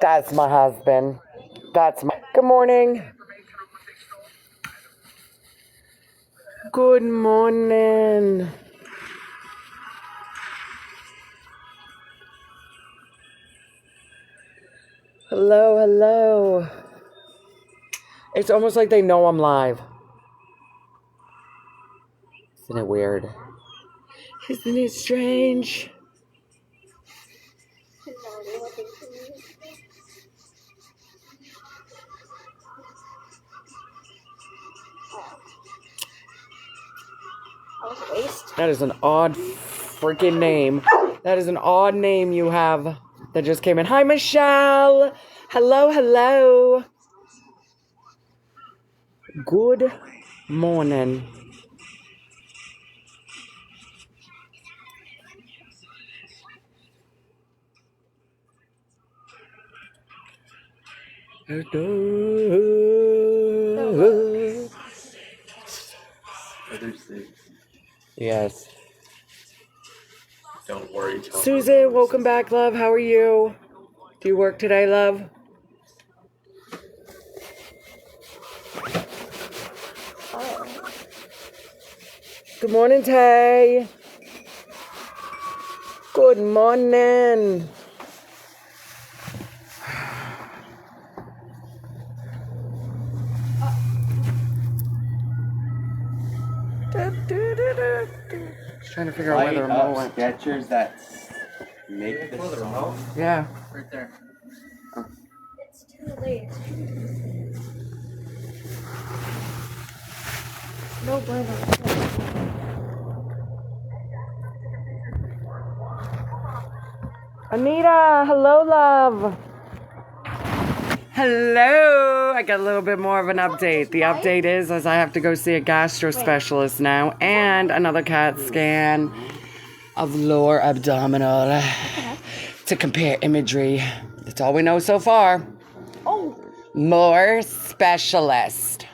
That's my husband. Good morning. Good morning. Hello, hello. It's almost like they know I'm live. Isn't it weird? Isn't it strange? That is an odd freaking name. That is an odd name you have that just came in. Hi, Michelle. Hello, hello. Good morning. Yes. Don't worry. Susan, welcome back, love. How are you? Do you work today, love? Good morning, Tay. Good morning. Just trying to figure out where the remote went. Skechers that make the remote. Yeah. Right there. It's too late. No bueno. Anita, hello, love. Hello. I got a little bit more of an update. The update is I have to go see a gastro specialist now and another CAT scan of lower abdominal to compare imagery. That's all we know so far. Oh. More specialist.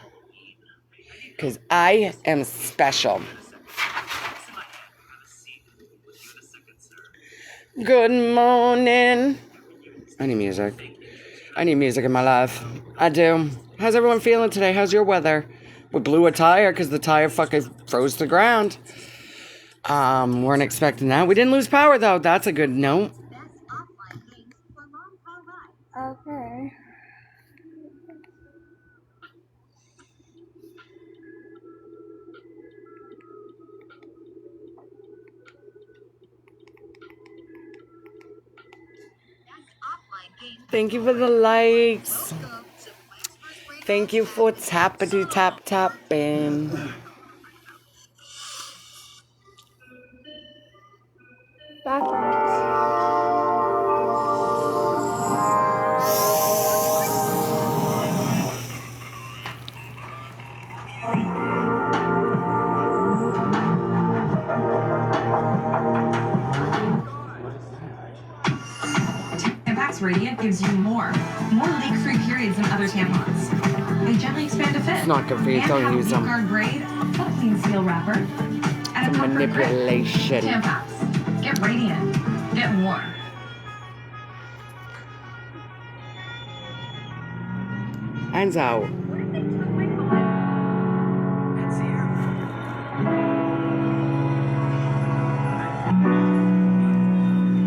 Because I am special. Good morning. I need music. I need music in my life. I do. How's everyone feeling today? How's your weather? We blew a tire because the tire fucking froze to the ground. Weren't expecting that. We didn't lose power though. That's a good note. Okay. Thank you for the likes. Thank you for tappity tap tapping. Tampax Radiant gives you more leak-free periods than other tampons. They gently expand to fit. It's not good for you. Don't use them. And have a grade, a clean seal wrapper, and a comfort grip. Manipulation. Tampax. Get radiant. Get warm. Hands out.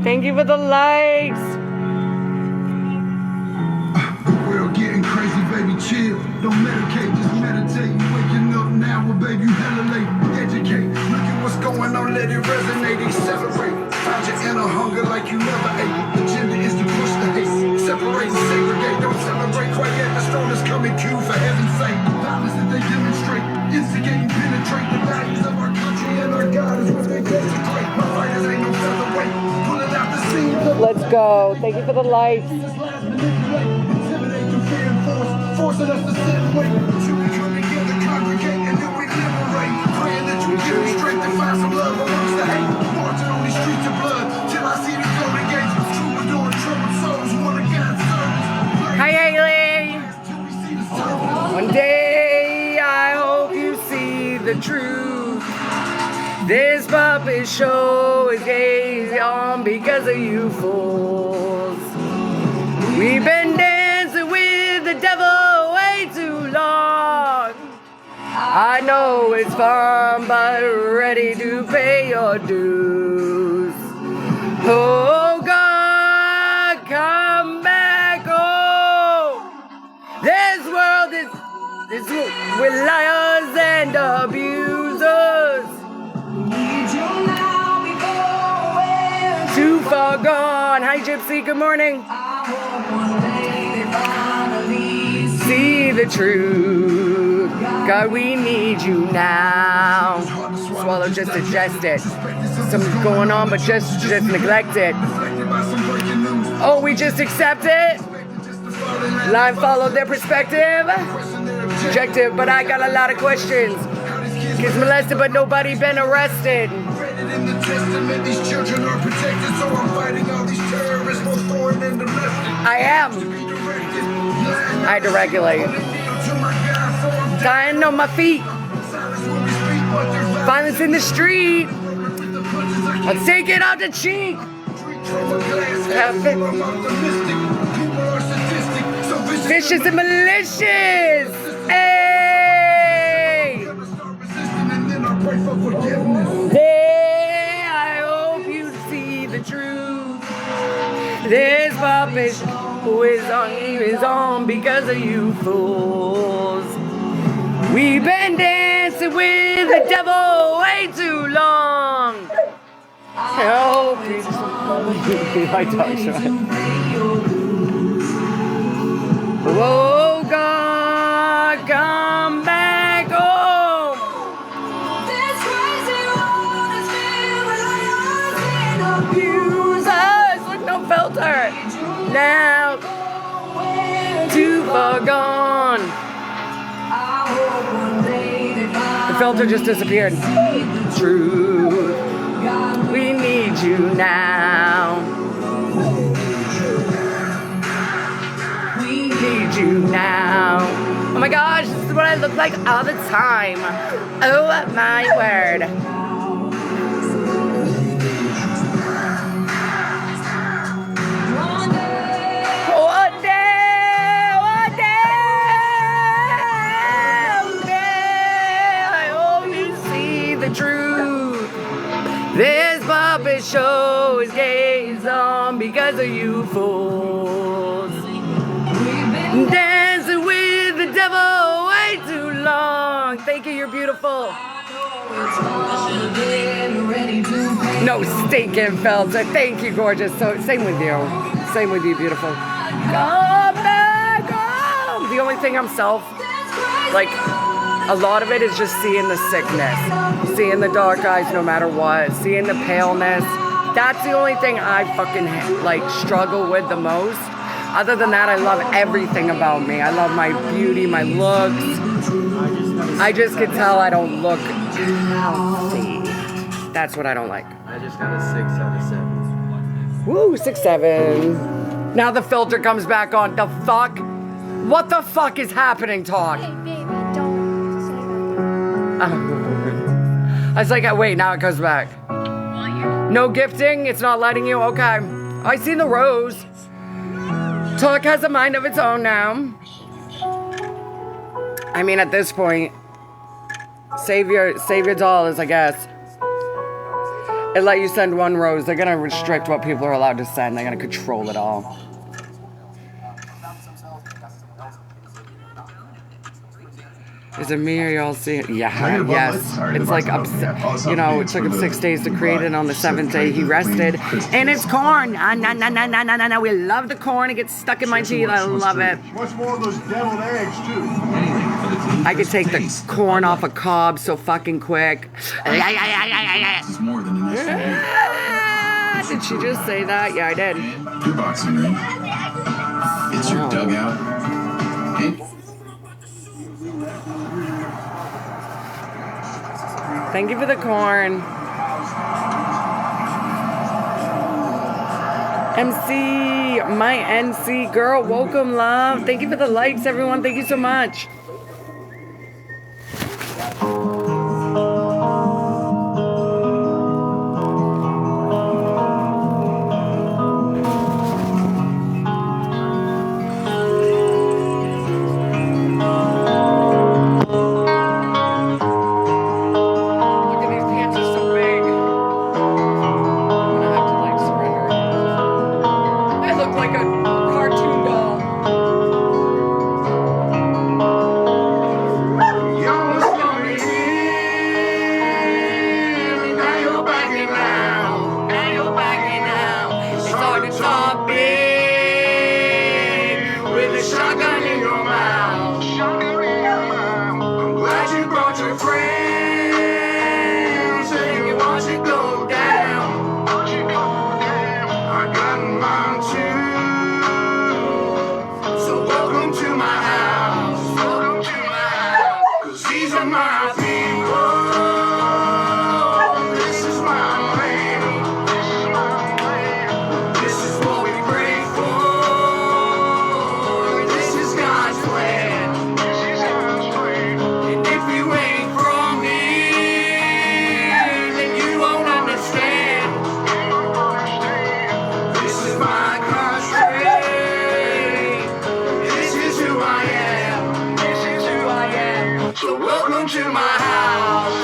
Thank you for the likes. World getting crazy, baby, chill. Don't medicate, just meditate. You waking up now, well, baby, you hella late. Educate, look at what's going on, let it resonate, accelerate. Find your inner hunger like you never ate. Agenda is to push the hate, separate and segregate. Don't celebrate quite yet, the storm is coming, Q, for heaven's sake. Violence that they demonstrate, instigate and penetrate the values of our country and our God is what they desecrate. My fighters ain't no featherweight, pulling out the scene. Let's go. Thank you for the likes. Forcing us to sit and wait. Till we come together, congregate, and then we liberate. Praying that you give me strength to find some love amongst the hate. Marching on these streets of blood till I see the golden gates. Troubadour and troubled souls, one of God's servants. Hi, Haley. One day I hope you see the truth. This puppet show is gazing on because of you fools. We've been I know it's fun, but ready to pay your dues. Oh God, come back home. This world is with liars and abusers. Too far gone. Hi, Gypsy. Good morning. See the truth. God, we need you now. Swallow, just digest it. Something's going on, but just neglect it. Oh, we just accept it. Line followed their perspective. Objective, but I got a lot of questions. Kids molested, but nobody been arrested. In the testament, these children are protected, so I'm fighting all these terrorists, both foreign and domestic. I am. I had to regulate. Dying on my feet. Violence in the street. I'll take it out the cheek. Vicious and malicious. Hey. Hey, I hope you see the truth. This puppet who is on because of you fools. We've been dancing with the devil way too long. Help me. My dog Oh God, come back home. This crazy world is filled with abusers. Look, no filter. Now, too far gone. The filter just disappeared. Truth. We need you now. We need you now. Oh my gosh, this is what I look like all the time. Oh my word. One day, I hope you see the truth. This puppet show is gaze on because of you fools. Dancing with the devil way too long. Thank you, you're beautiful. No stinking filter. Thank you, gorgeous. So same with you. Same with you, beautiful. Come back home. The only thing I'm like, a lot of it is just seeing the sickness, seeing the dark eyes no matter what, seeing the paleness. That's the only thing I fucking like struggle with the most. Other than that, I love everything about me. I love my beauty, my looks. I just can tell I don't look healthy. That's what I don't like. I just got a 6 out of 7. Woo, 6-7. Now the filter comes back on. The fuck? What the fuck is happening, Talk? Hey, baby, don't say that. I was like, wait, now it goes back. No gifting? It's not letting you? Okay. I seen the rose. Talk has a mind of its own now. I mean, at this point, save your dollars, I guess. It let you send one rose. They're gonna restrict what people are allowed to send. They're gonna control it all. Is it me or y'all see it? Yeah, yes. It's like, it took him 6 days to create it. On the 7th day, he rested. And it's corn. We love the corn. It gets stuck in my teeth. I love it. Much more of those deviled eggs, too. I could take the corn off a cob so fucking quick. It's more than an SUV. Did she just say that? Yeah, I did. Your boxing ring. It's your dugout. Hey. Thank you for the corn. MC, my NC girl, welcome, love. Thank you for the likes, everyone. Thank you so much. up like a cartoon doll. Shotgun in your mouth. I'm glad you brought your friends. Say you want to go down. I got mine too. So welcome to my house. Welcome to my house. 'Cause these are my people. This is my land. This is what we pray for. So welcome to my house.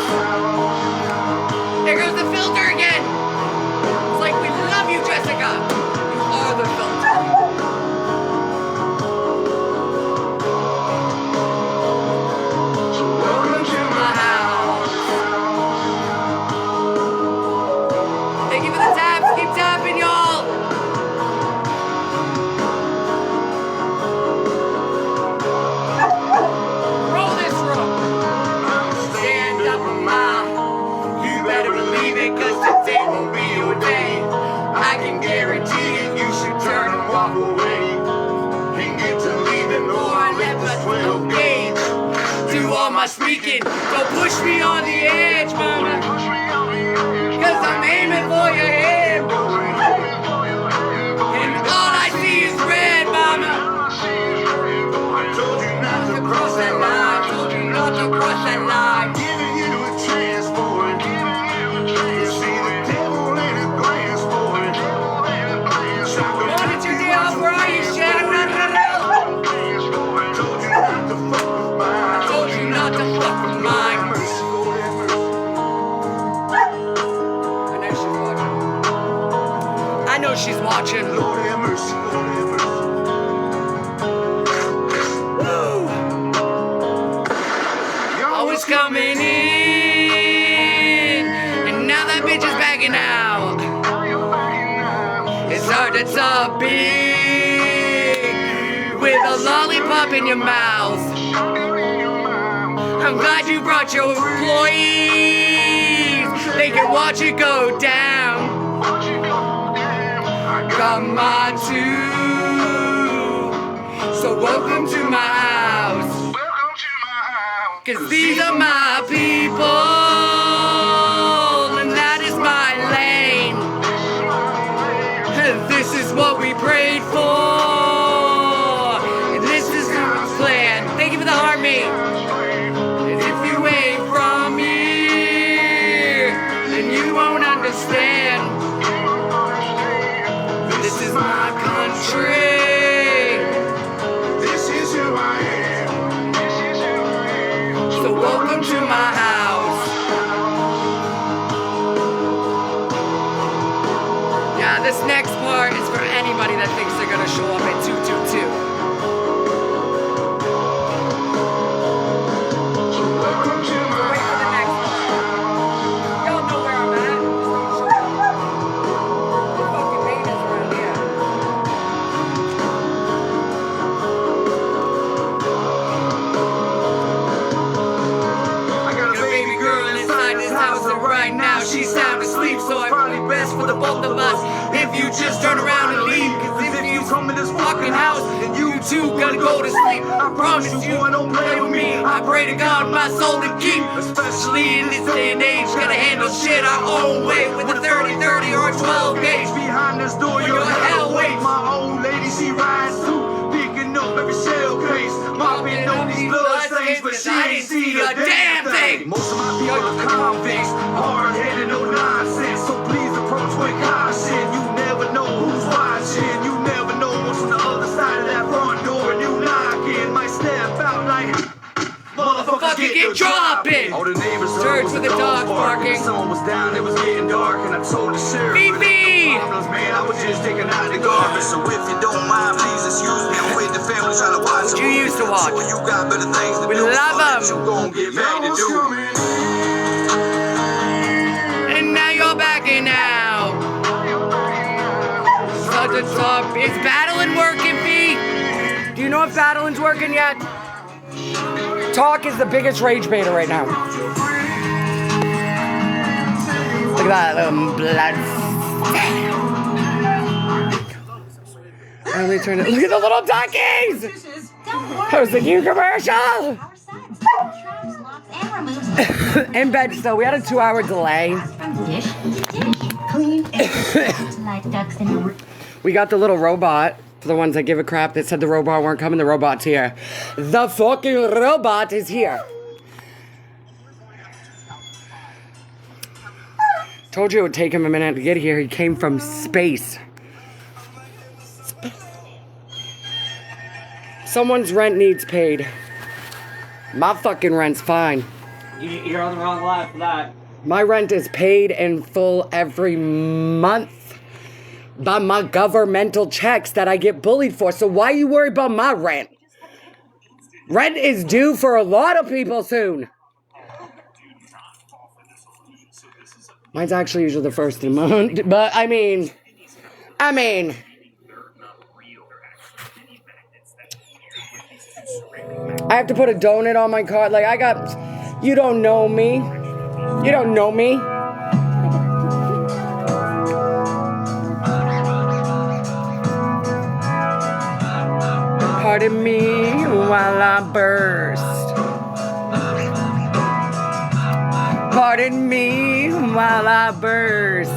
There goes the filter again. It's like we love you, Jessica. You are the filter. So welcome to my house. Thank you for the taps. Keep tapping, y'all. Cause today won't be your day. I can guarantee it, you should turn and walk away. Ain't get to leaving or I let the 12 gauge do all my speaking. Don't push me on the edge, mama. Cause I'm aiming for your head. And all I see is red, mama. I told you not to cross that line. Told you not to cross that line. Giving you a chance for it. I know she's watching. Lord have mercy, Lord have mercy. Always coming in, and now that bitch is backing out. It's hard to talk big with a lollipop in your mouth. I'm glad you brought your employees. They can watch it go down. Got mine too. So welcome to my house. 'Cause these are my people, and that is my lane. This is what we prayed for, and this is our plan. Thank you for the heart, mate. And if you ain't from here, then you won't understand. This is my country. This is who I am. So welcome to my house. Yeah, this next part is for anybody that thinks they're gonna show up at 222. So welcome to my house. Wait for the next part. Y'all know where I'm at. Just don't show up. The fucking maintenance around here. I got a baby girl inside this house, and right now she's sound asleep, so it's probably best for the both of us if you just turn around and leave. 'Cause if you come in this fucking house, then you too gonna go to sleep. I promise you, don't play with me. I pray to God my soul to keep, especially in this day and age. Gotta handle shit our own way with a 30-30 or a 12 gauge. Behind this door, your hell waits. My old lady, she rides too, picking up every shell case, mopping up these blood stains, but she ain't see a damn thing. Most of my people are convicts, hard-headed, no nonsense. So please approach with caution. You never know who's watching. You never know what's on the other side of that front door. And you knocking, might step out like motherfuckers get dropping. All the neighbors Church with the dogs barking. Sun was down, it was getting dark, and I told the sheriff. Phoebe! Problems, man, I was just taking out the garbage. So if you don't mind, please excuse me. I'm with the family trying to watch. What you used to watch? You got better things to We do. love 'em. You gon' get back to do. And now you're backing now. Such a tough. Is battling working, B? Do you know if battling's working yet? Talk is the biggest rage baiter right now. Look at that blood. Let me turn it. Look at the little duckies! That was the new commercial! In bed still. We had a 2-hour delay. Dish, clean, like ducks in a We got the little robot. For the ones that give a crap that said the robot weren't coming, the robot's here. The fucking robot is here. Told you it would take him a minute to get here. He came from space. Someone's rent needs paid. My fucking rent's fine. You're on the wrong line for that. My rent is paid in full every month by my governmental checks that I get bullied for. So why you worry about my rent? Rent is due for a lot of people soon. Mine's actually usually the first of the month, but I mean, I have to put a donut on my card. Like you don't know me. You don't know me. Pardon me while I burst. Pardon me while I burst.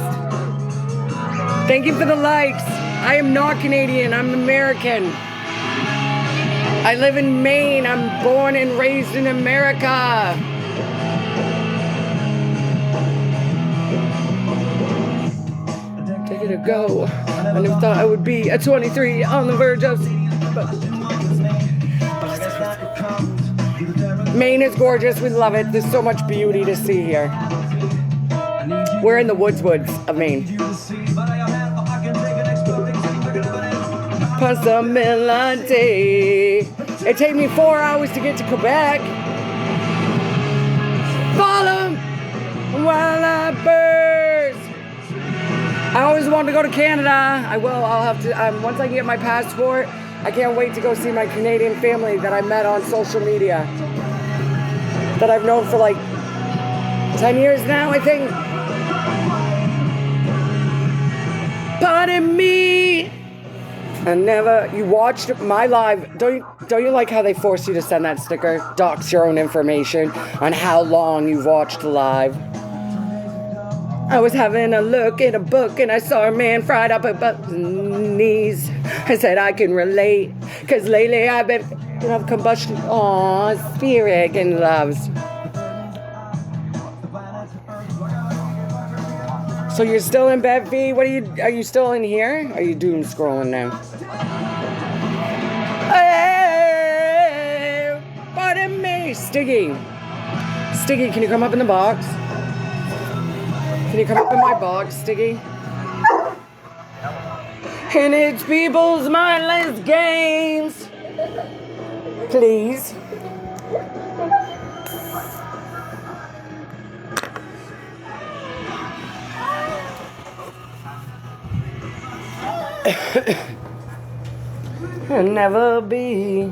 Thank you for the likes. I am not Canadian. I'm American. I live in Maine. I'm born and raised in America. Take it or go. I never thought I would be at 23 on the verge of... Maine is gorgeous. We love it. There's so much beauty to see here. We're in the woods of Maine. Possibility. It took me 4 hours to get to Quebec. Follow while I burst. I always wanted to go to Canada. I will. I'll have to. Once I get my passport, I can't wait to go see my Canadian family that I met on social media. That I've known for like 10 years now, I think. Pardon me. You watched my live. Don't you like how they force you to send that sticker? Docs your own information on how long you've watched the live. I was having a look in a book and I saw a man fried up above his knees. I said I can relate, cause lately I've been of combustion. Aw, spirit and loves. So you're still in bed, V? Are you still in here? Are you doom scrolling now? Hey, pardon me, Stiggy. Stiggy, can you come up in the box? Can you come up in my box, Stiggy? And it's people's mindless games. Please. Never be.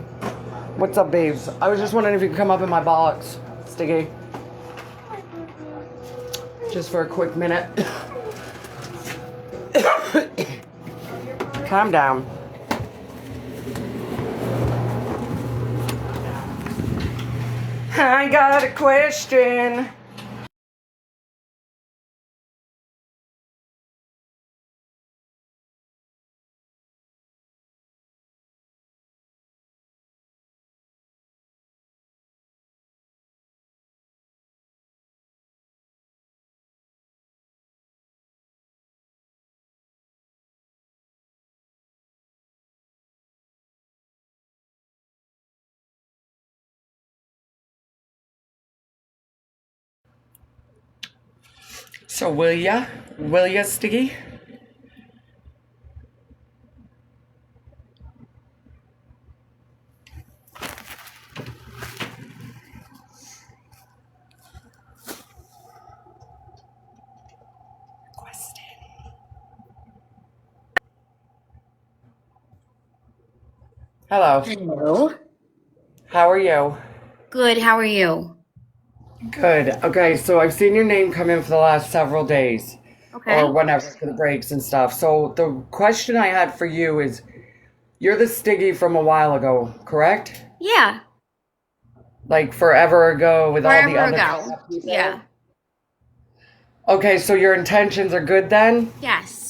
What's up, babes? I was just wondering if you could come up in my box, Stiggy. Just for a quick minute. Calm down. I got a question. So will ya? Will ya, Stiggy? Hello. Hello. How are you? Good. How are you? Good. Okay, so I've seen your name come in for the last several days. Okay. Or whenever for the breaks and stuff. So the question I had for you is, you're the Stiggy from a while ago, correct? Yeah. Like forever ago with all the Forever other ago. people? Yeah. Okay, so your intentions are good then? Yes.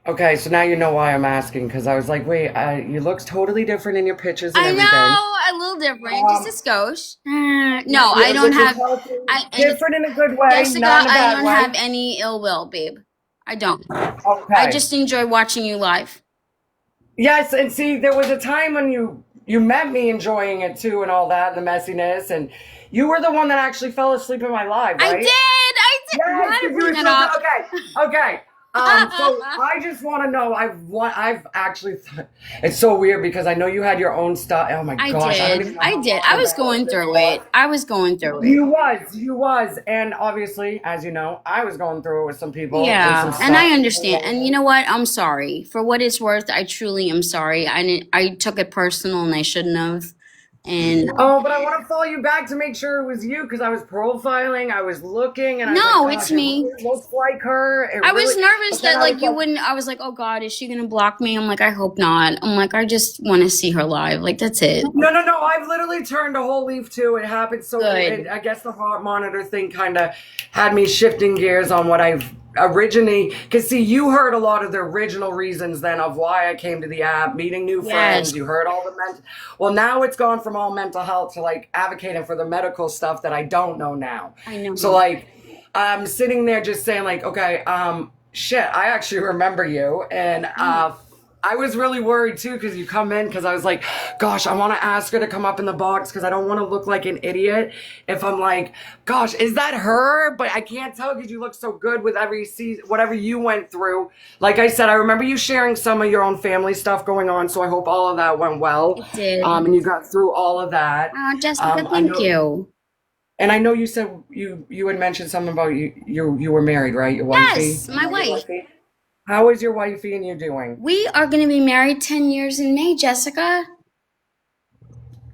Okay, so now you know why I'm asking, because I was like, wait, you look totally different in your pictures and I everything. know, a little different, just a skosh. No, I don't Which is have. healthy, I different in a good way, Jessica, not in a I bad don't way. have any ill will, babe. I don't. Okay. I just enjoy watching you live. Yes, and see, there was a time when you met me enjoying it too and all that, the messiness, and you were the one that actually fell asleep in my live, right? I did. Yes, Why 'cause did you bring were it so up? good. Okay. So I just want to know. I've actually. It's so weird because I know you had your own stuff. Oh my I gosh! don't did. even know I how did. long I was that going this through was. it. I was going through it. You was, and obviously, as you know, I was going through it with some people. Yeah, with some and I stuff. understand. And you know what? I'm sorry. For what it's worth, I truly am sorry. I took it personal and I shouldn't have. And Oh, but I want to follow you back to make sure it was you because I was profiling, I was looking, and I was no, like, it's gosh, it me. really looks like her. It I was really, nervous but then that I like was you like, wouldn't. I was like, oh God, is she gonna block me? I'm like, I hope not. I'm like, I just want to see her live. Like that's it. no. I've literally turned a whole leaf too. It happened so. Good. I guess the heart monitor thing kind of had me shifting gears on what I've originally. Because see, you heard a lot of the original reasons then of why I came to the app, meeting new friends. Yes. You heard all the well, now it's gone from all mental health to like advocating for the medical stuff that I don't know now. I know. So like, I'm sitting there just saying like, okay, shit, I actually remember you, and I was really worried too because you come in because I was like, gosh, I want to ask her to come up in the box because I don't want to look like an idiot if I'm like, gosh, is that her? But I can't tell because you look so good with every season, whatever you went through. Like I said, I remember you sharing some of your own family stuff going on, so I hope all of that went well. It did. And you got through all of that. Jessica, I thank know- you. And I know you said you had mentioned something about you were married, right? Your wifey? Yes, my wife. How is your wifey and you doing? We are going to be married 10 years in May, Jessica.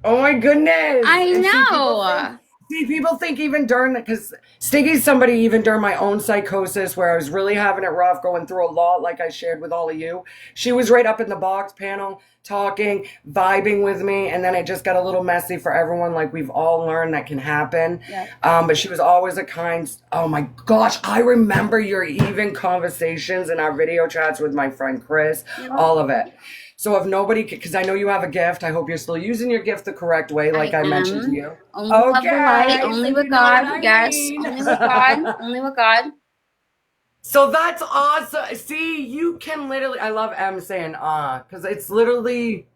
Oh my goodness! I And know. people think even during because Stiggy's somebody even during my own psychosis where I was really having it rough, going through a lot, like I shared with all of you. She was right up in the box panel, talking, vibing with me, and then it just got a little messy for everyone. Like we've all learned that can happen. Yeah. But she was always a kind. Oh my gosh, I remember your even conversations in our video chats with my friend Chris. All of it. So if nobody, because I know you have a gift, I hope you're still using your gift the correct way, like I mentioned to you. Only love the light, so only you with know what God. I Yes, mean. only with God. Only with God. So that's awesome. See, you can literally, I love M saying because it's literally,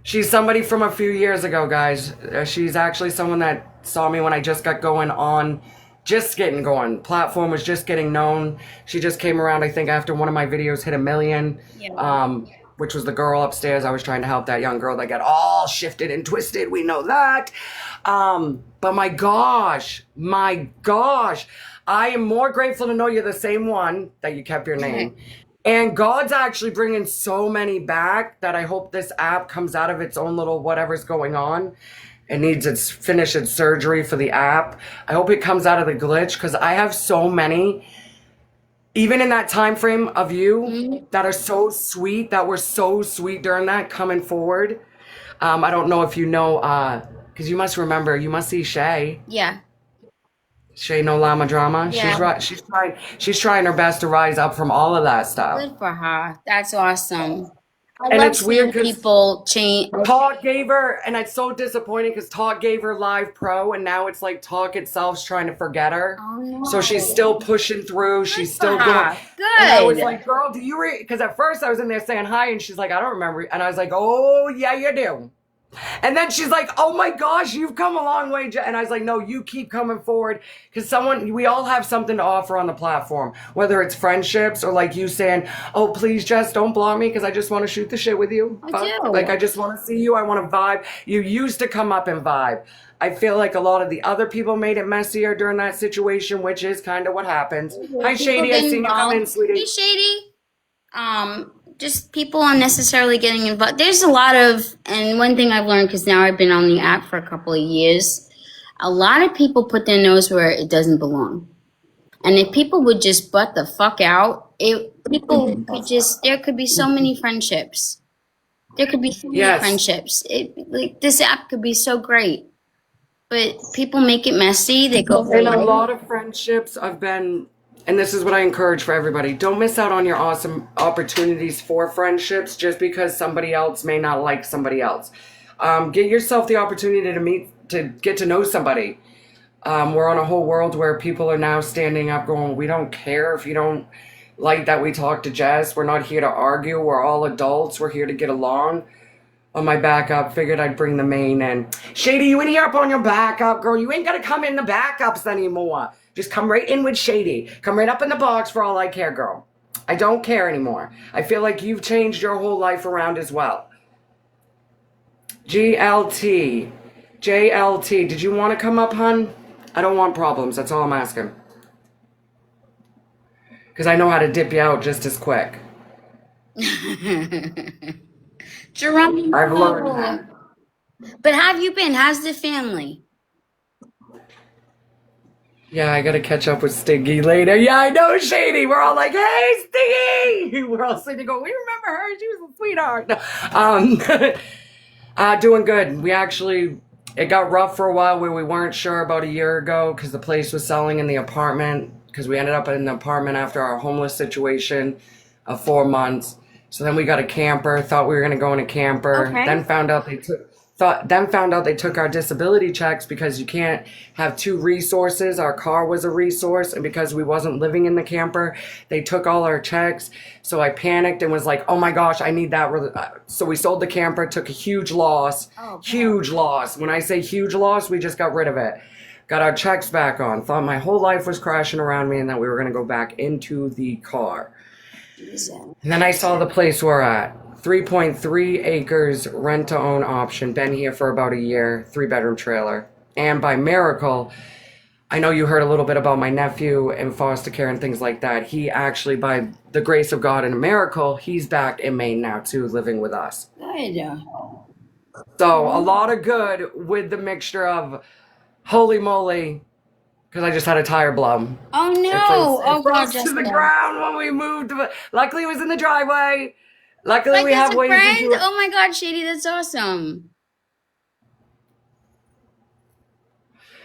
she's somebody from a few years ago, guys. She's actually someone that saw me when I just got going on, just getting going. Platform was just getting known. She just came around, I think, after one of my videos hit 1 million. Yeah. Which was the girl upstairs. I was trying to help that young girl that got all shifted and twisted. We know that. But my gosh, I am more grateful to know you're the same one, that you kept your name. And God's actually bringing so many back that I hope this app comes out of its own little whatever's going on. It needs its finish its surgery for the app. I hope it comes out of the glitch because I have so many, even in that time frame of you that are so sweet, that were so sweet during that coming forward. I don't know if you know, because you must remember, you must see Shay. Yeah. Shay No Llama Drama. Yeah. She's trying her best to rise up from all of that stuff. Good for her. That's awesome. I And love it's weird seeing 'cause people change. Talk gave her, and it's so disappointing because Talk gave her Live Pro, and now it's like Talk itself's trying to forget her. Oh, no. So she's still pushing through. She's still for going. her. And I was Good. like, girl, do you because at first I was in there saying hi, and she's like, I don't remember. And I was like, oh, yeah, you do. And then she's like, oh my gosh, you've come a long way. And I was like, no, you keep coming forward. Because we all have something to offer on the platform. Whether it's friendships or like you saying, oh, please, Jess, don't block me because I just want to shoot the shit with you. I do. Like, I just want to see you. I want to vibe. You used to come up and vibe. I feel like a lot of the other people made it messier during that situation, which is kind of what happens. Hi, Shady. I seen you come in, sweetie. Hey, Shady. Just people unnecessarily getting involved. There's a lot of, and one thing I've learned, because now I've been on the app for a couple of years, a lot of people put their nose where it doesn't belong. And if people would just butt the fuck out, there could be so many friendships. There could be so many friendships. This app could be so great. But people make it messy. They go And a lot of friendships I've been, and this is what I encourage for everybody. Don't miss out on your awesome opportunities for friendships just because somebody else may not like somebody else. Get yourself the opportunity to get to know somebody. We're on a whole world where people are now standing up going, we don't care if you don't like that we talk to Jess. We're not here to argue. We're all adults. We're here to get along. On my backup, figured I'd bring the main in. Shady, you in here up on your backup, girl. You ain't got to come in the backups anymore. Just come right in with Shady. Come right up in the box for all I care, girl. I don't care anymore. I feel like you've changed your whole life around as well. GLT. JLT. Did you want to come up, hun? I don't want problems. That's all I'm asking. Because I know how to dip you out just as quick. Jerome. I've learned that. But how have you been? How's the family? Yeah, I gotta catch up with Stiggy later. Yeah, I know, Shady. We're all like, hey, Stiggy! We're all sitting going, we remember her. She was a sweetheart. No. Doing good. It got rough for a while where we weren't sure about a year ago because the place was selling in the apartment because we ended up in the apartment after our homeless situation of 4 months. So then we got a camper, thought we were going to go in a camper, then found out they took our disability checks because you can't have two resources. Our car was a resource, and because we wasn't living in the camper, they took all our checks. So I panicked and was like, oh my gosh, I need that. So we sold the camper, took a huge loss. Huge loss. When I say huge loss, we just got rid of it. Got our checks back on. Thought my whole life was crashing around me and that we were going to go back into the car. And then I saw the place we're at. 3.3 acres, rent-to-own option. Been here for about a year. 3-bedroom trailer. And by miracle, I know you heard a little bit about my nephew in foster care and things like that. He actually, by the grace of God and a miracle, he's back in Maine now too, living with us. Good. So a lot of good with the mixture of holy moly. Because I just had a tire blow. Oh no! It froze to the ground when we moved. Luckily, it was in the driveway. Luckily, we have ways to do it. Oh my God, Shady, that's awesome.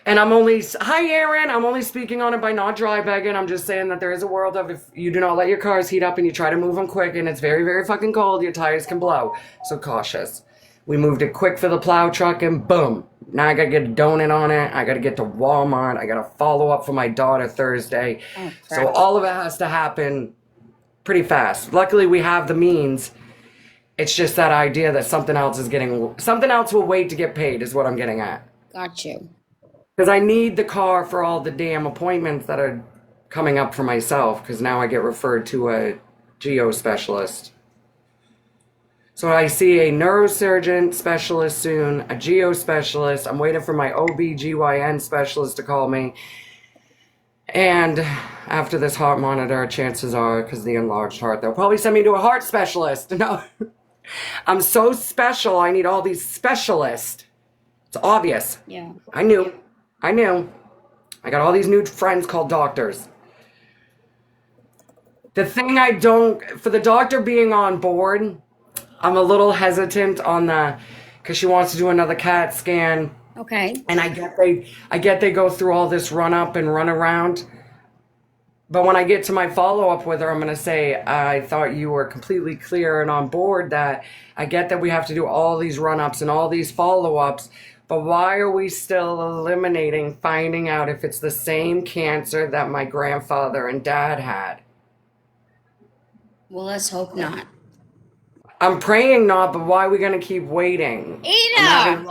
And hi Aaron, I'm only speaking on it by not dry begging. I'm just saying that there is a world of if you do not let your cars heat up and you try to move them quick and it's very, very fucking cold, your tires can blow. So cautious. We moved it quick for the plow truck and boom. Now I gotta get a donut on it. I gotta get to Walmart. I gotta follow up for my daughter Thursday. So all of it has to happen pretty fast. Luckily we have the means. It's just that idea that something else will wait to get paid is what I'm getting at. Got you. Because I need the car for all the damn appointments that are coming up for myself because now I get referred to a geo specialist. So I see a neurosurgeon specialist soon, a geo specialist. I'm waiting for my OB/GYN specialist to call me. And after this heart monitor, chances are, because the enlarged heart, they'll probably send me to a heart specialist. No, I'm so special. I need all these specialists. It's obvious. Yeah. I knew. I got all these new friends called doctors. The thing for the doctor being on board, I'm a little hesitant on because she wants to do another CAT scan. Okay. And I get they go through all this run up and run around. But when I get to my follow up with her, I'm going to say, I thought you were completely clear and on board that I get that we have to do all these run ups and all these follow ups. But why are we still eliminating finding out if it's the same cancer that my grandfather and dad had? Well, let's hope not. I'm praying not, but why are we gonna keep waiting? Ada!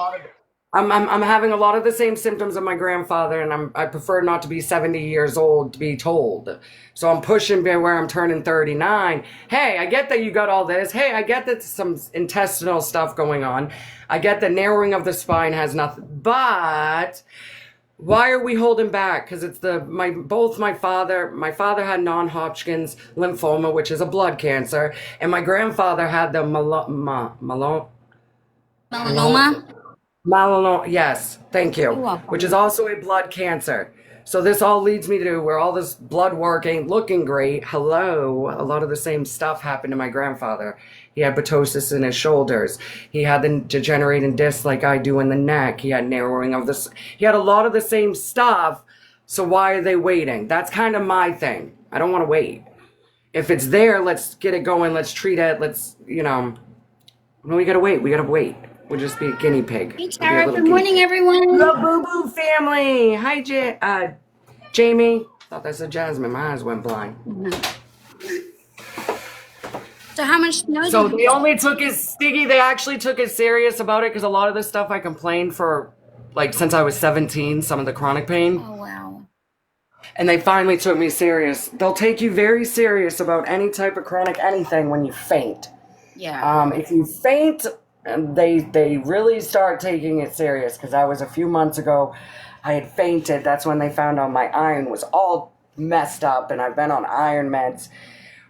I'm having a lot of the same symptoms of my grandfather, and I prefer not to be 70 years old to be told. So I'm pushing where I'm turning 39. Hey, I get that you got all this. Hey, I get that some intestinal stuff going on. I get the narrowing of the spine has nothing. But why are we holding back? Because it's my father had non-Hodgkin's lymphoma, which is a blood cancer, and my grandfather had the Melanoma? Melanoma, yes, thank you. You're welcome. Which is also a blood cancer. So this all leads me to where all this blood work ain't looking great. Hello, a lot of the same stuff happened to my grandfather. He had ptosis in his shoulders. He had the degenerating discs like I do in the neck. He had narrowing of this. He had a lot of the same stuff. So why are they waiting? That's kind of my thing. I don't want to wait. If it's there, let's get it going. Let's treat it. Let's, we gotta wait. We gotta wait. We'll just be a guinea pig. Hey, Tara. Good morning, everyone. The Boo Boo family. Hi, Jamie. Thought that said Jasmine. My eyes went blind. So how much snow? So they only took it, Stiggy, they actually took it serious about it because a lot of the stuff I complained for, like, since I was 17, some of the chronic pain. Oh, wow. And they finally took me serious. They'll take you very serious about any type of chronic anything when you faint. Yeah. If you faint, they really start taking it serious because that was a few months ago. I had fainted. That's when they found out my iron was all messed up, and I've been on iron meds.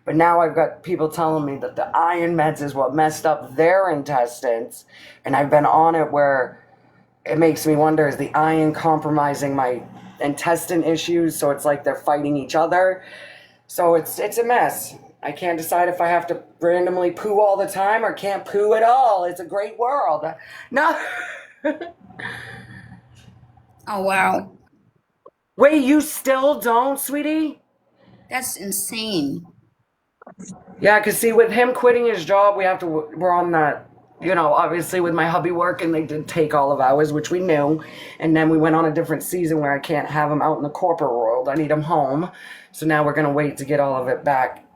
But now I've got people telling me that the iron meds is what messed up their intestines, and I've been on it where it makes me wonder, is the iron compromising my intestine issues? So it's like they're fighting each other. So it's a mess. I can't decide if I have to randomly poo all the time or can't poo at all. It's a great world. No. Oh, wow. Wait, you still don't, sweetie? That's insane. Yeah, because see, with him quitting his job, we're on that, obviously with my hubby working, they did take all of ours, which we knew. And then we went on a different season where I can't have him out in the corporate world. I need him home. So now we're going to wait to get all of it back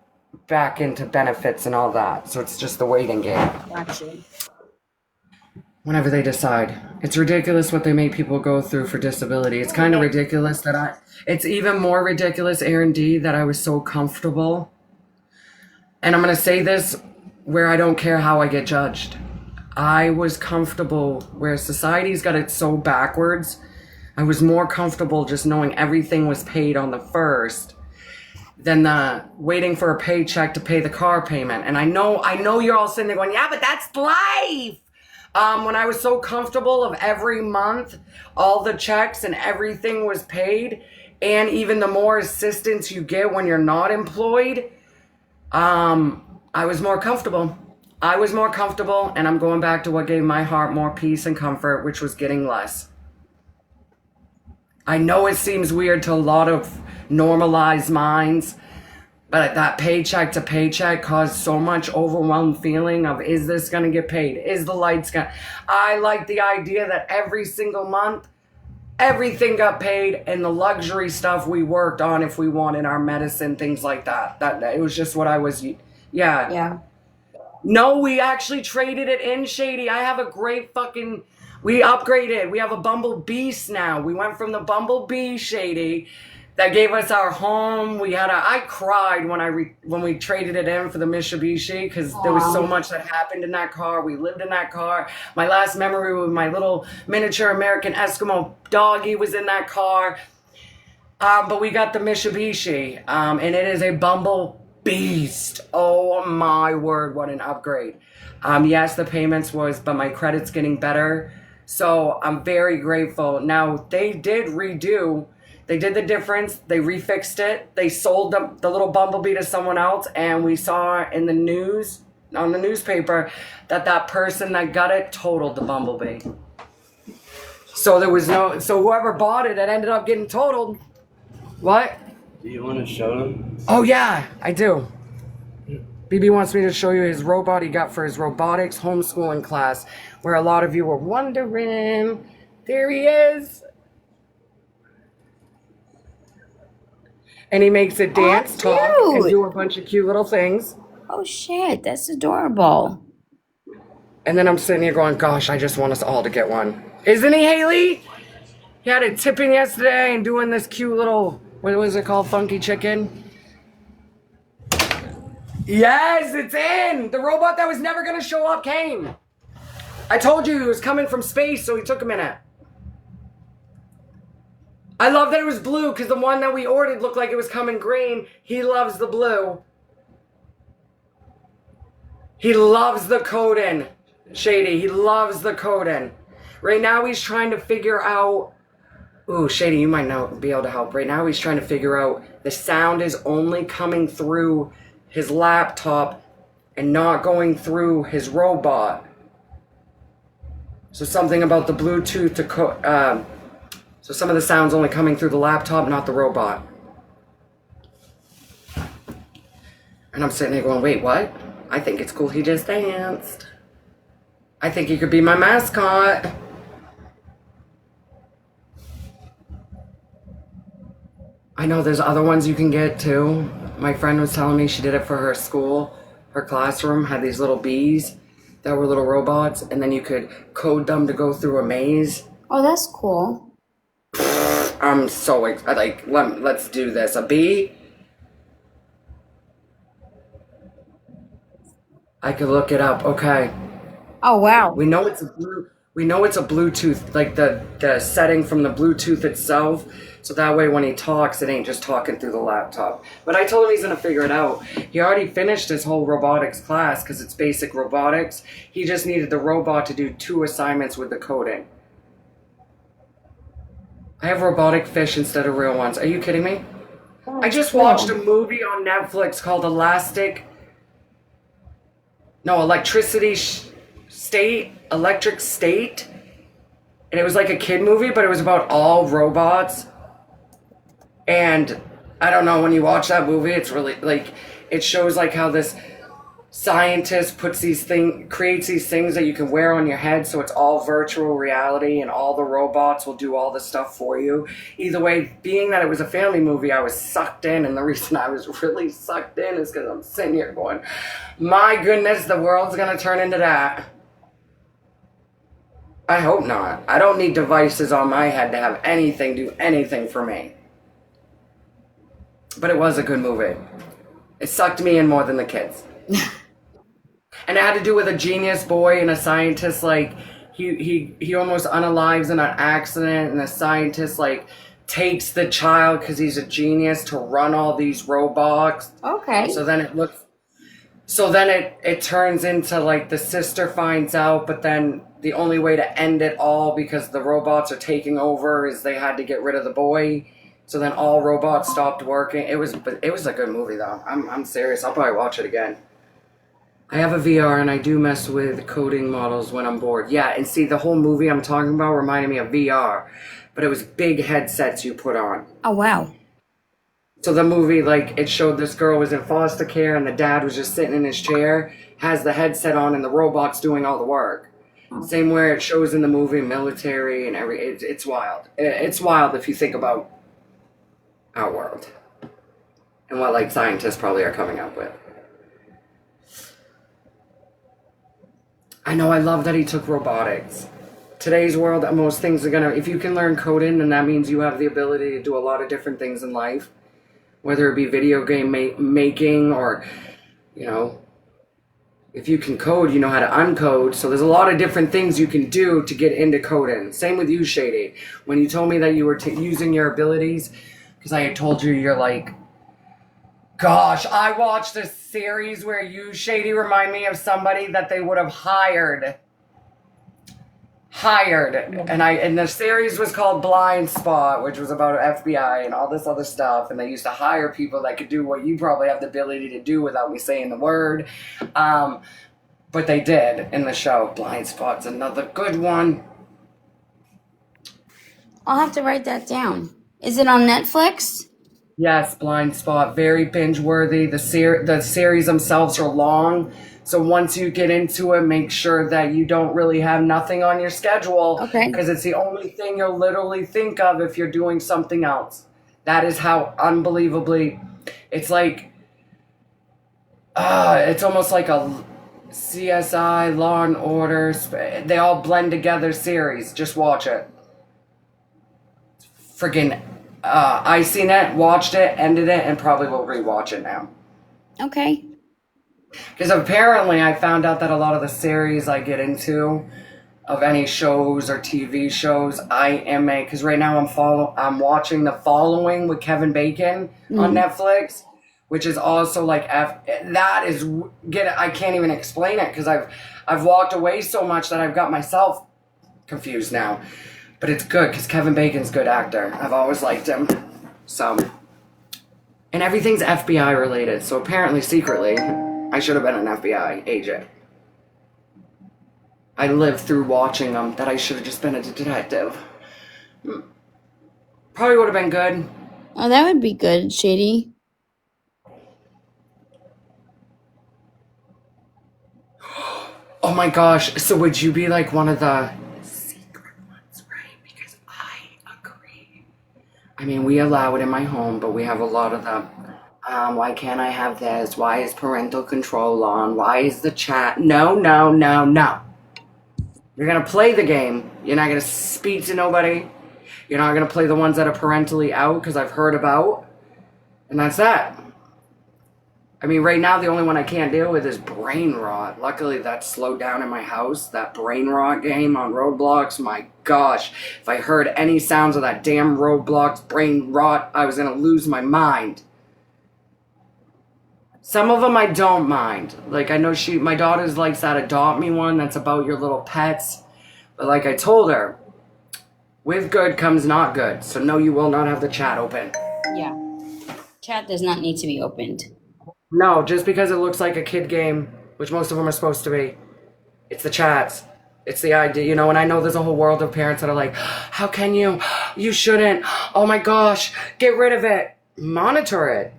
into benefits and all that. So it's just the waiting game. Gotcha. Whenever they decide. It's ridiculous what they make people go through for disability. It's kind of ridiculous it's even more ridiculous, Aaron D, that I was so comfortable. And I'm going to say this where I don't care how I get judged. I was comfortable where society's got it so backwards. I was more comfortable just knowing everything was paid on the first than waiting for a paycheck to pay the car payment. And I know you're all sitting there going, yeah, but that's life. When I was so comfortable of every month, all the checks and everything was paid, and even the more assistance you get when you're not employed, I was more comfortable. And I'm going back to what gave my heart more peace and comfort, which was getting less. I know it seems weird to a lot of normalized minds, but that paycheck to paycheck caused so much overwhelmed feeling of, is this going to get paid? Is the lights going to... I like the idea that every single month, everything got paid, and the luxury stuff we worked on if we wanted our medicine, things like that. That it was just what I was... Yeah. No, we actually traded it in, Shady. I have a great fucking... We upgraded. We have a Bumble Beast now. We went from the Bumble Bee, Shady, that gave us our home. I cried when we traded it in for the Mitsubishi because there was so much that happened in that car. We lived in that car. My last memory with my little miniature American Eskimo doggy was in that car. But we got the Mitsubishi, and it is a Bumble Beast. Oh my word, what an upgrade. Yes, the payments but my credit's getting better. So I'm very grateful. Now, they did the difference. They refixed it. They sold the little Bumblebee to someone else, and we saw in the news, on the newspaper, that person that got it totaled the Bumblebee. So so whoever bought it, ended up getting totaled. What? Do you want to show them? Oh yeah, I do. BB wants me to show you his robot he got for his robotics homeschooling class, where a lot of you were wondering. There he is. And he makes it dance, talk, and do a bunch of cute little things. Oh, shit. That's adorable. And then I'm sitting here going, gosh, I just want us all to get one. Isn't he, Haley? He had it tipping yesterday and doing this cute little, what was it called, funky chicken? Yes, it's in! The robot that was never gonna show up came. I told you he was coming from space, so he took a minute. I love that it was blue, because the one that we ordered looked like it was coming green. He loves the blue. He loves the Coden, Shady. He loves the Coden. Right now he's trying to figure out... Ooh, Shady, you might not be able to help. Right now he's trying to figure out the sound is only coming through his laptop and not going through his robot. So something about the Bluetooth to... so some of the sound's only coming through the laptop, not the robot. And I'm sitting there going, wait, what? I think it's cool he just danced. I think he could be my mascot. I know there's other ones you can get too. My friend was telling me she did it for her school. Her classroom had these little bees that were little robots, and then you could code them to go through a maze. Oh, that's cool. I'm so like, let's do this. A bee? I could look it up. Okay. Oh, wow. We know it's a Bluetooth, like the setting from the Bluetooth itself. So that way when he talks, it ain't just talking through the laptop. But I told him he's going to figure it out. He already finished his whole robotics class because it's basic robotics. He just needed the robot to do 2 assignments with the coding. I have robotic fish instead of real ones. Are you kidding me? I just watched a movie on Netflix called Electric State. And it was like a kid movie, but it was about all robots. And I don't know, when you watch that movie, it's really like, it shows like how this scientist creates these things that you can wear on your head, so it's all virtual reality, and all the robots will do all the stuff for you. Either way, being that it was a family movie, I was sucked in, and the reason I was really sucked in is because I'm sitting here going, my goodness, the world's gonna turn into that. I hope not. I don't need devices on my head to have anything do anything for me. But it was a good movie. It sucked me in more than the kids. And it had to do with a genius boy and a scientist, like, he almost unalives in an accident, and the scientist, like, takes the child because he's a genius to run all these robots. Okay. So then it turns into, like, the sister finds out, but then the only way to end it all, because the robots are taking over, is they had to get rid of the boy. So then all robots stopped working. It was a good movie though. I'm serious. I'll probably watch it again. I have a VR and I do mess with coding models when I'm bored. Yeah, and see, the whole movie I'm talking about reminded me of VR, but it was big headsets you put on. Oh, wow. So the movie, like, it showed this girl was in foster care and the dad was just sitting in his chair, has the headset on, and the robot's doing all the work. Same where it shows in the movie, military and it's wild. It's wild if you think about our world and what, like, scientists probably are coming up with. I know, I love that he took robotics. Today's world, most things are gonna, if you can learn coding, then that means you have the ability to do a lot of different things in life, whether it be video game making, or, you know, if you can code, you know how to uncode. So there's a lot of different things you can do to get into coding. Same with you, Shady. When you told me that you were using your abilities, because I had told you, you're like, gosh, I watched a series where you, Shady, remind me of somebody that they would have hired. And the series was called Blind Spot, which was about FBI and all this other stuff. And they used to hire people that could do what you probably have the ability to do without me saying the word. But they did in the show. Blind Spot's another good one. I'll have to write that down. Is it on Netflix? Yes, Blind Spot, very binge-worthy. The series themselves are long, so once you get into it, make sure that you don't really have nothing on your schedule. Okay. Because it's the only thing you'll literally think of if you're doing something else. That is how unbelievably, it's like, it's almost like CSI, Law and Order, they all blend together series. Just watch it. Friggin' I seen it, watched it, ended it, and probably will rewatch it now. Okay. Because apparently I found out that a lot of the series I get into of any shows or TV shows, because right now I'm watching The Following with Kevin Bacon on Netflix, which is also like I can't even explain it because I've walked away so much that I've got myself confused now. But it's good because Kevin Bacon's a good actor. I've always liked him. So, and everything's FBI related. So apparently, secretly, I should have been an FBI agent. I lived through watching them that I should have just been a detective. Probably would have been good. Oh, that would be good, Shady. Oh my gosh. So would you be like one of the secret ones, right? Because I agree. I mean, we allow it in my home, but we have a lot of the, why can't I have this? Why is parental control on? Why is the chat? No. You're going to play the game. You're not going to speak to nobody. You're not going to play the ones that are parentally out because I've heard about. And that's that. I mean, right now, the only one I can't deal with is Brain Rot. Luckily, that's slowed down in my house. That Brain Rot game on Roblox, my gosh. If I heard any sounds of that damn Roblox Brain Rot, I was going to lose my mind. Some of them I don't mind. Like, I know my daughter likes that Adopt Me one that's about your little pets. But like I told her, with good comes not good. So no, you will not have the chat open. Yeah. Chat does not need to be opened. No, just because it looks like a kid game, which most of them are supposed to be. It's the chats. It's the idea, and I know there's a whole world of parents that are like, how can you? You shouldn't. Oh my gosh, get rid of it. Monitor it.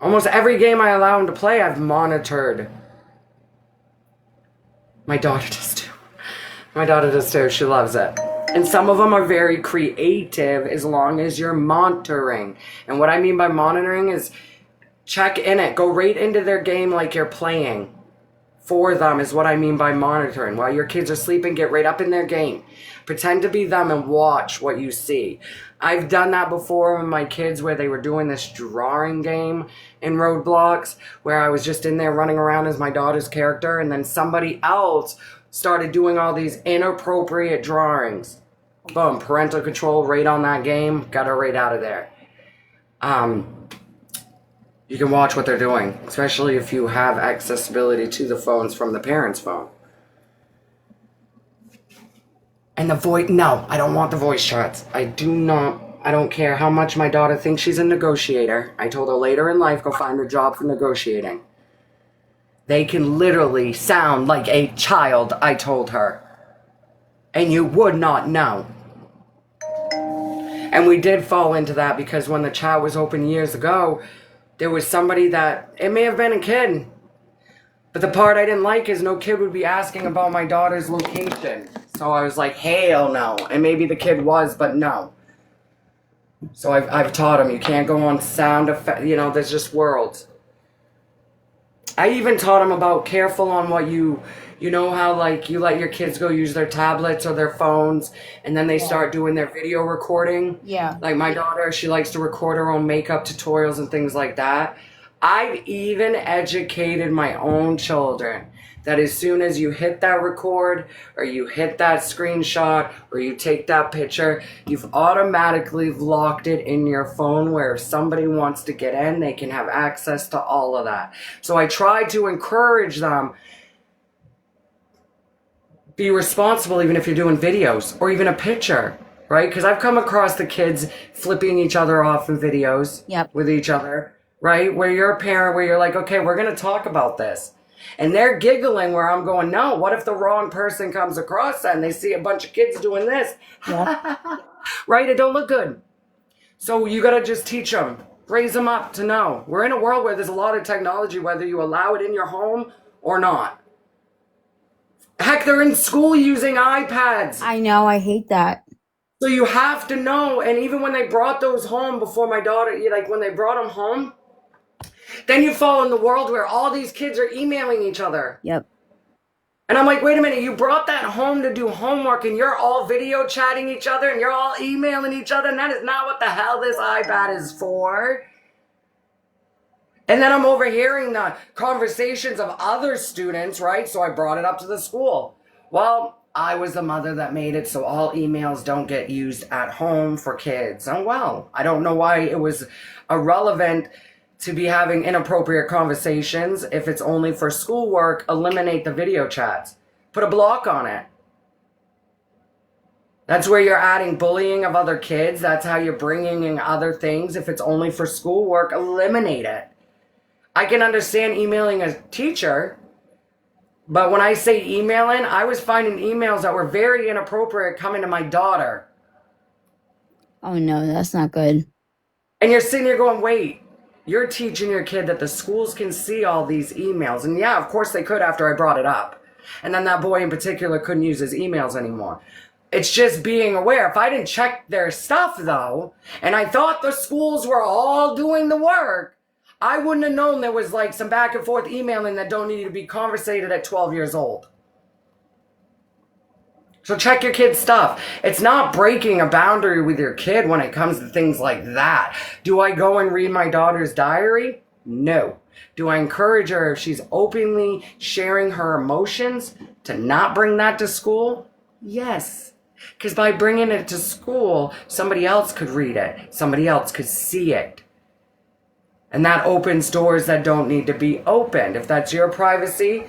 Almost every game I allow them to play, I've monitored. My daughter does too. She loves it. And some of them are very creative as long as you're monitoring. And what I mean by monitoring is check in it. Go right into their game like you're playing. For them is what I mean by monitoring. While your kids are sleeping, get right up in their game. Pretend to be them and watch what you see. I've done that before with my kids where they were doing this drawing game in Roblox where I was just in there running around as my daughter's character and then somebody else started doing all these inappropriate drawings. Boom, parental control right on that game. Got her right out of there. You can watch what they're doing, especially if you have accessibility to the phones from the parent's phone. And the voice, no, I don't want the voice chats. I don't care how much my daughter thinks she's a negotiator. I told her later in life, go find a job for negotiating. They can literally sound like a child, I told her. And you would not know. And we did fall into that because when the chat was open years ago, there was somebody that, it may have been a kid. But the part I didn't like is no kid would be asking about my daughter's location. So I was like, hell no. And maybe the kid was, but no. So I've taught him, you can't go on sound effect, there's just worlds. I even taught him about careful on what you how like you let your kids go use their tablets or their phones and then they start doing their video recording. Yeah. Like my daughter, she likes to record her own makeup tutorials and things like that. I've even educated my own children that as soon as you hit that record or you hit that screenshot or you take that picture, you've automatically locked it in your phone where if somebody wants to get in, they can have access to all of that. So I try to encourage them, be responsible even if you're doing videos or even a picture, right? Because I've come across the kids flipping each other off in videos with each other, right? Where you're a parent, where you're like, okay, we're going to talk about this. And they're giggling where I'm going, no, what if the wrong person comes across and they see a bunch of kids doing this? Right? It don't look good. So you got to just teach them, raise them up to know. We're in a world where there's a lot of technology, whether you allow it in your home or not. Heck, they're in school using iPads. I know, I hate that. So you have to know, and even when they brought those home before my daughter, like when they brought them home, Then you fall in the world where all these kids are emailing each other. Yep. And I'm like, wait a minute, you brought that home to do homework and you're all video chatting each other and you're all emailing each other, and that is not what the hell this iPad is for. And then I'm overhearing the conversations of other students, right? So I brought it up to the school. Well, I was the mother that made it so all emails don't get used at home for kids. Oh, well, I don't know why it was irrelevant to be having inappropriate conversations. If it's only for schoolwork, eliminate the video chats. Put a block on it. That's where you're adding bullying of other kids. That's how you're bringing in other things. If it's only for schoolwork, eliminate it. I can understand emailing a teacher, but when I say emailing, I was finding emails that were very inappropriate coming to my daughter. Oh no, that's not good. And you're sitting there going, wait, you're teaching your kid that the schools can see all these emails. And yeah, of course they could after I brought it up. And then that boy in particular couldn't use his emails anymore. It's just being aware. If I didn't check their stuff though, and I thought the schools were all doing the work, I wouldn't have known there was like some back and forth emailing that don't need to be conversated at 12 years old. So check your kid's stuff. It's not breaking a boundary with your kid when it comes to things like that. Do I go and read my daughter's diary? No. Do I encourage her if she's openly sharing her emotions to not bring that to school? Yes. Because by bringing it to school, somebody else could read it. Somebody else could see it. And that opens doors that don't need to be opened. If that's your privacy,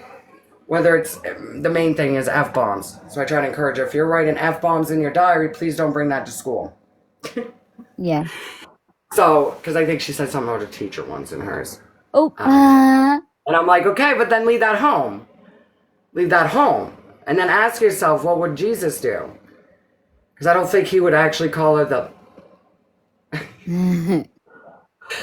whether it's, the main thing is F-bombs. So I try to encourage her, if you're writing F-bombs in your diary, please don't bring that to school. Yeah. So, because I think she said something about a teacher once in hers. Oh. And I'm like, okay, but then leave that home. Leave that home. And then ask yourself, what would Jesus do? Because I don't think he would actually call her the...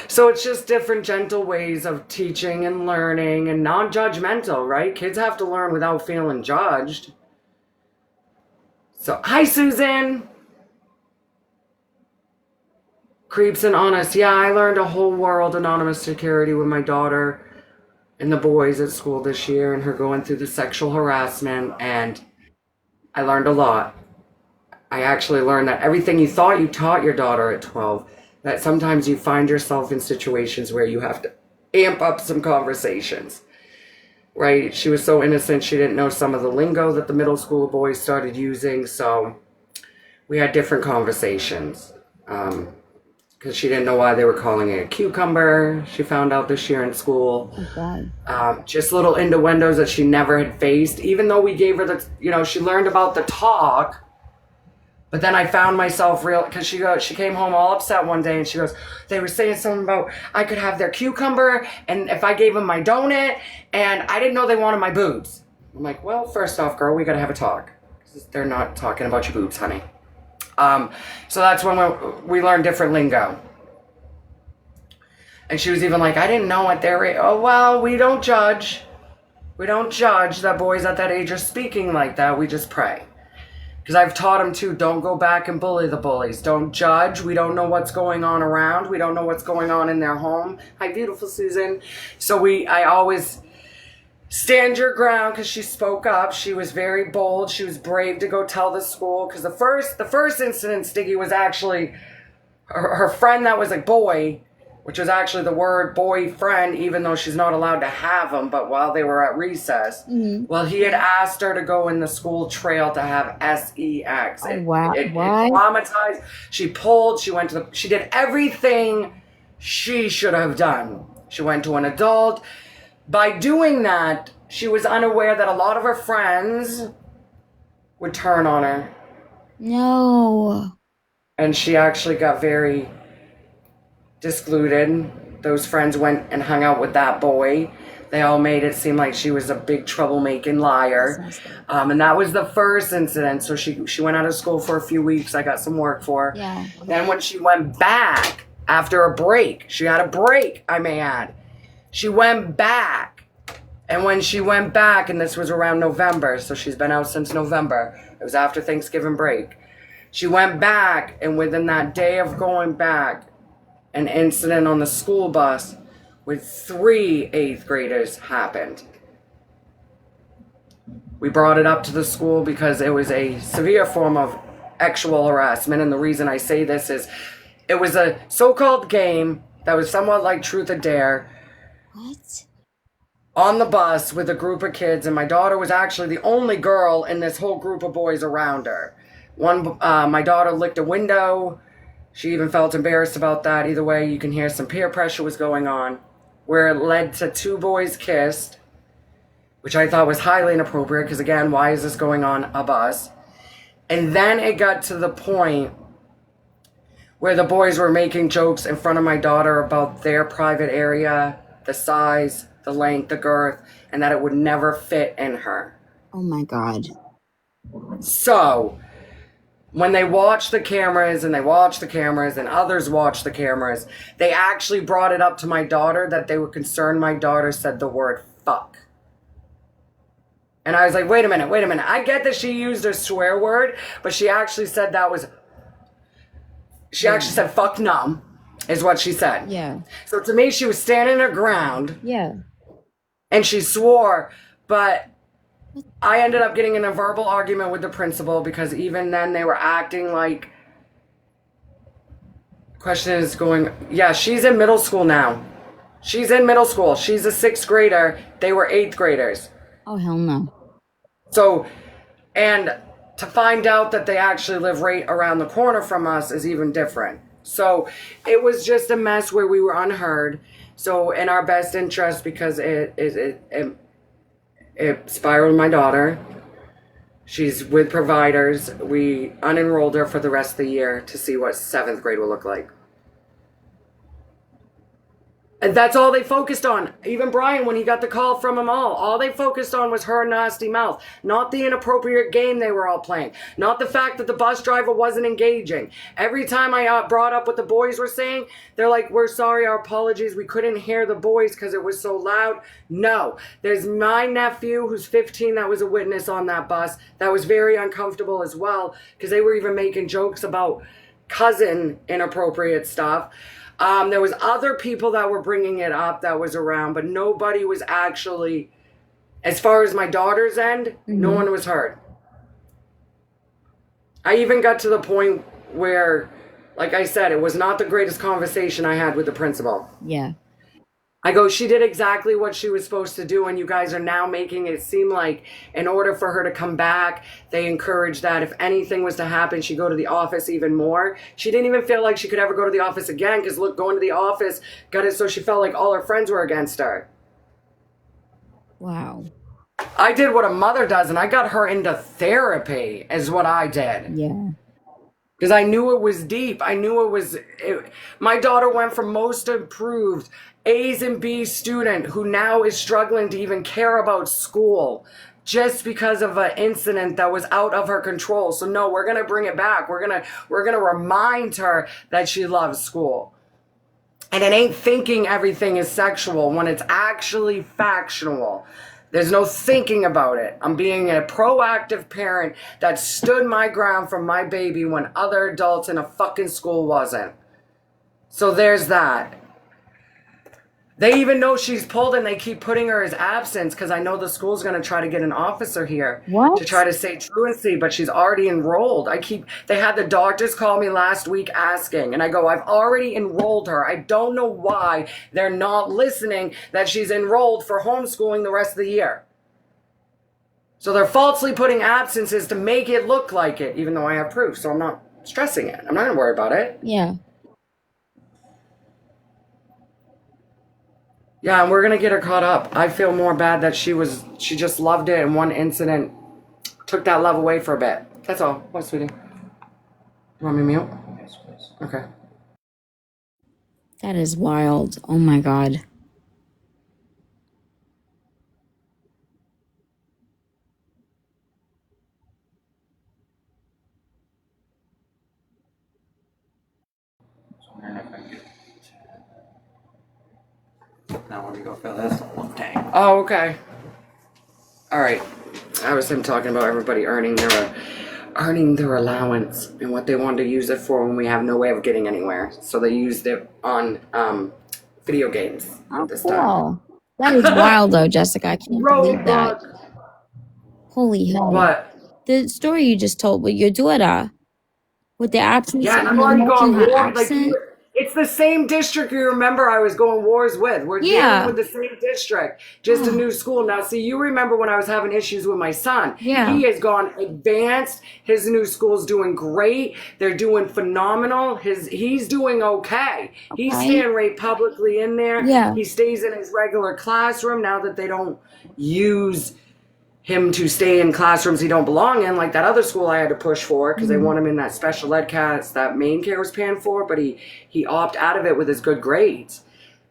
So it's just different gentle ways of teaching and learning and non-judgmental, right? Kids have to learn without feeling judged. So, hi, Susan. Creeps and honest. Yeah, I learned a whole world anonymous security with my daughter and the boys at school this year, and her going through the sexual harassment, and I learned a lot. I actually learned that everything you thought you taught your daughter at 12, that sometimes you find yourself in situations where you have to amp up some conversations, right? She was so innocent, she didn't know some of the lingo that the middle school boys started using, so we had different conversations. Because she didn't know why they were calling it a cucumber. She found out this year in school. Oh, God. Just little innuendos that she never had faced, even though we gave her the, she learned about the talk. But then I found myself because she came home all upset one day and she goes, they were saying something about I could have their cucumber and if I gave them my donut, and I didn't know they wanted my boobs. I'm like, well, first off, girl, we got to have a talk. They're not talking about your boobs, honey. So that's when we learned different lingo. And she was even like, I didn't know what they're, oh, well, we don't judge. We don't judge that boys at that age are speaking like that. We just pray. Because I've taught them too, don't go back and bully the bullies. Don't judge. We don't know what's going on around. We don't know what's going on in their home. Hi, beautiful Susan. So I always stand your ground, because she spoke up. She was very bold. She was brave to go tell the school. Because the first incident, Stiggy, was actually her friend that was a boy, which was actually the word boyfriend, even though she's not allowed to have them, but while they were at recess. Mm-hmm. Well, he had asked her to go in the school trail to have sex. Oh, wow. It traumatized. She pulled, she did everything she should have done. She went to an adult. By doing that, she was unaware that a lot of her friends would turn on her. No. And she actually got very discluded. Those friends went and hung out with that boy. They all made it seem like she was a big troublemaking liar. And that was the first incident. So she went out of school for a few weeks. I got some work for her. Yeah. Then when she went back after a break, she had a break, I may add. She went back. And when she went back, and this was around November, so she's been out since November. It was after Thanksgiving break. She went back, and within that day of going back, an incident on the school bus with 3 8th graders happened. We brought it up to the school because it was a severe form of sexual harassment. And the reason I say this is it was a so-called game that was somewhat like Truth or Dare. What? On the bus with a group of kids, and my daughter was actually the only girl in this whole group of boys around her. My daughter licked a window. She even felt embarrassed about that. Either way, you can hear some peer pressure was going on, where it led to 2 boys kissed, which I thought was highly inappropriate, because again, why is this going on a bus? And then it got to the point where the boys were making jokes in front of my daughter about their private area, the size, the length, the girth, and that it would never fit in her. Oh my God. So, when they watched the cameras and others watched the cameras, they actually brought it up to my daughter that they were concerned my daughter said the word fuck. And I was like, wait a minute. I get that she used a swear word, but she actually said she actually said fuck numb, is what she said. Yeah. So to me, she was standing her ground. Yeah. And she swore, but I ended up getting in a verbal argument with the principal because even then they were acting like, question is going, yeah, she's in middle school now. She's in middle school. She's a 6th grader. They were 8th graders. Oh, hell no. So, and to find out that they actually live right around the corner from us is even different. So it was just a mess where we were unheard. So in our best interest, because it spiraled my daughter. She's with providers. We unenrolled her for the rest of the year to see what 7th grade will look like. And that's all they focused on. Even Brian, when he got the call from them all they focused on was her nasty mouth. Not the inappropriate game they were all playing. Not the fact that the bus driver wasn't engaging. Every time I brought up what the boys were saying, they're like, we're sorry, our apologies. We couldn't hear the boys because it was so loud. No. There's my nephew, who's 15, that was a witness on that bus. That was very uncomfortable as well because they were even making jokes about cousin inappropriate stuff. There was other people that were bringing it up that was around, but nobody was actually, as far as my daughter's end, no one was hurt. I even got to the point where, like I said, it was not the greatest conversation I had with the principal. Yeah. I go, she did exactly what she was supposed to do, and you guys are now making it seem like in order for her to come back, they encouraged that if anything was to happen, she'd go to the office even more. She didn't even feel like she could ever go to the office again, because look, going to the office got it so she felt like all her friends were against her. Wow. I did what a mother does, and I got her into therapy, is what I did. Yeah. Because I knew it was deep. I knew my daughter went from most improved A's and B's student who now is struggling to even care about school just because of an incident that was out of her control. So no, we're going to bring it back. We're going to remind her that she loves school. And it ain't thinking everything is sexual when it's actually factual. There's no thinking about it. I'm being a proactive parent that stood my ground for my baby when other adults in a fucking school wasn't. So there's that. They even know she's pulled and they keep putting her as absence because I know the school's going to try to get an officer here to try to say truancy, but she's already enrolled. They had the doctors call me last week asking, and I go, I've already enrolled her. I don't know why they're not listening that she's enrolled for homeschooling the rest of the year. So they're falsely putting absences to make it look like it, even though I have proof, so I'm not stressing it. I'm not going to worry about it. Yeah. Yeah, and we're going to get her caught up. I feel more bad that she just loved it and one incident took that love away for a bit. That's all. What, sweetie? You want me to mute? Yes, please. Okay. That is wild. Oh my God. I don't know if I can get now when we go fill this tank. Oh, okay. All right. I was him talking about everybody earning their allowance and what they wanted to use it for when we have no way of getting anywhere. So they used it on video games Oh, this time. cool. That is wild, though, Jessica. I can't believe that. Roadblock. Holy hell. What? The story you just told with your daughter, with the absence Yeah, of and I've already gone her war. Like, accent. it's the same district you remember I was going wars with. We're Yeah. dealing with the same district, just a new school. Now, see, you remember when I was having issues with my son. Yeah. He has gone advanced. His new school's doing great. They're doing phenomenal. He's doing okay. He's Okay. staying right publicly in there. Yeah. He stays in his regular classroom now that they don't use him to stay in classrooms he don't belong in, like that other school I had to push for because they want him in that special ed class that main care was paying for, but he opted out of it with his good grades.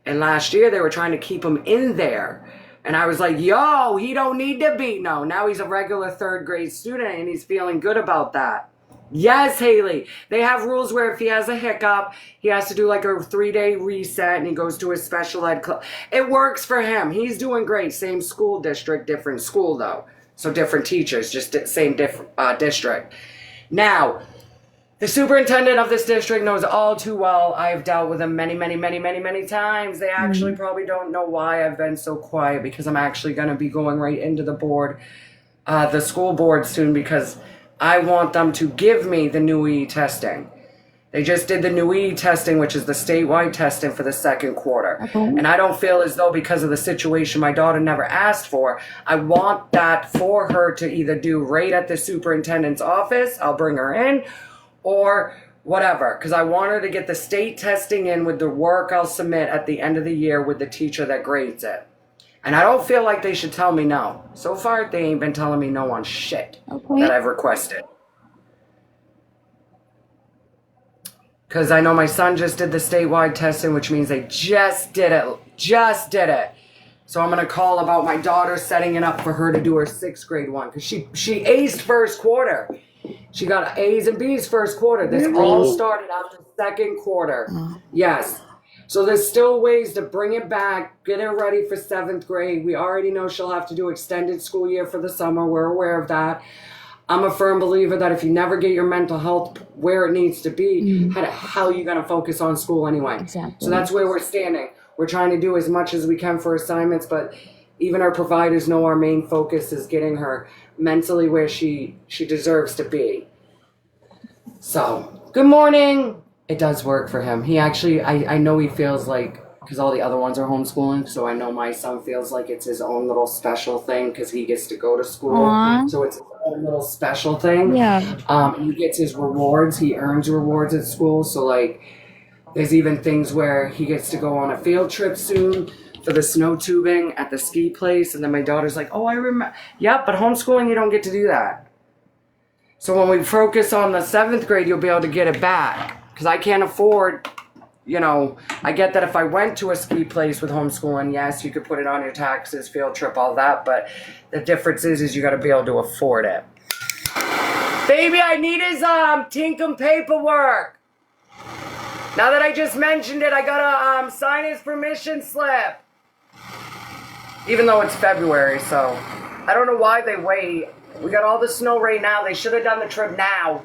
And last year they were trying to keep him in there. And I was like, yo, he don't need to be. No, now he's a regular third grade student and he's feeling good about that. Yes, Haley. They have rules where if he has a hiccup, he has to do like a 3-day reset and he goes to his special ed class. It works for him. He's doing great. Same school district, different school though. So different teachers, just same district. Now, the superintendent of this district knows all too well. I've dealt with him many, many, many, many, many times. They actually probably don't know why I've been so quiet because I'm actually going to be going right into the board, the school board soon because I want them to give me the new EE testing. They just did the new EE testing, which is the statewide testing for the second quarter. Okay. And I don't feel as though because of the situation my daughter never asked for, I want that for her to either do right at the superintendent's office, I'll bring her in, or whatever. Because I want her to get the state testing in with the work I'll submit at the end of the year with the teacher that grades it. And I don't feel like they should tell me no. So far, they ain't been telling me no on shit that I've requested. Because I know my son just did the statewide testing, which means they just did it. Just did it. So I'm going to call about my daughter setting it up for her to do her 6th grade one. Because she aced first quarter. She got A's and B's first quarter. This all started after second quarter. Yes. So there's still ways to bring it back, get her ready for 7th grade. We already know she'll have to do extended school year for the summer. We're aware of that. I'm a firm believer that if you never get your mental health where it needs to be, how the hell are you going to focus on school anyway? Exactly. So that's where we're standing. We're trying to do as much as we can for assignments, but even our providers know our main focus is getting her mentally where she deserves to be. So, good morning. It does work for him. He actually, I know he feels like, because all the other ones are homeschooling, so I know my son feels like it's his own little special thing because he gets to go to school. Aww. So it's his own little special thing. Yeah. He gets his rewards. He earns rewards at school. So, like, there's even things where he gets to go on a field trip soon for the snow tubing at the ski place. And then my daughter's like, oh, I remember. Yep, but homeschooling, you don't get to do that. So when we focus on the 7th grade, you'll be able to get it back. Because I can't afford, I get that if I went to a ski place with homeschooling, yes, you could put it on your taxes, field trip, all that. But the difference is you got to be able to afford it. Baby, I need his Tinkham paperwork. Now that I just mentioned it, I got to sign his permission slip. Even though it's February, so I don't know why they wait. We got all the snow right now. They should have done the trip now.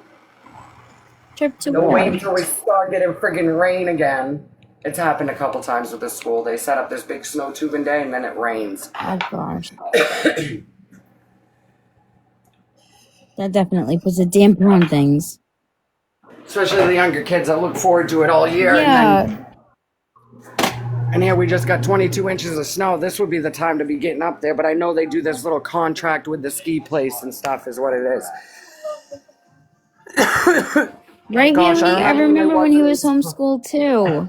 Trip to Don't wait where? until we start getting friggin' rain again. It's happened a couple times with this school. They set up this big snow tubing day and then it rains. Oh, gosh. That definitely puts a damper on things. Especially the younger kids that look forward to it all year. Yeah. And here we just got 22 inches of snow. This would be the time to be getting up there, but I know they do this little contract with the ski place and stuff is what it is. Right, Gosh, Haley? I remember when he was homeschooled, too.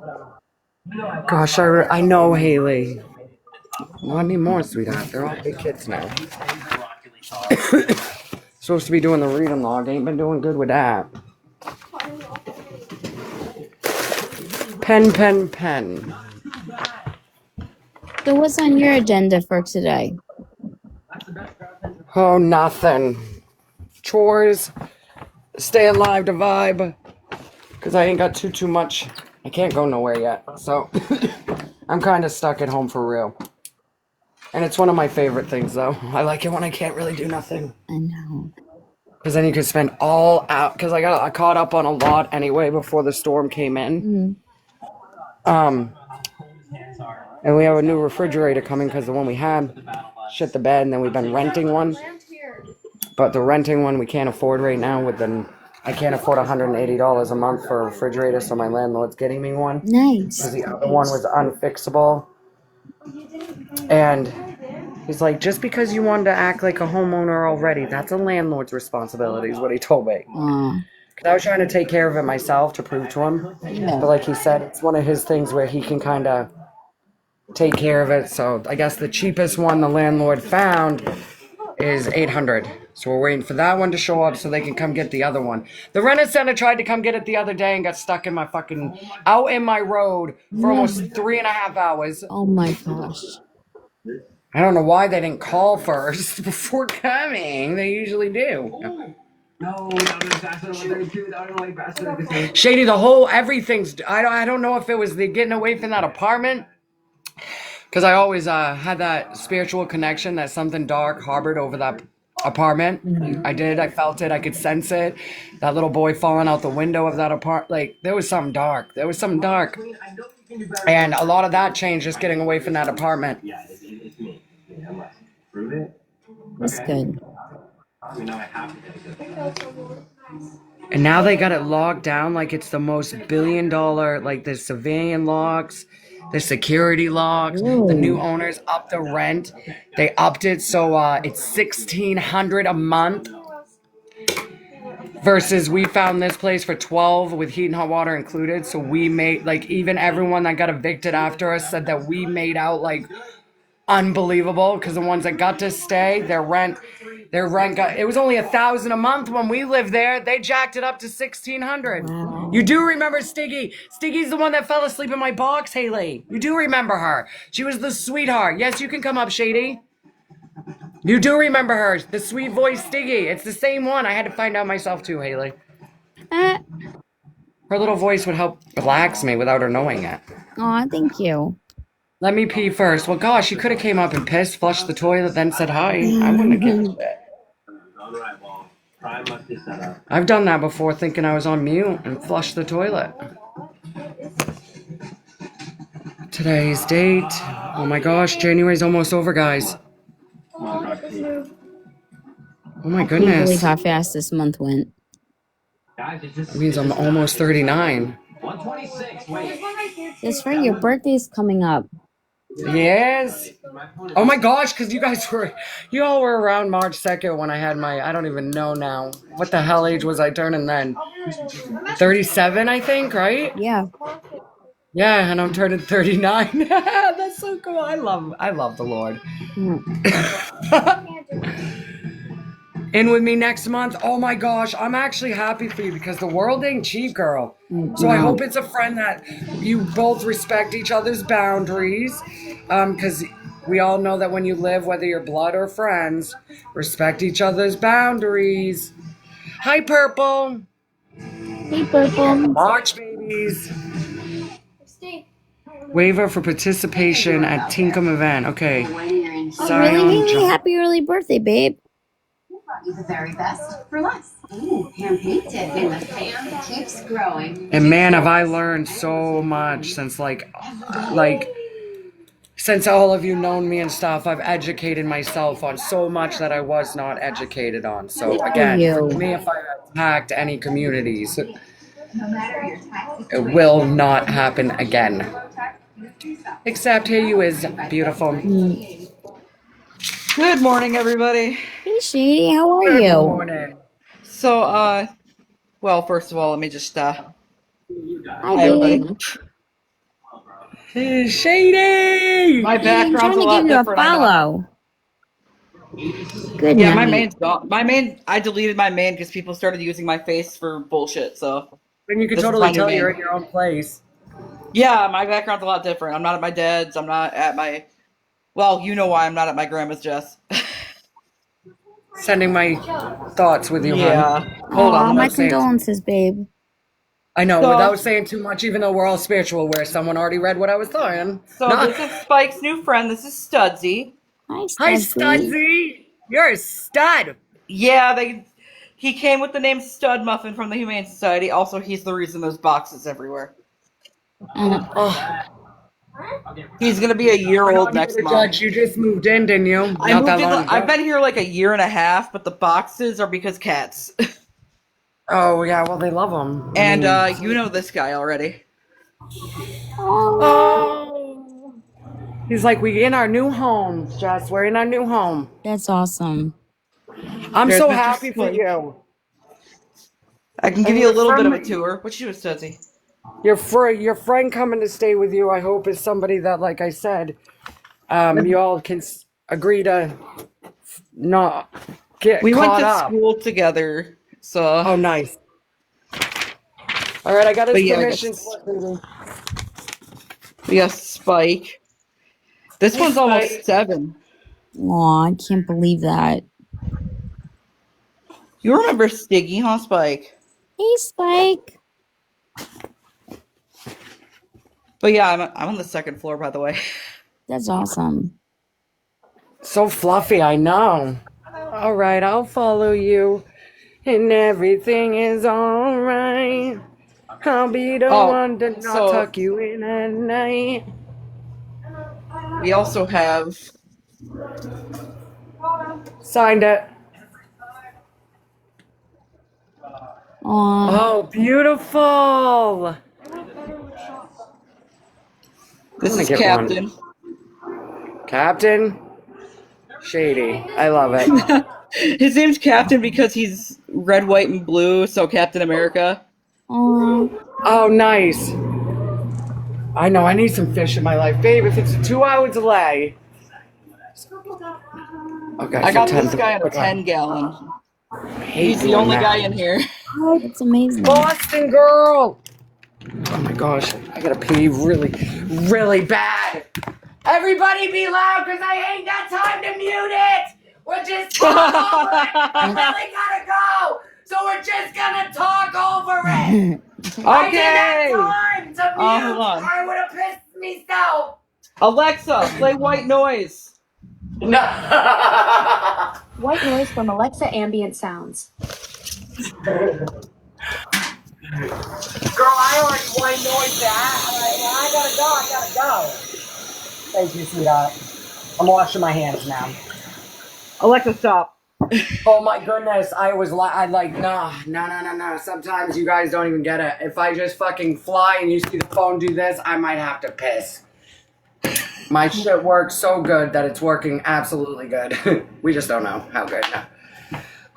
Gosh, I know, Haley. Not anymore, sweetheart. They're all big kids now. Supposed to be doing the reading log. Ain't been doing good with that. Pen. So what's on your agenda for today? Oh, nothing. Chores. Stay alive to vibe. Because I ain't got too much. I can't go nowhere yet. So, I'm kind of stuck at home for real. And it's one of my favorite things, though. I like it when I can't really do nothing. I know. Because then you can spend all out. Because I caught up on a lot anyway before the storm came in. And we have a new refrigerator coming because the one we had shit the bed, and then we've been renting one. But the renting one we can't afford right now. I can't afford $180 a month for a refrigerator, so my landlord's getting me one. Nice. Because the other one was unfixable. And he's like, just because you wanted to act like a homeowner already, that's a landlord's responsibility, is what he told me. Because I was trying to take care of it myself to prove to him. Yeah. But like he said, it's one of his things where he can kind of take care of it. So I guess the cheapest one the landlord found is $800. So we're waiting for that one to show up so they can come get the other one. The Rent-A-Center tried to come get it the other day and got stuck in my out in my road for almost 3.5 hours. Oh my gosh. I don't know why they didn't call first before coming. They usually do. Shady, everything's, I don't know if it was the getting away from that apartment. Because I always had that spiritual connection that something dark harbored over that apartment. I felt it, I could sense it. That little boy falling out the window of that apartment, like there was something dark. And a lot of that changed just getting away from that apartment. That's good. And now they got it locked down like it's the most billion-dollar, like the civilian locks, the security locks. Ooh. The new owners upped the rent. They upped it so it's $1,600 a month. Versus we found this place for $12 with heat and hot water included. So we made, like, even everyone that got evicted after us said that we made out like unbelievable, because the ones that got to stay, their rent got, it was only $1,000 a month when we lived there. They jacked it up to $1,600. Wow. You do remember Stiggy? Stiggy's the one that fell asleep in my box, Haley. You do remember her? She was the sweetheart. Yes, you can come up, Shady. You do remember her, the sweet voice Stiggy. It's the same one. I had to find out myself too, Haley. Her little voice would help relax me without her knowing it. Aw, thank you. Let me pee first. Well, gosh, you could have came up and pissed, flushed the toilet, then said hi. I wouldn't have given a shit. I've done that before, thinking I was on mute and flushed the toilet. Today's date. Oh my gosh, January's almost over, guys. Oh my I can't believe goodness. how fast this month went. That means I'm almost 39. That's right, your birthday's coming up. Yes. Oh my gosh, because you all were around March 2nd when I had I don't even know now. What the hell age was I turning then? 37, I think, right? Yeah. Yeah, and I'm turning 39. That's so cool. I love the Lord. In with me next month. Oh my gosh, I'm actually happy for you because the world ain't cheap, girl. So I hope it's a friend that you both respect each other's boundaries. Because we all know that when you live, whether you're blood or friends, respect each other's boundaries. Hi, Purple. Hey, Purple. March babies. Waiver for participation at Tinkham event. Okay. Oh, really, Haley? Happy early birthday, babe. You the very best for less. Ooh, hand painted, and the fan keeps growing. And man, have I learned so much since since all of you known me and stuff. I've educated myself on so much that I was not educated on. So again, for me, if I attacked any communities, it will not happen again. Except here you is, beautiful. Good morning, everybody. Hey, Shady, how are you? Good morning. So, well, first of all, let me just, Hi, everybody. babe. Hey, Shady! My I'm background's trying a to lot give you a different. I know. follow. Good Yeah, my night. main's gone. I deleted my main because people started using my face for bullshit, so. Then you can This is totally my new tell you're main. in your own place. Yeah, my background's a lot different. I'm not at my dad's. I'm not at my. Well, you know why I'm not at my grandma's, Jess. Sending my thoughts with you, Yeah. hon. Hold on. Aw, my without saying- condolences, babe. I know, So- without saying too much, even though we're all spiritual, where someone already read what I was saying. So No. this is Spike's new friend. This is Studsy. Hi, Hi, Studsy. Studsy! You're a stud! Yeah, he came with the name Stud Muffin from the Humane Society. Also, he's the reason there's boxes everywhere. Oh, He's gonna be a year old next month. Judge, you just moved in, didn't you? I moved in, I've been here like a year and a half, but the boxes are because cats. Oh yeah, well they love them. And you know this guy already. Oh. He's like, we in our new home, Jess. We're in our new home. That's awesome. I'm There's so Mr. happy for Spike. you. I can give you a little bit of a tour. What you doing, Stuzzy? Your friend coming to stay with you, I hope, is somebody that, like I said, you all can agree to not get We went caught to up. school together, so. Oh, nice. All right, I got his But yeah, permission. We got Spike. This one's almost 7. Aw, I can't believe that. You remember Stiggy, huh, Spike? Hey, Spike. But yeah, I'm on the 2nd floor, by the way. That's awesome. So fluffy, I know. All right, I'll follow you, and everything is all right. I'll be the one to not tuck you in at night. We also have Signed it. Aw. Oh, beautiful. this I'm is gonna get one. Captain. Captain Shady. I love it. His name's Captain because he's red, white, and blue, so Captain America. Aw. Oh, nice. I know, I need some fish in my life. Babe, if it's a 2-hour delay. Okay, I so got 10 this guy in a okay. 10-gallon. Hate He's the doing only that. guy in here. That's amazing. Boston girl. Oh my gosh, I gotta pee really, really bad. Everybody be loud because I ain't got time to mute it. We're just talk over it. I really gotta go. So we're just gonna talk over it. I Okay. didn't have time to mute. Hold on. I would have pissed myself. Alexa, play white noise. No. White noise from Alexa ambient sounds. Girl, I already white noise that. I gotta go. Thank you, sweetheart. I'm washing my hands now. Alexa, stop. Oh my goodness, no. Sometimes you guys don't even get it. If I just fucking fly and you see the phone do this, I might have to piss. My shit works so good that it's working absolutely good. We just don't know how good. No.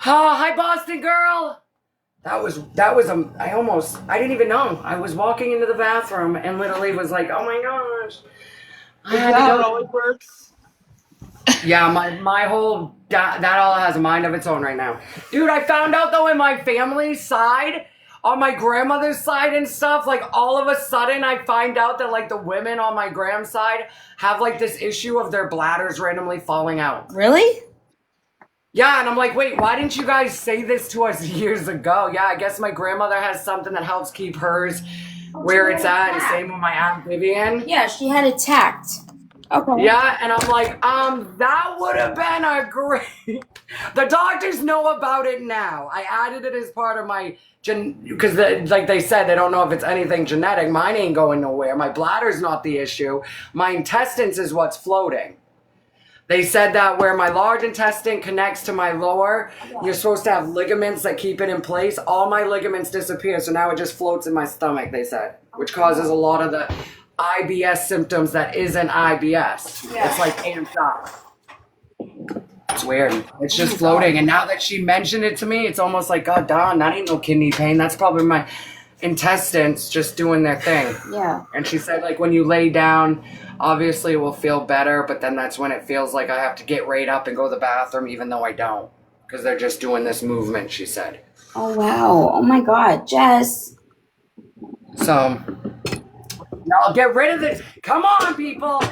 Oh, hi Boston girl. I didn't even know. I was walking into the bathroom and literally was like, oh my gosh. I had to That go. always works. Yeah, my whole, that all has a mind of its own right now. Dude, I found out though in my family's side, on my grandmother's side and stuff, like all of a sudden I find out that like the women on my grand's side have like this issue of their bladders randomly falling out. Really? Yeah, and I'm like, wait, why didn't you guys say this to us years ago? Yeah, I guess my grandmother has something that helps keep hers where it's at, and same with my Aunt Vivian. Yeah, she had it tacked. Okay. Yeah, and I'm like, that would have been a great... The doctors know about it now. I added it as part of my... Because like they said, they don't know if it's anything genetic. Mine ain't going nowhere. My bladder's not the issue. My intestines is what's floating. They said that where my large intestine connects to my lower, you're supposed to have ligaments that keep it in place. All my ligaments disappear, so now it just floats in my stomach, they said, which causes a lot of the IBS symptoms that isn't IBS. Yeah. It's like amped up. It's weird. It's just floating, and now that she mentioned it to me, it's almost like, God darn, that ain't no kidney pain. That's probably my intestines just doing their thing. Yeah. And she said, like, when you lay down, obviously it will feel better, but then that's when it feels like I have to get right up and go to the bathroom, even though I don't. Because they're just doing this movement, she said. Oh, wow. Oh, my God. Jess. So, now get rid of this. Come on, people.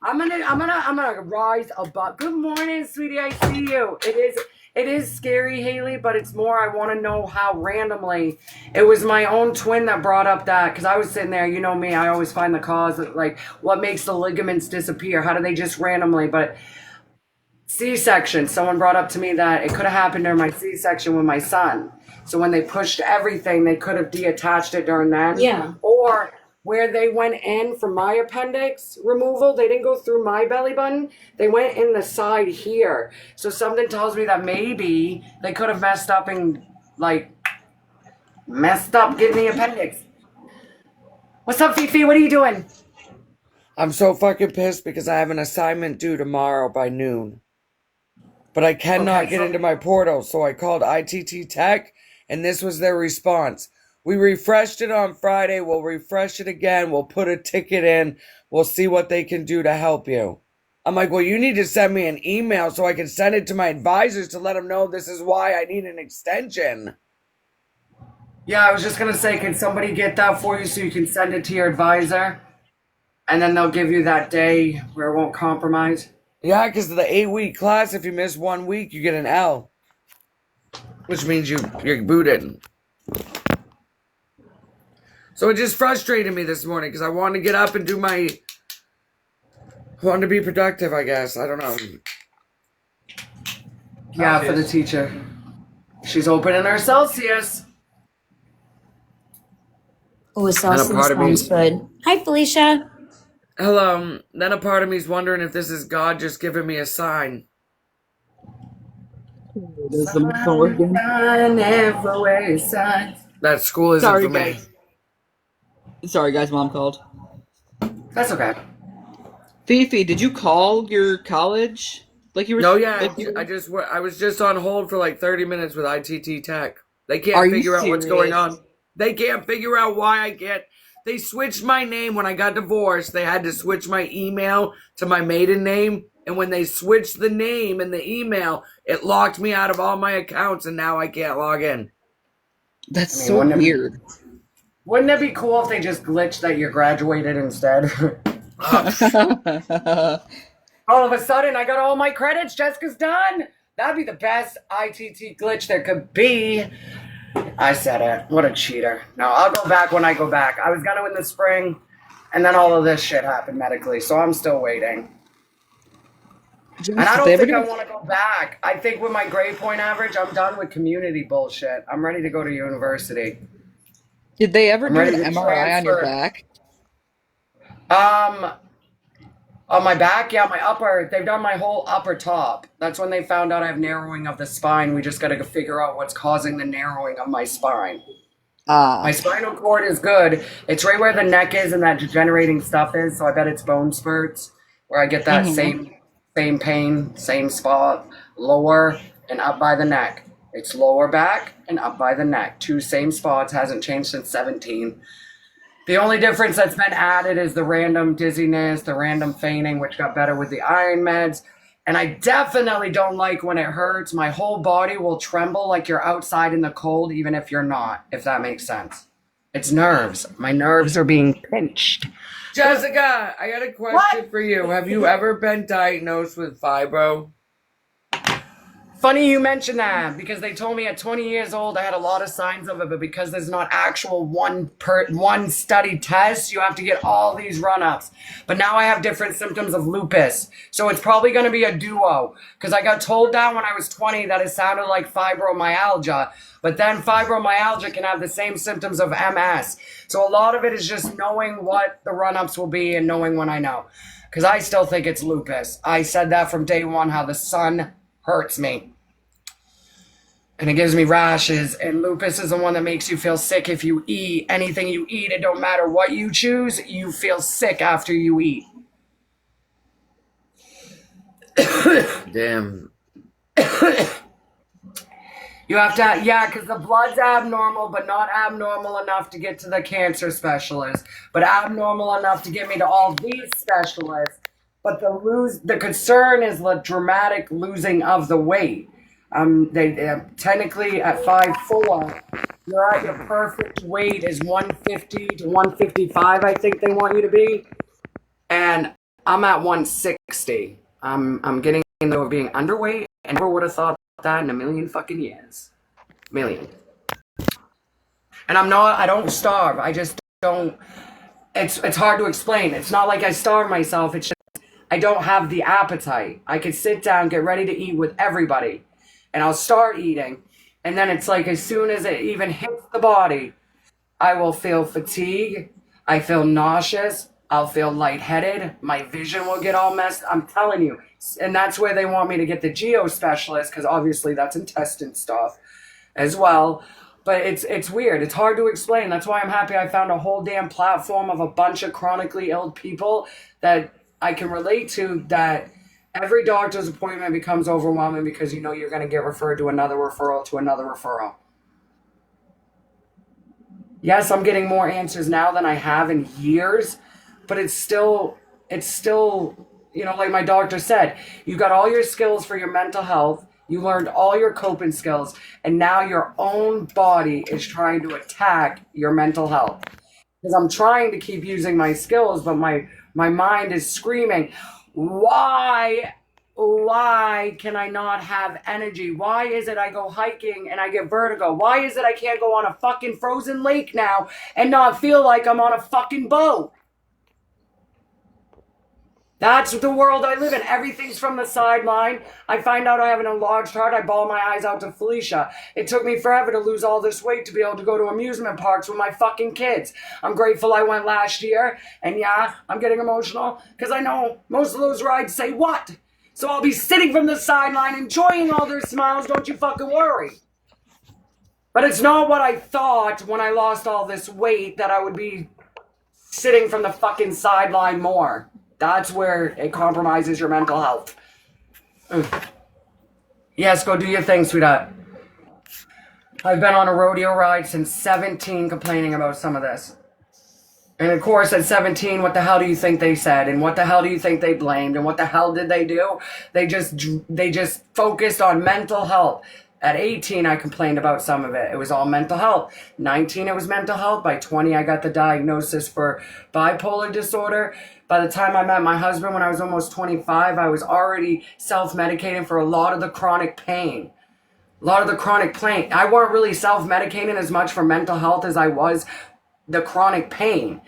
I'm gonna rise above. Good morning, sweetie. I see you. It is scary, Haley, but it's more I want to know how randomly. It was my own twin that brought up that, because I was sitting there, you know me, I always find the cause, like, what makes the ligaments disappear? How do they just randomly? But C-section, someone brought up to me that it could have happened during my C-section with my son. So when they pushed everything, they could have deattached it during that. Yeah. Or where they went in for my appendix removal, they didn't go through my belly button. They went in the side here. So something tells me that maybe they could have messed up and getting the appendix. What's up, Fifi? What are you doing? I'm so fucking pissed because I have an assignment due tomorrow by noon. But I cannot get into my portal, so I called ITT Tech, and this was their response. We refreshed it on Friday, we'll refresh it again, we'll put a ticket in, we'll see what they can do to help you. I'm like, well, you need to send me an email so I can send it to my advisors to let them know this is why I need an extension. Yeah, I was just going to say, can somebody get that for you so you can send it to your advisor? And then they'll give you that day where it won't compromise? Yeah, because of the 8-week class, if you miss 1 week, you get an L. Which means you're booted. So it just frustrated me this morning because I wanted to get up and do my... wanted to be productive, I guess. I don't know. Yeah, for the teacher. She's opening her Celsius. Oh, Celsius sounds good. Hi, Felicia. Hello. Then a part of me's wondering if this is God just giving me a sign. Does the microphone work again? That school isn't for me. Sorry, guys. Mom called. That's okay. Fifi, did you call your college? Like you were? No, yeah. I was just on hold for like 30 minutes with ITT Tech. They can't figure out what's going on. They can't figure out why I get... They switched my name when I got divorced. They had to switch my email to my maiden name. And when they switched the name and the email, it locked me out of all my accounts, and now I can't log in. That's so weird. Wouldn't it be cool if they just glitched that you graduated instead? All of a sudden, I got all my credits. Jessica's done. That'd be the best ITT glitch there could be. I said it. What a cheater. No, I'll go back when I go back. I was going to in the spring, and then all of this shit happened medically, so I'm still waiting. And I don't think I want to go back. I think with my grade point average, I'm done with community bullshit. I'm ready to go to university. Did they ever do an MRI on your back? On my back? Yeah, my upper. They've done my whole upper top. That's when they found out I have narrowing of the spine. We just got to figure out what's causing the narrowing of my spine. My spinal cord is good. It's right where the neck is and that degenerating stuff is, so I bet it's bone spurts where I get that same pain, same spot, lower and up by the neck. It's lower back and up by the neck. 2 same spots, hasn't changed since 17. The only difference that's been added is the random dizziness, the random fainting, which got better with the iron meds. And I definitely don't like when it hurts. My whole body will tremble like you're outside in the cold, even if you're not, if that makes sense. It's nerves. My nerves are being pinched. Jessica, I got a question for you. Have you ever been diagnosed with fibro? Funny you mention that, because they told me at 20 years old I had a lot of signs of it, but because there's not actual one study test, you have to get all these run-ups. But now I have different symptoms of lupus, so it's probably going to be a duo, because I got told that when I was 20 that it sounded like fibromyalgia, but then fibromyalgia can have the same symptoms of MS. So a lot of it is just knowing what the run-ups will be and knowing when I know, because I still think it's lupus. I said that from day one, how the sun hurts me. And it gives me rashes, and lupus is the one that makes you feel sick if you eat. Anything you eat, it don't matter what you choose, you feel sick after you eat. Damn. You have to, yeah, because the blood's abnormal, but not abnormal enough to get to the cancer specialist, but abnormal enough to get me to all these specialists. But the concern is the dramatic losing of the weight. They technically at 5'4", you're at your perfect weight is 150 to 155. I think they want you to be, and I'm at 160. I'm getting in the of being underweight, and never would have thought that in a million fucking years. Million. And I don't starve. I just don't. It's hard to explain. It's not like I starve myself. It's just I don't have the appetite. I could sit down, get ready to eat with everybody, and I'll start eating. And then it's like as soon as it even hits the body, I will feel fatigue. I feel nauseous. I'll feel lightheaded. My vision will get all messed. I'm telling you. And that's where they want me to get the geo specialist, because obviously that's intestine stuff as well. But it's weird. It's hard to explain. That's why I'm happy I found a whole damn platform of a bunch of chronically ill people that I can relate to, that every doctor's appointment becomes overwhelming because you know you're going to get referred to another referral to another referral. Yes, I'm getting more answers now than I have in years, but it's still, you know, like my doctor said, you got all your skills for your mental health, you learned all your coping skills, and now your own body is trying to attack your mental health. Because I'm trying to keep using my skills, but my mind is screaming, why can I not have energy? Why is it I go hiking and I get vertigo? Why is it I can't go on a fucking frozen lake now and not feel like I'm on a fucking boat? That's the world I live in. Everything's from the sideline. I find out I have an enlarged heart. I bawl my eyes out to Felicia. It took me forever to lose all this weight to be able to go to amusement parks with my fucking kids. I'm grateful I went last year. And yeah, I'm getting emotional because I know most of those rides say what? So I'll be sitting from the sideline enjoying all their smiles. Don't you fucking worry. But it's not what I thought when I lost all this weight, that I would be sitting from the fucking sideline more. That's where it compromises your mental health. Yes, go do your thing, sweetheart. I've been on a rodeo ride since 17 complaining about some of this. And of course, at 17, what the hell do you think they said? And what the hell do you think they blamed? And what the hell did they do? They just focused on mental health. At 18, I complained about some of it. It was all mental health. 19, it was mental health. By 20, I got the diagnosis for bipolar disorder. By the time I met my husband when I was almost 25, I was already self-medicating for a lot of the chronic pain. I weren't really self-medicating as much for mental health as I was the chronic pain.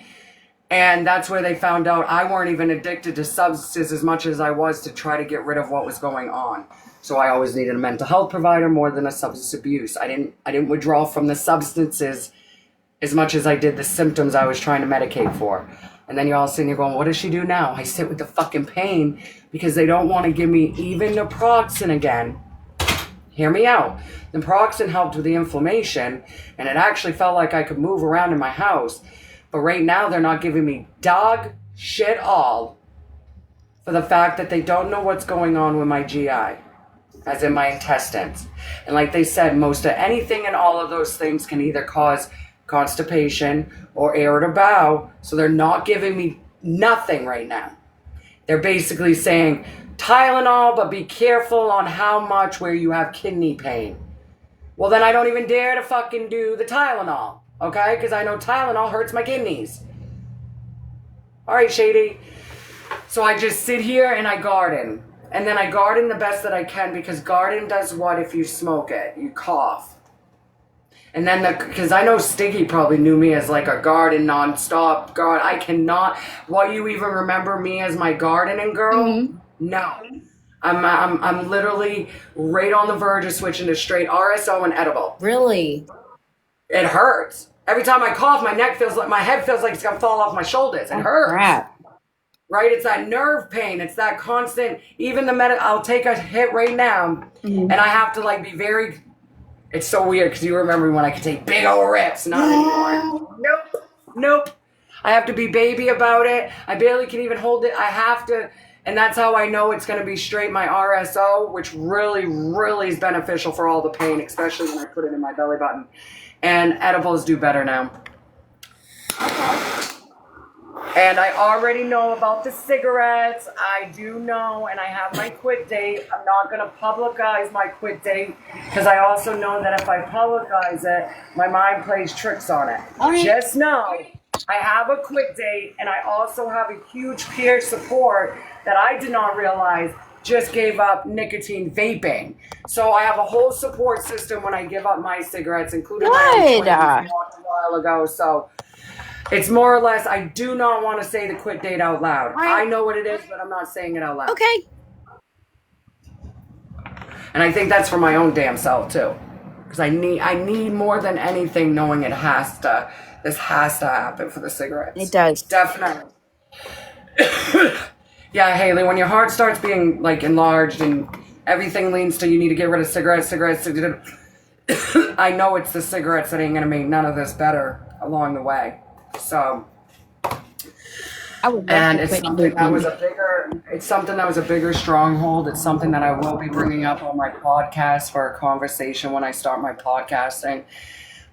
And that's where they found out I weren't even addicted to substances as much as I was to try to get rid of what was going on. So I always needed a mental health provider more than a substance abuse. I didn't withdraw from the substances as much as I did the symptoms I was trying to medicate for. And then you're all sitting here going, what does she do now? I sit with the fucking pain because they don't want to give me even naproxen again. Hear me out. Naproxen helped with the inflammation, and it actually felt like I could move around in my house. But right now they're not giving me dog shit all for the fact that they don't know what's going on with my GI, as in my intestines. And like they said, most of anything and all of those things can either cause constipation or irritable bowel, so they're not giving me nothing right now. They're basically saying Tylenol, but be careful on how much where you have kidney pain. Well, then I don't even dare to fucking do the Tylenol, okay? Because I know Tylenol hurts my kidneys. All right, Shady. So I just sit here and I garden. And then I garden the best that I can, because garden does what if you smoke it? You cough. And then, because I know Sticky probably knew me as like a garden nonstop garden. I cannot, what, you even remember me as my gardening girl? Mm-hmm. No. I'm literally right on the verge of switching to straight RSO and edible. Really? It hurts. Every time I cough, my head feels like it's gonna fall off my shoulders. It hurts. Crap. Right? It's that nerve pain. It's that constant, even I'll take a hit right now, and I have to like be very, it's so weird because you remember when I could take big old rips. Not anymore. Nope. I have to be baby about it. I barely can even hold it. I have to, and that's how I know it's going to be straight my RSO, which really, really is beneficial for all the pain, especially when I put it in my belly button. And edibles do better now. Okay. And I already know about the cigarettes. I do know, and I have my quit date. I'm not going to publicize my quit date because I also know that if I publicize it, my mind plays tricks on it. Okay. Just know I have a quit date, and I also have a huge peer support that I did not realize just gave up nicotine vaping. So I have a whole support system when I give up my cigarettes, including my own a while ago. So it's more or less, I do not want to say the quit date out loud. I know what it is, but I'm not saying it out loud. Okay. And I think that's for my own damn self, too. Because I need more than anything knowing this has to happen for the cigarettes. It does. Definitely. Yeah, Haley, when your heart starts being like enlarged and everything leans to you need to get rid of cigarettes, I know it's the cigarettes that ain't gonna make none of this better along the way. So, I would love and to it's quit something that was smoking. a bigger stronghold. It's something that I will be bringing up on my podcast for a conversation when I start my podcasting.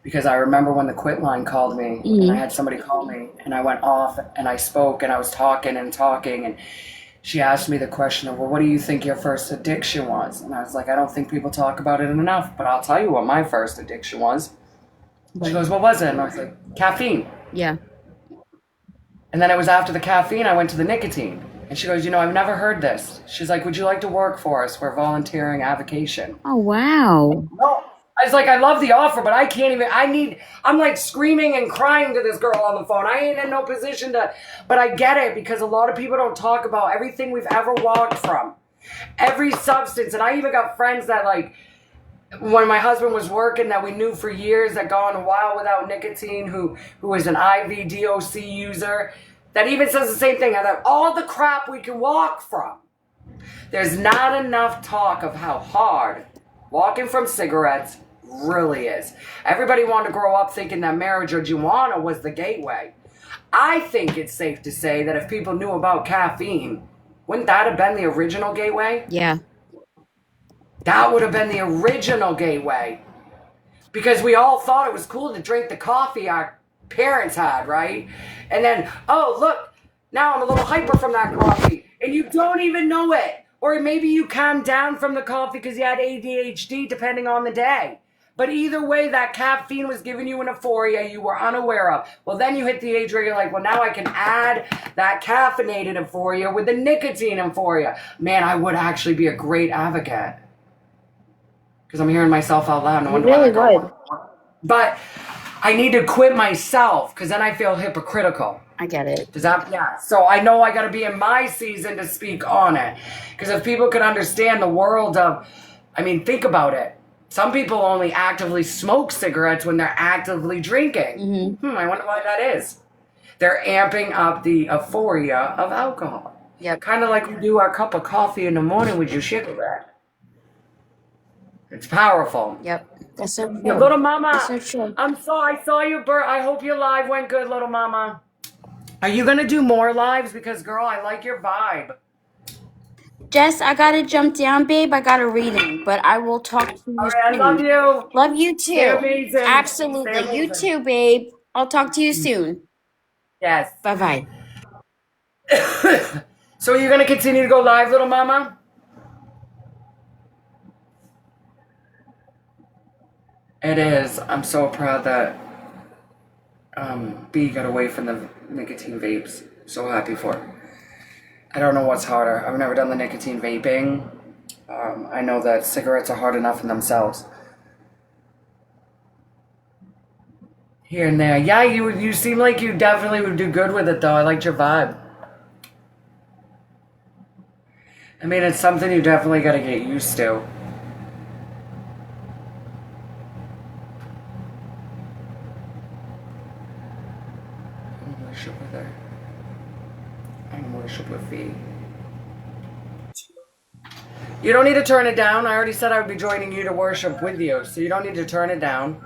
Because I remember when the quit line called me, and I had somebody call me, and I went off and I spoke and I was talking, and she asked me the question of, well, what do you think your first addiction was? And I was like, I don't think people talk about it enough, but I'll tell you what my first addiction was. She goes, what was it? And I was like, caffeine. Yeah. And then it was after the caffeine, I went to the nicotine. And she goes, I've never heard this. She's like, would you like to work for us? We're volunteering avocation. Oh, wow. No. I was like, I love the offer, but I can't even, I'm like screaming and crying to this girl on the phone. I ain't in no position to, but I get it because a lot of people don't talk about everything we've ever walked from. Every substance. And I even got friends that like, when my husband was working that we knew for years that gone a while without nicotine, who is an IV DOC user, that even says the same thing, that all the crap we can walk from. There's not enough talk of how hard walking from cigarettes really is. Everybody wanted to grow up thinking that marijuana was the gateway. I think it's safe to say that if people knew about caffeine, wouldn't that have been the original gateway? Yeah. That would have been the original gateway. Because we all thought it was cool to drink the coffee our parents had, right? And then, oh, look, now I'm a little hyper from that coffee. And you don't even know it. Or maybe you calmed down from the coffee because you had ADHD, depending on the day. But either way, that caffeine was giving you an euphoria you were unaware of. Well, then you hit the age where you're like, well, now I can add that caffeinated euphoria with the nicotine euphoria. Man, I would actually be a great advocate. Because I'm hearing myself out loud. No wonder really why I would. But I need to quit myself because then I feel hypocritical. I get it. Does that, yeah. So I know I got to be in my season to speak on it. Because if people could understand the world of, think about it. Some people only actively smoke cigarettes when they're actively drinking. I wonder why that is. They're amping up the euphoria of alcohol. Yep. Kind of like we do our cup of coffee in the morning with your cigarette. It's powerful. Yep. That's so true. Yeah, little mama, That's so true. I saw your birth. I hope your live went good, little mama. Are you going to do more lives? Because, girl, I like your vibe. Jess, I gotta jump down, babe. I got a reading, but I will talk to you All right, soon. I love you. Love you too. Stay amazing. Stay Absolutely. You amazing. too, babe. I'll talk to you soon. Yes. Bye-bye. So are you going to continue to go live, little mama? It is. I'm so proud that B got away from the nicotine vapes. So happy for her. I don't know what's harder. I've never done the nicotine vaping. I know that cigarettes are hard enough in themselves. Here and there. Yeah, you seem like you definitely would do good with it, though. I liked your vibe. It's something you definitely got to get used to. Worship with her. And worship with V. You don't need to turn it down. I already said I would be joining you to worship with you, so you don't need to turn it down.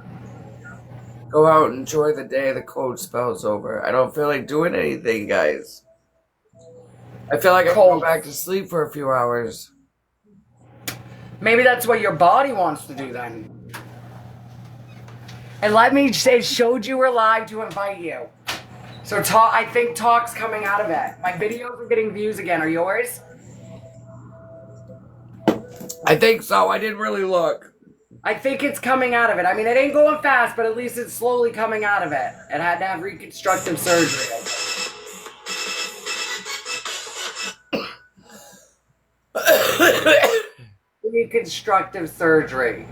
Go out and enjoy the day the cold spell's over. I don't feel like doing anything, guys. I feel like I'm going back to sleep for a few hours. Maybe that's what your body wants to do then. And let me say, showed you were live to invite you. So I think talk's coming out of it. My videos are getting views again. Are yours? I think so. I didn't really look. I think it's coming out of it. It ain't going fast, but at least it's slowly coming out of it. It had to have reconstructive surgery. Reconstructive surgery.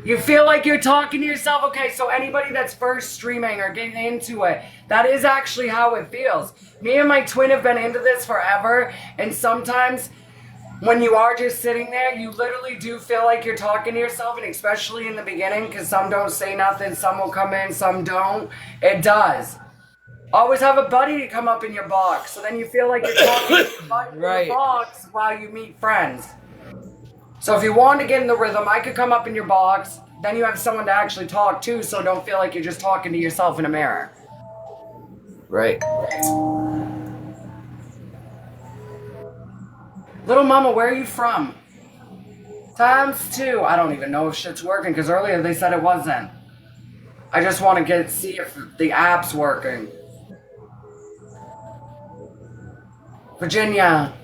You feel like you're talking to yourself? Okay, so anybody that's first streaming or getting into it, that is actually how it feels. Me and my twin have been into this forever, and sometimes when you are just sitting there, you literally do feel like you're talking to yourself, and especially in the beginning, because some don't say nothing, some will come in, some don't. It does. Always have a buddy to come up in your box, so then you feel like you're talking to your buddy in Right. your box while you meet friends. So if you want to get in the rhythm, I could come up in your box, then you have someone to actually talk to, so don't feel like you're just talking to yourself in a mirror. Right. Little mama, where are you from? ×2. I don't even know if shit's working, because earlier they said it wasn't. I just want to see if the app's working. Virginia.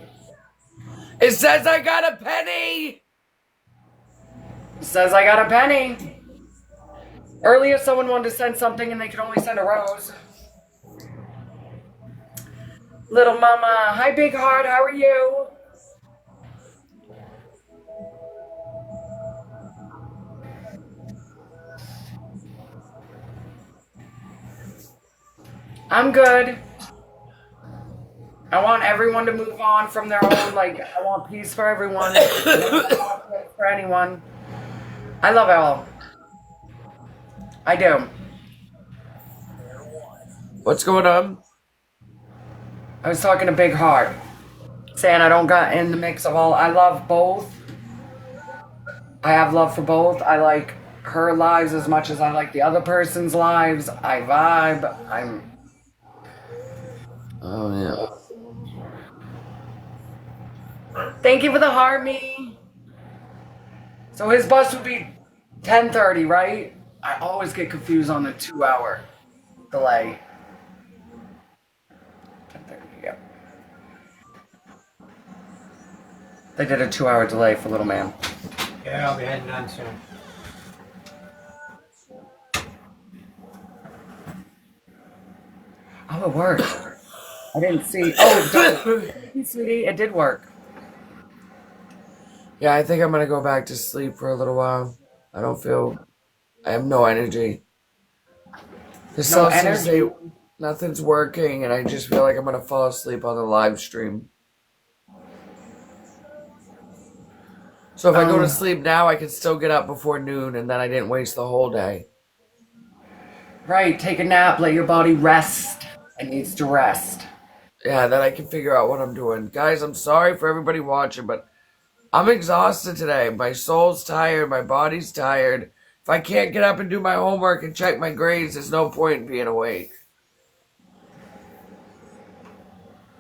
It says I got a penny! It says I got a penny. Earlier someone wanted to send something and they could only send a rose. Little mama. Hi, big heart. How are you? I'm good. I want everyone to move on from their own, like, I want peace for everyone. For anyone. I love it all. I do. What's going on? I was talking to Big Heart, saying I don't got in the mix of all. I love both. I have love for both. I like her lives as much as I like the other person's lives. I vibe. Oh, yeah. Thank you for the heart, me. So his bus would be 10:30, right? I always get confused on the 2-hour delay. 10:30, yep. They did a 2-hour delay for little man. Yeah, I'll be heading on soon. Oh, it worked. I didn't see. Oh, it did. Sweetie, it did work. Yeah, I think I'm gonna go back to sleep for a little while. I have no energy. The cell seems to say nothing's working, and I just feel like I'm gonna fall asleep on the live stream. So if I go to sleep now, I can still get up before noon, and then I didn't waste the whole day. Right, take a nap, let your body rest. It needs to rest. Yeah, then I can figure out what I'm doing. Guys, I'm sorry for everybody watching, but I'm exhausted today. My soul's tired, my body's tired. If I can't get up and do my homework and check my grades, there's no point in being awake.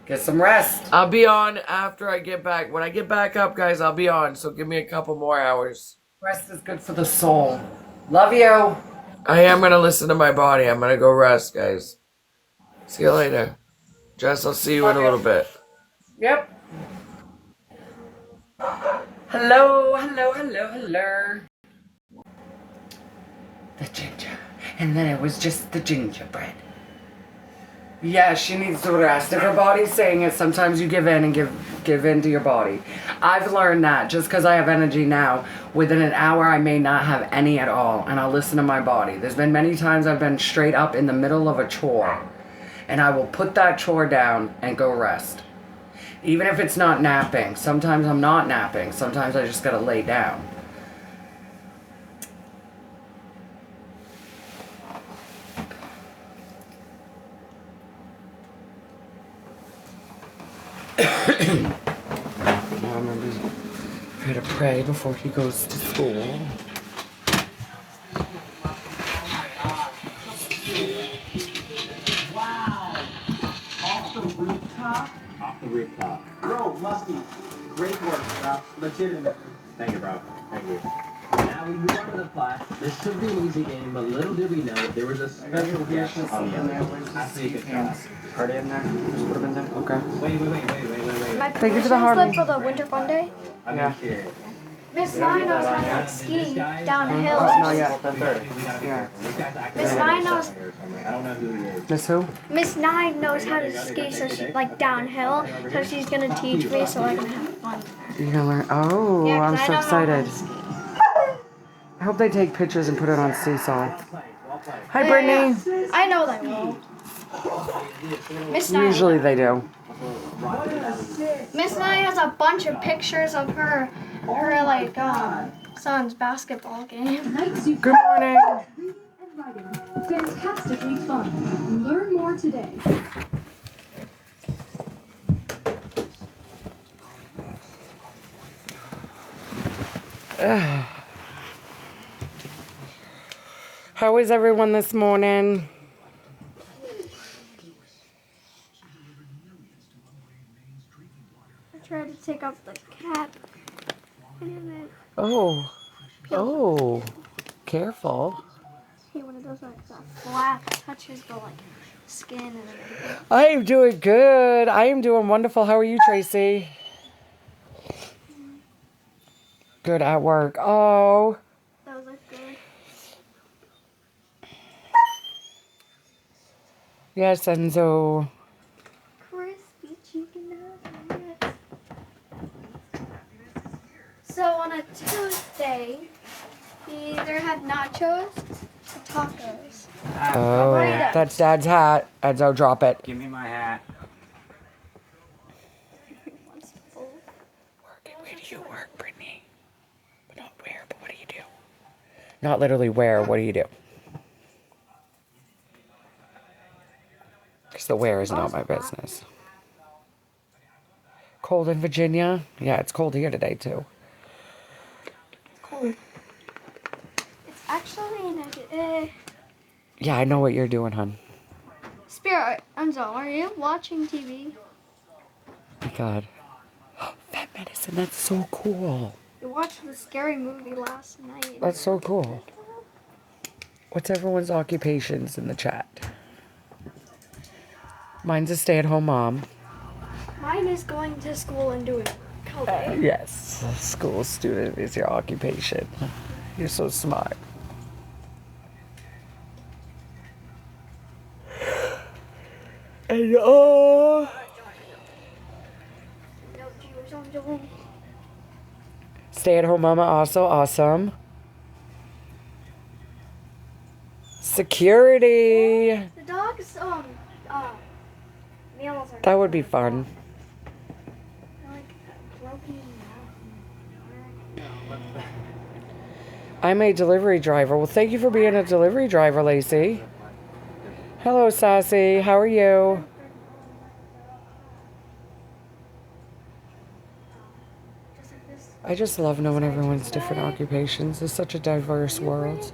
Get some rest. I'll be on after I get back. When I get back up, guys, I'll be on. So give me a couple more hours. Rest is good for the soul. Love you. I am going to listen to my body. I'm going to go rest, guys. See you later. Jess, I'll see you in a little bit. Yep. Hello, hello, hello, hello. The ginger. And then it was just the gingerbread. Yeah, she needs to rest. If her body's saying it, sometimes you give in and give in to your body. I've learned that just because I have energy now, within an hour I may not have any at all, and I'll listen to my body. There's been many times I've been straight up in the middle of a chore, and I will put that chore down and go rest. Even if it's not napping. Sometimes I'm not napping. Sometimes I just gotta lay down. Mom, remember to pray before he goes to school. Off the rooftop. Bro, Musty, great work, bro. Legitimate. Thank you, bro. Thank you. Now we move on to the plot. This should be an easy game, but little did we know there was a special guest on the other. After you get past. Are they in there? Just put them in there? Okay. Wait. My Thank you for the heart. slip for the winter fun day. Yeah. Miss Nine knows how to ski downhill. Not yet. 10:30. Yeah. Miss Nine knows. I don't know who he is. Miss who? Miss Nine knows how to ski, so she like downhill. So she's gonna teach me, so I can have fun. You're gonna learn. Oh, Yeah, 'cause I'm I so don't know how to excited. ski. I hope they take pictures and put it on Seesaw. Hi, Yeah, Brittany. yeah. I know they will. Miss Nine. Usually they do. Miss Maya has a bunch of pictures of her like son's basketball game. Good morning. Fantastically fun. Learn more today. How is everyone this morning? I tried to take off the cap. And Oh, careful. see when it does like that flap touches the like skin and everything. I am doing good. I am doing wonderful. How are you, Tracy? Good at work. Oh. Those look good. Yes, Enzo. Crispy chicken nuggets. So on a Tuesday, we either have nachos or tacos. Oh, that's Dad's hat. Enzo, drop it. Give me my hat. Where do you work, Brittany? Not where, but what do you do? Not literally where, what do you do? Because the where is not my business. Cold in Virginia? Yeah, it's cold here today, too. Cool. It's actually Yeah, I know what you're doing, hon. Spirit, Enzo, are you watching TV? My God. Vet medicine, that's so cool. We watched the scary movie last night. That's so cool. What's everyone's occupations in the chat? Mine's a stay-at-home mom. Mine is going to school and doing coding. Yes, school student is your occupation. You're so smart. And stay-at-home mama, also awesome. Security. The dog's meals are That would be fun. like broken out. I'm a delivery driver. Well, thank you for being a delivery driver, Lacey. Hello, Sassy. How are you? I just love knowing everyone's different occupations. It's such a diverse world.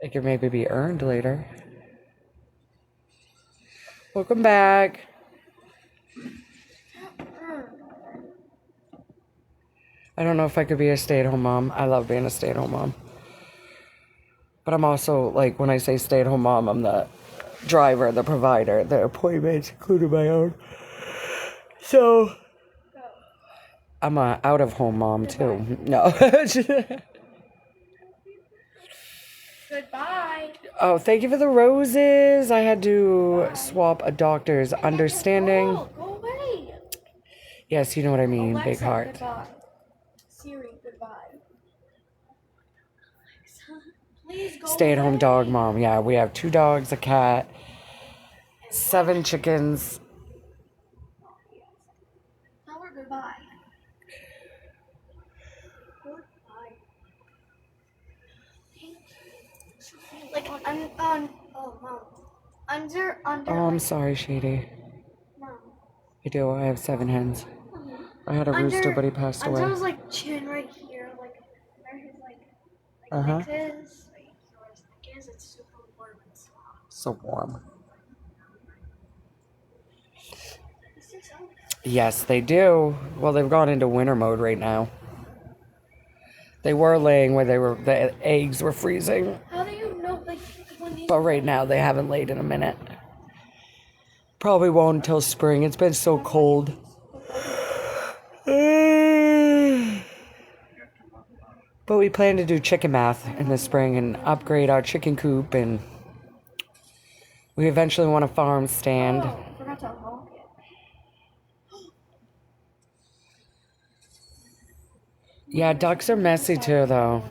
It could maybe be earned later. Welcome back. I don't know if I could be a stay-at-home mom. I love being a stay-at-home mom. But I'm also, like, when I say stay-at-home mom, I'm the driver, the provider, the appointments, including my own. So, I'm a out-of-home mom, too. No. Goodbye. Oh, thank you for the roses. I had to swap a doctor's understanding. Go away. Yes, you know what I mean. Big Alexa, heart. Goodbye. Siri, goodbye. Please go Stay-at-home dog mom. Yeah, we have 2 dogs, a cat, 7 chickens. Tell her goodbye. Like under. Oh, I'm sorry, Shady. Mom. I do. I have 7 hens. I had a rooster, but he passed away. Under his like chin right here, like where his like Uh-huh. legs is. Like, I guess it's super warm and soft. So warm. Yes, they do. Well, they've gone into winter mode right now. They were laying where the eggs were freezing. How do you know like when these? But right now, they haven't laid in a minute. Probably won't until spring. It's been so cold. But we plan to do chicken math in the spring and upgrade our chicken coop, and we eventually want a farm stand. Oh, I forgot to honk it. Yeah, ducks are messy too, though.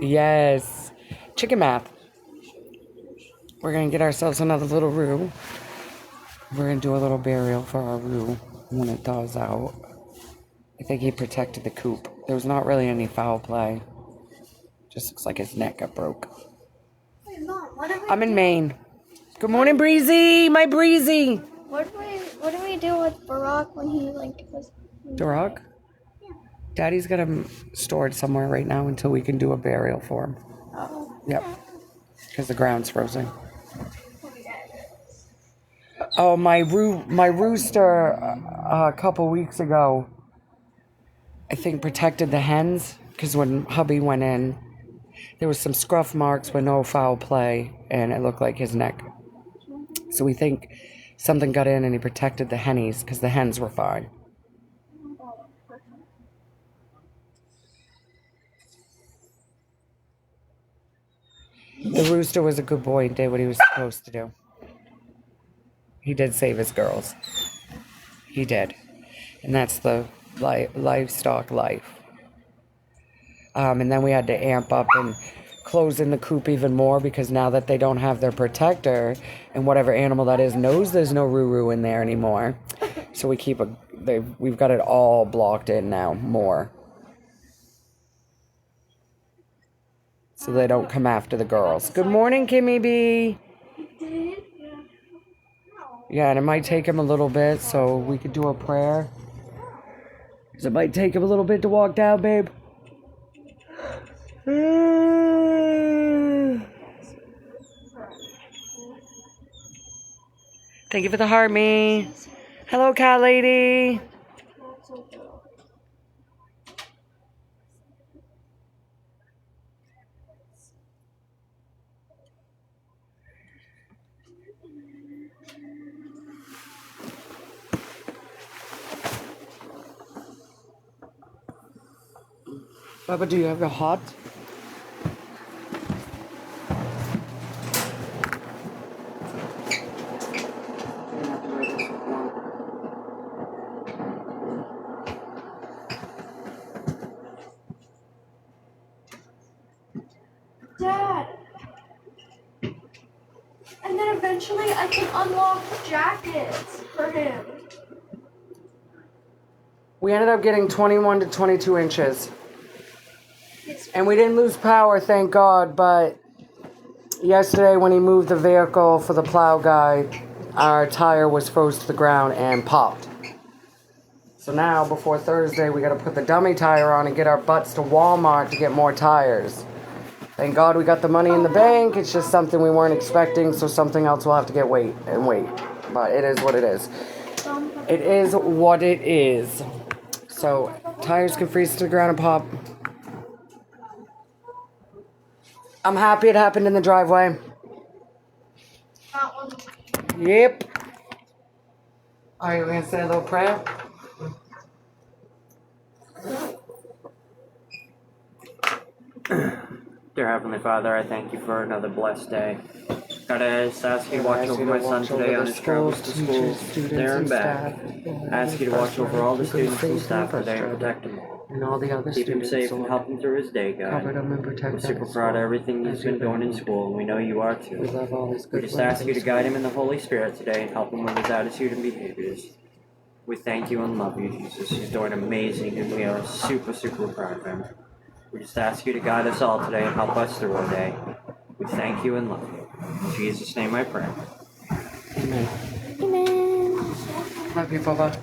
Yes. Chicken math. We're going to get ourselves another little Roo. We're going to do a little burial for our Roo when it thaws out. I think he protected the coop. There was not really any foul play. Just looks like his neck got broke. Wait, Mom, what did we I'm in Maine. Good morning, Breezy. My Breezy. What do we do with Barack when he was? Barack? Yeah. Daddy's got him stored somewhere right now until we can do a burial for him. Oh. Yep. Because the ground's frozen. Oh, my rooster a couple weeks ago, I think protected the hens because when hubby went in, there was some scruff marks but no foul play, and it looked like his neck. So we think something got in and he protected the hennies because the hens were fine. The rooster was a good boy and did what he was supposed to do. He did save his girls. He did. And that's the livestock life. And then we had to amp up and close in the coop even more because now that they don't have their protector and whatever animal that is knows there's no Roo in there anymore. So we we've got it all blocked in now more. So they don't come after the girls. Good morning, Kimmy B. Yeah, and it might take him a little bit, so we could do a prayer. Because it might take him a little bit to walk down, babe. Thank you for the heart, me. Hello, cat lady. Baba, do you have a hot? Dad. And then eventually I can unlock jackets for him. We ended up getting 21 to 22 inches. And we didn't lose power, thank God, but yesterday when he moved the vehicle for the plow guy, our tire was froze to the ground and popped. So now, before Thursday, we gotta put the dummy tire on and get our butts to Walmart to get more tires. Thank God we got the money in the bank. It's just something we weren't expecting, so something else we'll have to get wait. But it is what it is. It is what it is. So, tires can freeze to the ground and pop. I'm happy it happened in the driveway. Yep. Are you gonna say a little prayer? Dear Heavenly Father, I thank you for another blessed day. God, I just ask you to watch over my son today on his travels to school, there and back. I ask you to watch over all the students and staff today and protect him. And all the other Keep him students. safe and help him through his day, God. Cover them and protect We're them super as proud of well. everything he's been doing in school, and we know you are too. We love all his We good just ask you to blessings. guide him in the Holy Spirit today and help him with his attitude and behaviors. We thank you and love you, Jesus. He's doing amazing, and we are super, super proud of him. We just ask you to guide us all today and help us through our day. We thank you and love you. In Jesus' name I pray. Amen. Amen. Love you, Bubba.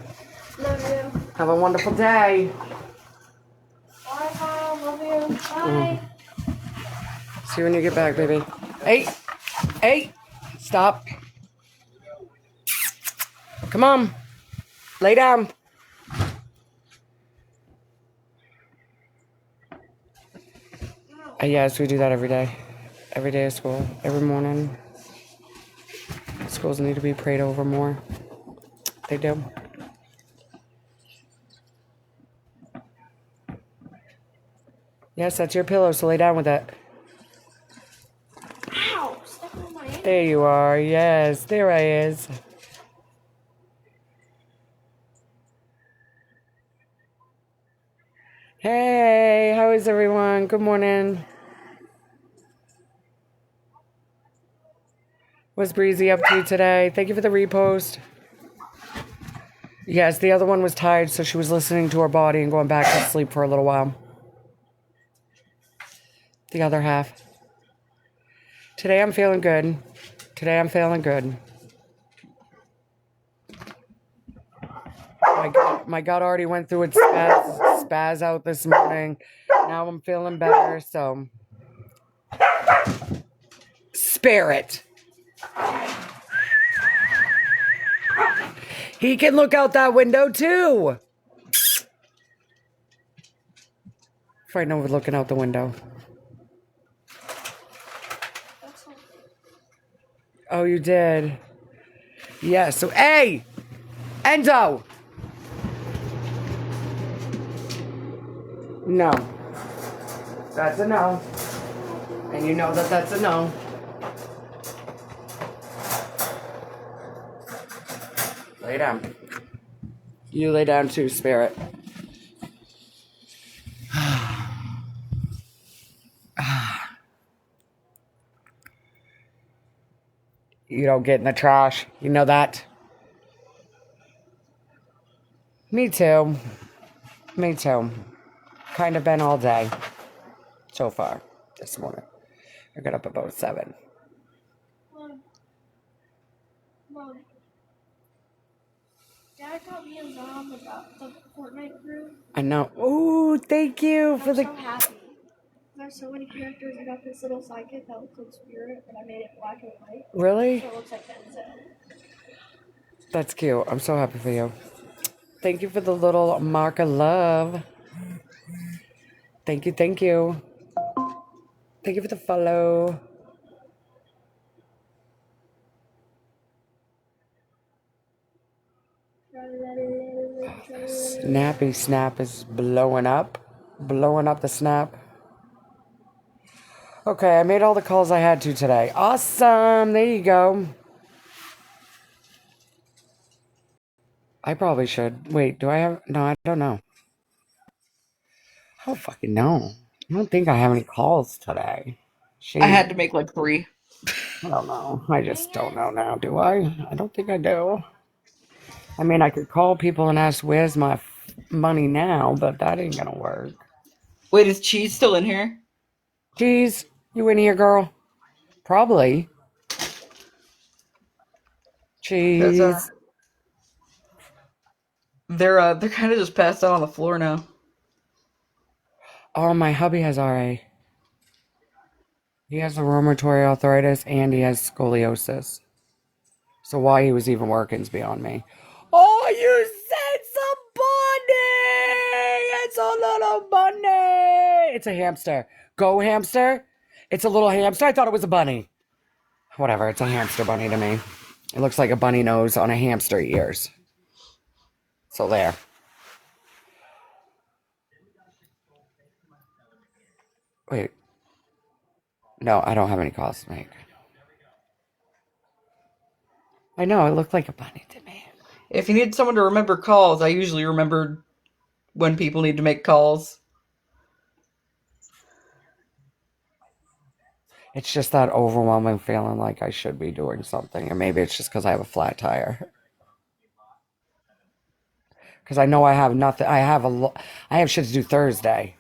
Love you. Have a wonderful day. Bye, Kyle. Love you. Bye. See you when you get back, baby. Hey! Hey! Stop. Come on. Lay down. Yes, we do that every day. Every day of school. Every morning. Schools need to be prayed over more. They do. Yes, that's your pillow, so lay down with it. Ow! Step on my ankle. There you are. Yes, there I is. Hey, how is everyone? Good morning. What's Breezy up to today? Thank you for the repost. Yes, the other one was tired, so she was listening to her body and going back to sleep for a little while. The other half. Today I'm feeling good. Today I'm feeling good. My gut already went through its spaz out this morning. Now I'm feeling better, so. Spirit. He can look out that window too. Right now we're looking out the window. Oh, you did? Yeah, so, hey! Endo! No. That's a no. And you know that that's a no. Lay down. You lay down too, Spirit. You don't get in the trash. You know that? Me too. Me too. Kind of been all day. So far. This morning. I got up about 7. Mom. Dad got me a mom about the Fortnite group. I know. Ooh, thank you for the... I'm so happy. There's so many characters. I got this little sidekick that looks like Spirit, and I made it black and white. Really? So it looks like Denzel. That's cute. I'm so happy for you. Thank you for the little mark of love. Thank you, thank you. Thank you for the follow. Snappy Snap is blowing up. Blowing up the snap. Okay, I made all the calls I had to today. Awesome. There you go. I probably should. Wait, do I have... No, I don't know. I don't fucking know. I don't think I have any calls today. I had to make like 3. I don't know. I just don't know now, do I? I don't think I do. I mean, I could call people and ask, where's my money now, but that ain't gonna work. Wait, is Cheese still in here? Cheese, you in here, girl? Probably. Cheese. They're kind of just passed out on the floor now. Oh, my hubby has RA. He has the rheumatoid arthritis and he has scoliosis. So why he was even working is beyond me. Oh, you said some bunny! It's a little bunny! It's a hamster. Go hamster? It's a little hamster? I thought it was a bunny. Whatever, it's a hamster bunny to me. It looks like a bunny nose on a hamster ears. So there. Wait. No, I don't have any calls to make. I know, it looked like a bunny to me. If you need someone to remember calls, I usually remember when people need to make calls. It's just that overwhelming feeling like I should be doing something. And maybe it's just because I have a flat tire. Because I know I have nothing. I have shit to do Thursday.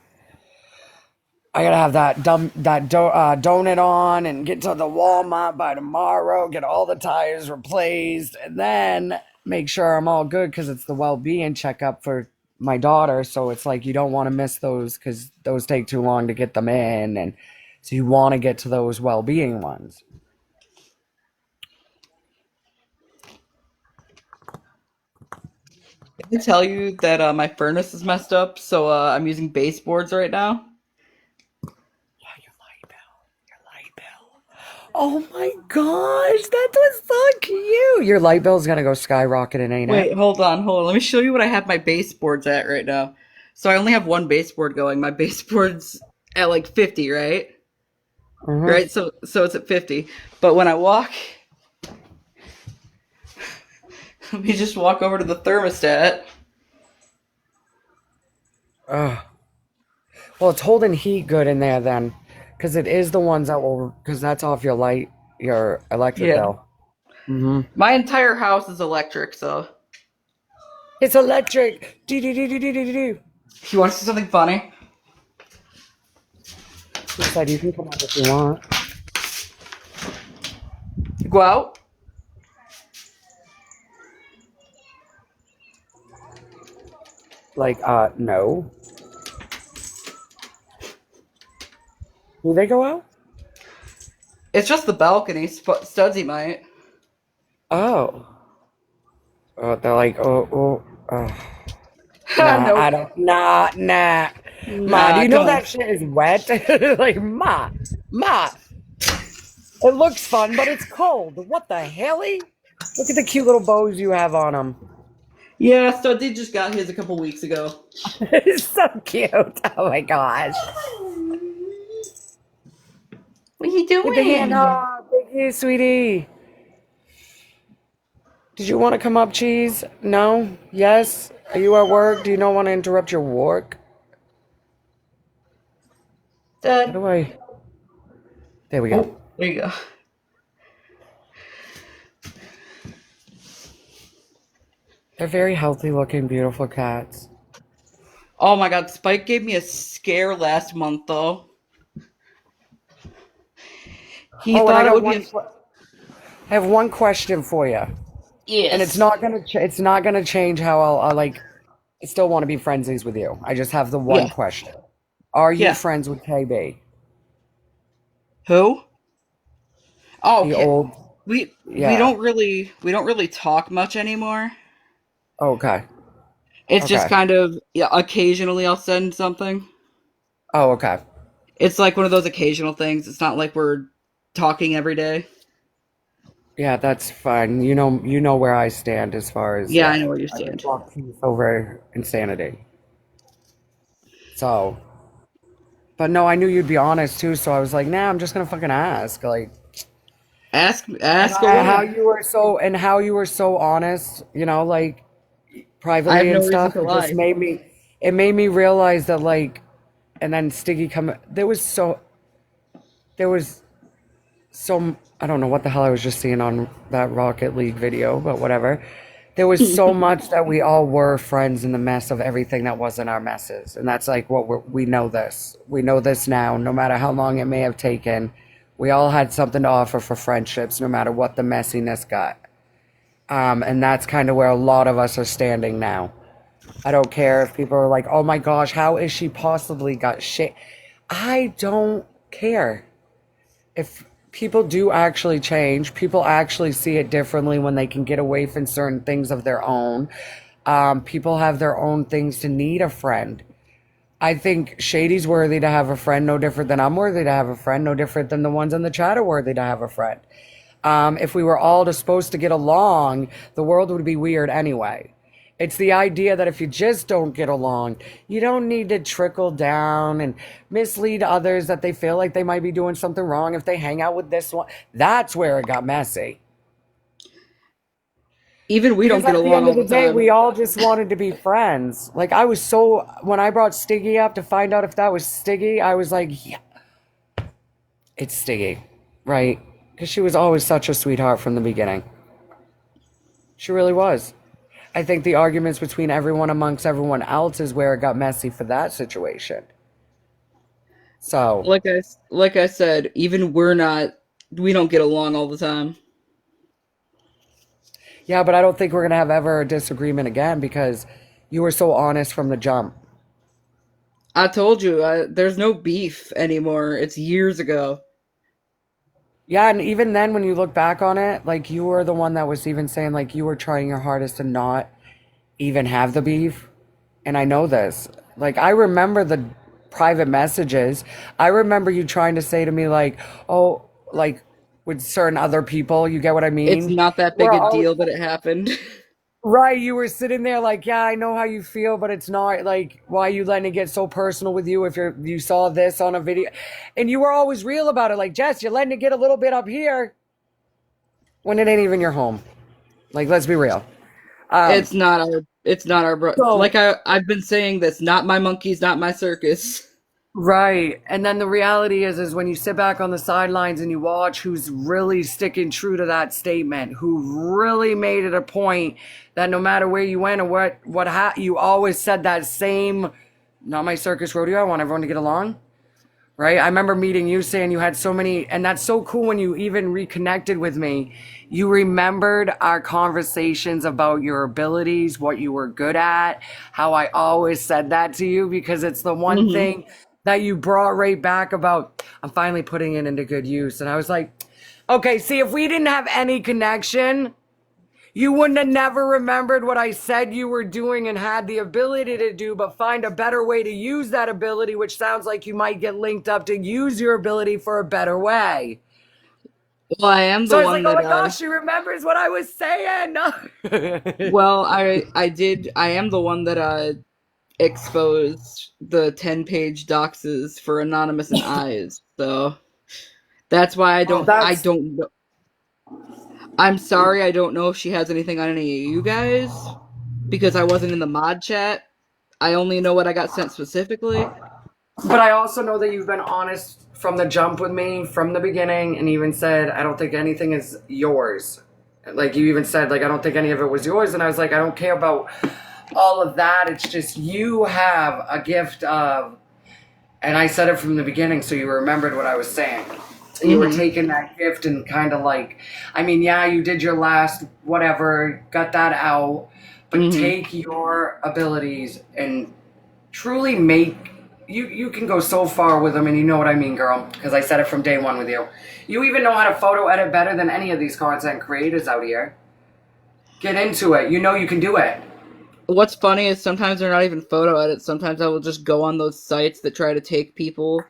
I gotta have that donut on and get to the Walmart by tomorrow. Get all the tires replaced. And then make sure I'm all good because it's the well-being checkup for my daughter. So it's like you don't want to miss those because those take too long to get them in. And so you want to get to those well-being ones. Did I tell you that my furnace is messed up, so I'm using baseboards right now? Oh my gosh, that was so cute. Your light bill's gonna go skyrocketing, ain't it? Wait, hold on. Let me show you what I have my baseboards at right now. So I only have one baseboard going. My baseboard's at like 50, right? Mhm. Right? So it's at 50. But when I walk, let me just walk over to the thermostat. Ugh. Well, it's holding heat good in there then. Because it is the ones that will, because that's off your light, your electric Yeah. bill. Mm-hmm. My entire house is electric, so. It's electric. Do. You want to see something funny? Said you can come up if you want. Go out. Like, no. Will they go out? It's just the balcony. Studsy might. Oh. Oh, they're like, oh. Nah, Nope. I don't. Nah. Ma, do you know that shit is wet? Like, Ma. It looks fun, but it's cold. What the helly? Look at the cute little bows you have on them. Yeah, Studsy just got his a couple weeks ago. It's so cute. Oh my gosh. What are you doing? Give the hand up. Thank you, sweetie. Did you want to come up, Cheese? No? Yes? Are you at work? Do you not want to interrupt your work? Dad. How do I... There we go. Oh, there you go. They're very healthy looking, beautiful cats. Oh my god, Spike gave me a scare last month, though. He thought it would be. I have one question for you. Yes. And it's not gonna change how I'll like. I still want to be friendsies with you. I just have the one question. Are you friends with KB? Who? Oh, the old. We don't really talk much anymore. Okay. It's just kind of occasionally I'll send something. Oh, okay. It's like one of those occasional things. It's not like we're talking every day. Yeah, that's fine. You know where I stand as far as I know where you stand. I can talk to you over insanity. So, but no, I knew you'd be honest too. So I was like, nah, I'm just gonna fucking ask. Like, ask how you were so honest. You know, like privately and stuff. It just made me realize that like, and then Stiggy there was so I don't know what the hell I was just seeing on that Rocket League video, but whatever. There was so much that we all were friends in the mess of everything that wasn't our messes. And that's like we know this. We know this now, no matter how long it may have taken. We all had something to offer for friendships, no matter what the messiness got. And that's kind of where a lot of us are standing now. I don't care if people are like, oh my gosh, how is she possibly got shit? I don't care. If people do actually change, people actually see it differently when they can get away from certain things of their own. People have their own things to need a friend. I think Shady's worthy to have a friend, no different than I'm worthy to have a friend, no different than the ones in the chat are worthy to have a friend. If we were all supposed to get along, the world would be weird anyway. It's the idea that if you just don't get along, you don't need to trickle down and mislead others that they feel like they might be doing something wrong if they hang out with this one. That's where it got messy. Even we don't get along all the time. At the end of the day, we all just wanted to be friends. Like, I was so... When I brought Stiggy up to find out if that was Stiggy, I was like, yeah, it's Stiggy, right? Because she was always such a sweetheart from the beginning. She really was. I think the arguments between everyone amongst everyone else is where it got messy for that situation. So, like I said, even we don't get along all the time. Yeah, but I don't think we're gonna have ever a disagreement again because you were so honest from the jump. I told you, there's no beef anymore. It's years ago. Yeah, and even then, when you look back on it, like, you were the one that was even saying, like, you were trying your hardest to not even have the beef. And I know this. Like, I remember the private messages. I remember you trying to say to me, like, oh, like, with certain other people, you get what I mean? It's not that big a deal that it happened. Right, you were sitting there like, yeah, I know how you feel, but it's not like, why are you letting it get so personal with you if you saw this on a video? And you were always real about it, like, Jess, you're letting it get a little bit up here when it ain't even your home. Like, let's be real. It's not our So, like I've been saying this, not my monkeys, not my circus. Right. And then the reality is when you sit back on the sidelines and you watch who's really sticking true to that statement, who really made it a point that no matter where you went or you always said that same, not my circus rodeo, I want everyone to get along. Right? I remember meeting you saying you had so many, and that's so cool when you even reconnected with me. You remembered our conversations about your abilities, what you were good at, how I always said that to you because it's the one thing that you brought right back about, I'm finally putting it into good use. And I was like, okay, see, if we didn't have any connection, you wouldn't have never remembered what I said you were doing and had the ability to do, but find a better way to use that ability, which sounds like you might get linked up to use your ability for a better way. Well, I am the So I was one like, oh that. my gosh, she remembers what I was saying. Well, I did. I am the one that exposed the 10-page doxes for Anonymous and Eyes. So that's why I don't. I don't. I'm sorry, I don't know if she has anything on any of you guys because I wasn't in the mod chat. I only know what I got sent specifically. But I also know that you've been honest from the jump with me from the beginning and even said, I don't think anything is yours. Like you even said, like, I don't think any of it was yours. And I was like, I don't care about all of that. It's just you have a gift of, and I said it from the beginning so you remembered what I was saying. You were taking that gift and kind of like, I mean, yeah, you did your last whatever, got that out, but take your abilities and truly make, you can go so far with them, and you know what I mean, girl, because I said it from day one with you. You even know how to photo edit better than any of these content creators out here. Get into it. You know you can do it. What's funny is sometimes they're not even photo edits. Sometimes I will just go on those sites that try to take people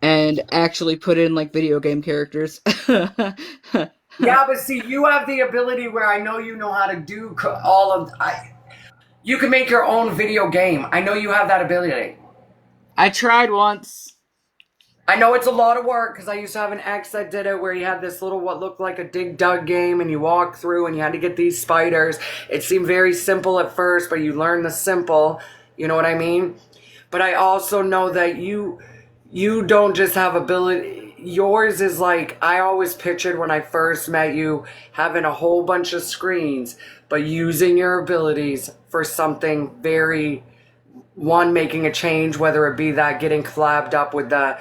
and actually put in like video game characters. Yeah, but see, you have the ability where I know you know how to do all of. You can make your own video game. I know you have that ability. I tried once. I know it's a lot of work because I used to have an ex that did it where you had this little what looked like a dig dug game and you walk through and you had to get these spiders. It seemed very simple at first, but you learn the simple. You know what I mean? But I also know that you don't just have ability. Yours is like, I always pictured when I first met you having a whole bunch of screens, but using your abilities for something very, one, making a change, whether it be that getting collabed up with the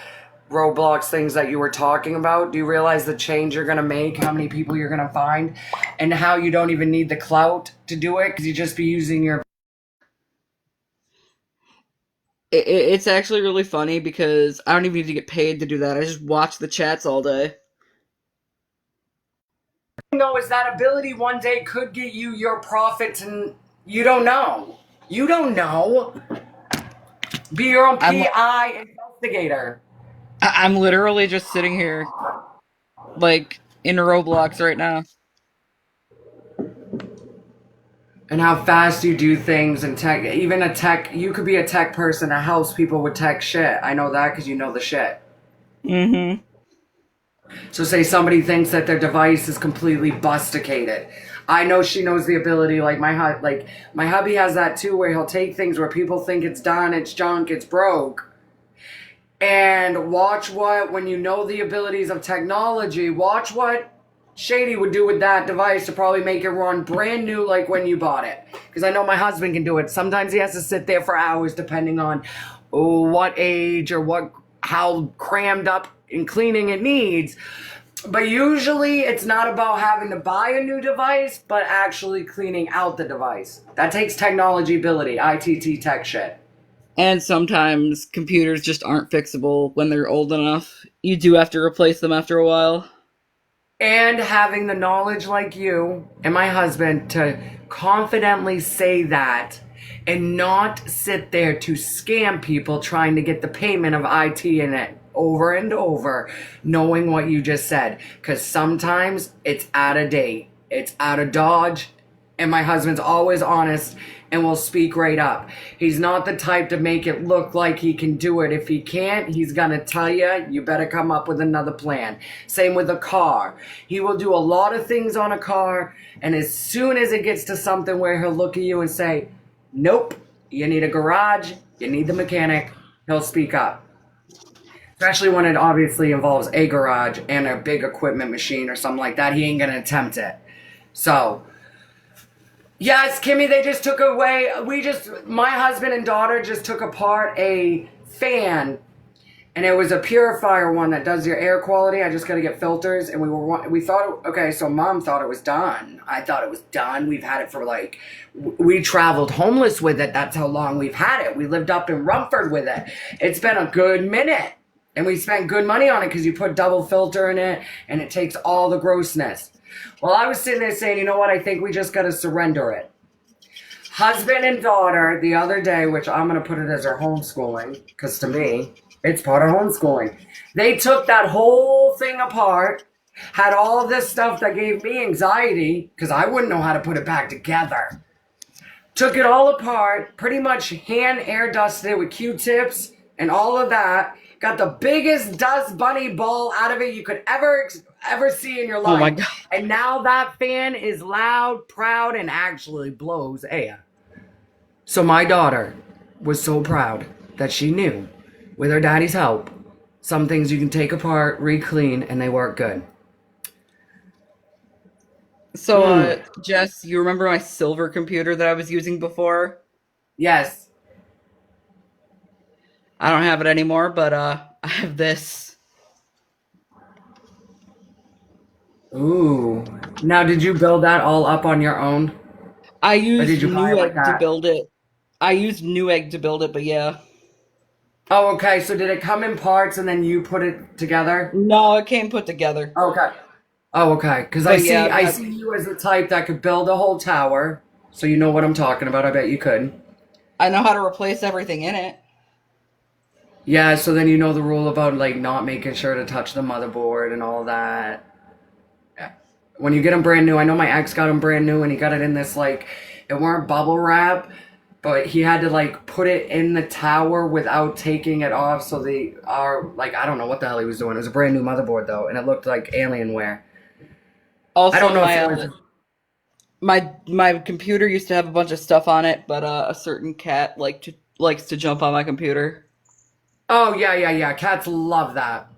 Roblox things that you were talking about. Do you realize the change you're going to make, how many people you're going to find, and how you don't even need the clout to do it because you just be using your... It's actually really funny because I don't even need to get paid to do that. I just watch the chats all day. know is that ability one day could get you your profits, and you don't know. You don't know. Be your own PI investigator. I'm literally just sitting here, like, in Roblox right now. And how fast you do things and tech. Even a tech, you could be a tech person that helps people with tech shit. I know that because you know the shit. Mm-hmm. So say somebody thinks that their device is completely busticated. I know she knows the ability, like my hubby has that too, where he'll take things where people think it's done, it's junk, it's broke. And watch what, when you know the abilities of technology, watch what Shady would do with that device to probably make it run brand new like when you bought it. Because I know my husband can do it. Sometimes he has to sit there for hours depending on what age or how crammed up in cleaning it needs. But usually it's not about having to buy a new device, but actually cleaning out the device. That takes technology ability, ITT tech shit. And sometimes computers just aren't fixable when they're old enough. You do have to replace them after a while. And having the knowledge like you and my husband to confidently say that and not sit there to scam people trying to get the payment of IT in it over and over, knowing what you just said. Because sometimes it's out of date, it's out of dodge, and my husband's always honest and will speak right up. He's not the type to make it look like he can do it. If he can't, he's gonna tell you better come up with another plan. Same with a car. He will do a lot of things on a car, and as soon as it gets to something where he'll look at you and say, nope, you need a garage, you need the mechanic, he'll speak up. Especially when it obviously involves a garage and a big equipment machine or something like that. He ain't gonna attempt it. So, yes, Kimmy, they just took away, my husband and daughter just took apart a fan, and it was a purifier one that does your air quality. I just gotta get filters, and we thought, okay, so Mom thought it was done. I thought it was done. We've had it for like, we traveled homeless with it. That's how long we've had it. We lived up in Rumford with it. It's been a good minute. And we spent good money on it because you put double filter in it and it takes all the grossness. Well, I was sitting there saying, you know what? I think we just got to surrender it. Husband and daughter the other day, which I'm going to put it as our homeschooling, because to me, it's part of homeschooling. They took that whole thing apart, had all of this stuff that gave me anxiety because I wouldn't know how to put it back together. Took it all apart, pretty much hand air dusted it with Q-tips and all of that. Got the biggest dust bunny ball out of it you could ever see in your life. Oh my God. And now that fan is loud, proud, and actually blows air. So my daughter was so proud that she knew, with her daddy's help, some things you can take apart, re-clean, and they work good. So, Jess, you remember my silver computer that I was using before? Yes. I don't have it anymore, but I have this. Ooh. Now, did you build that all up on your own? I used did you buy it like Newegg to that? build it. I used Newegg to build it, but yeah. Oh, okay. So did it come in parts and then you put it together? No, it came put together. Okay. Oh, okay. Because I see you as the type that could build a whole tower. So you know what I'm talking about. I bet you could. I know how to replace everything in it. Yeah, so then you know the rule about like not making sure to touch the motherboard and all that. When you get them brand new, I know my ex got them brand new and he got it in this like, it weren't bubble wrap, but he had to like put it in the tower without taking it off. So they are like, I don't know what the hell he was doing. It was a brand new motherboard though, and it looked like Alienware. Also, I don't know if it was... my computer used to have a bunch of stuff on it, but a certain cat likes to jump on my computer. Oh, yeah. Cats love that.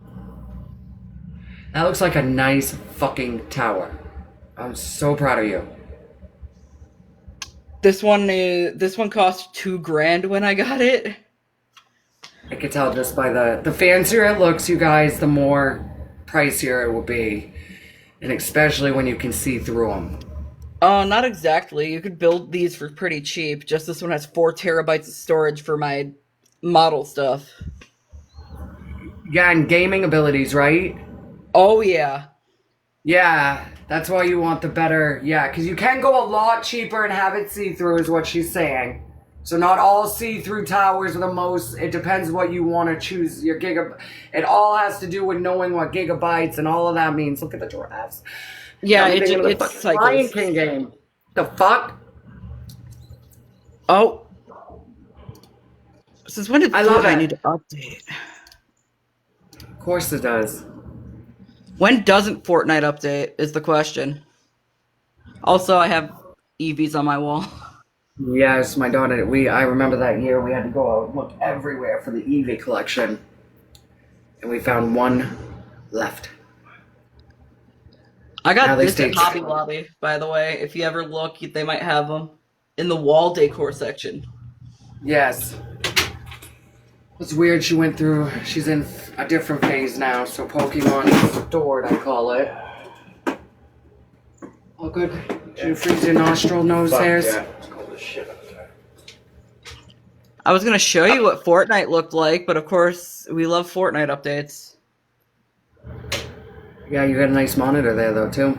That looks like a nice fucking tower. I'm so proud of you. This one cost $2,000 when I got it. I could tell just by the fancier it looks, you guys, the more pricier it will be. And especially when you can see through them. Oh, not exactly. You could build these for pretty cheap. Just this one has 4 terabytes of storage for my model stuff. Yeah, and gaming abilities, right? Oh, yeah. Yeah, that's why you want the better... Yeah, because you can go a lot cheaper and have it see-through is what she's saying. So not all see-through towers are the most... It depends what you want to choose. Your It all has to do with knowing what gigabytes and all of that means. Look at the giraffes. Yeah, it's like Lion King game. The fuck? Oh. Since when did I need to update? Of course it does. When doesn't Fortnite update is the question. Also, I have Eevees on my wall. Yes, my daughter, I remember that year we had to go out and look everywhere for the Eevee collection. And we found one left. I got this at Hobby Lobby, by the way. If you ever look, they might have them in the wall decor section. Yes. It's weird she's in a different phase now, so Pokemon is restored, I call it. Oh good. Did you freeze your nostril nose hairs? Yeah, it's cold as shit outside. I was gonna show you what Fortnite looked like, but of course, we love Fortnite updates. Yeah, you got a nice monitor there though, too.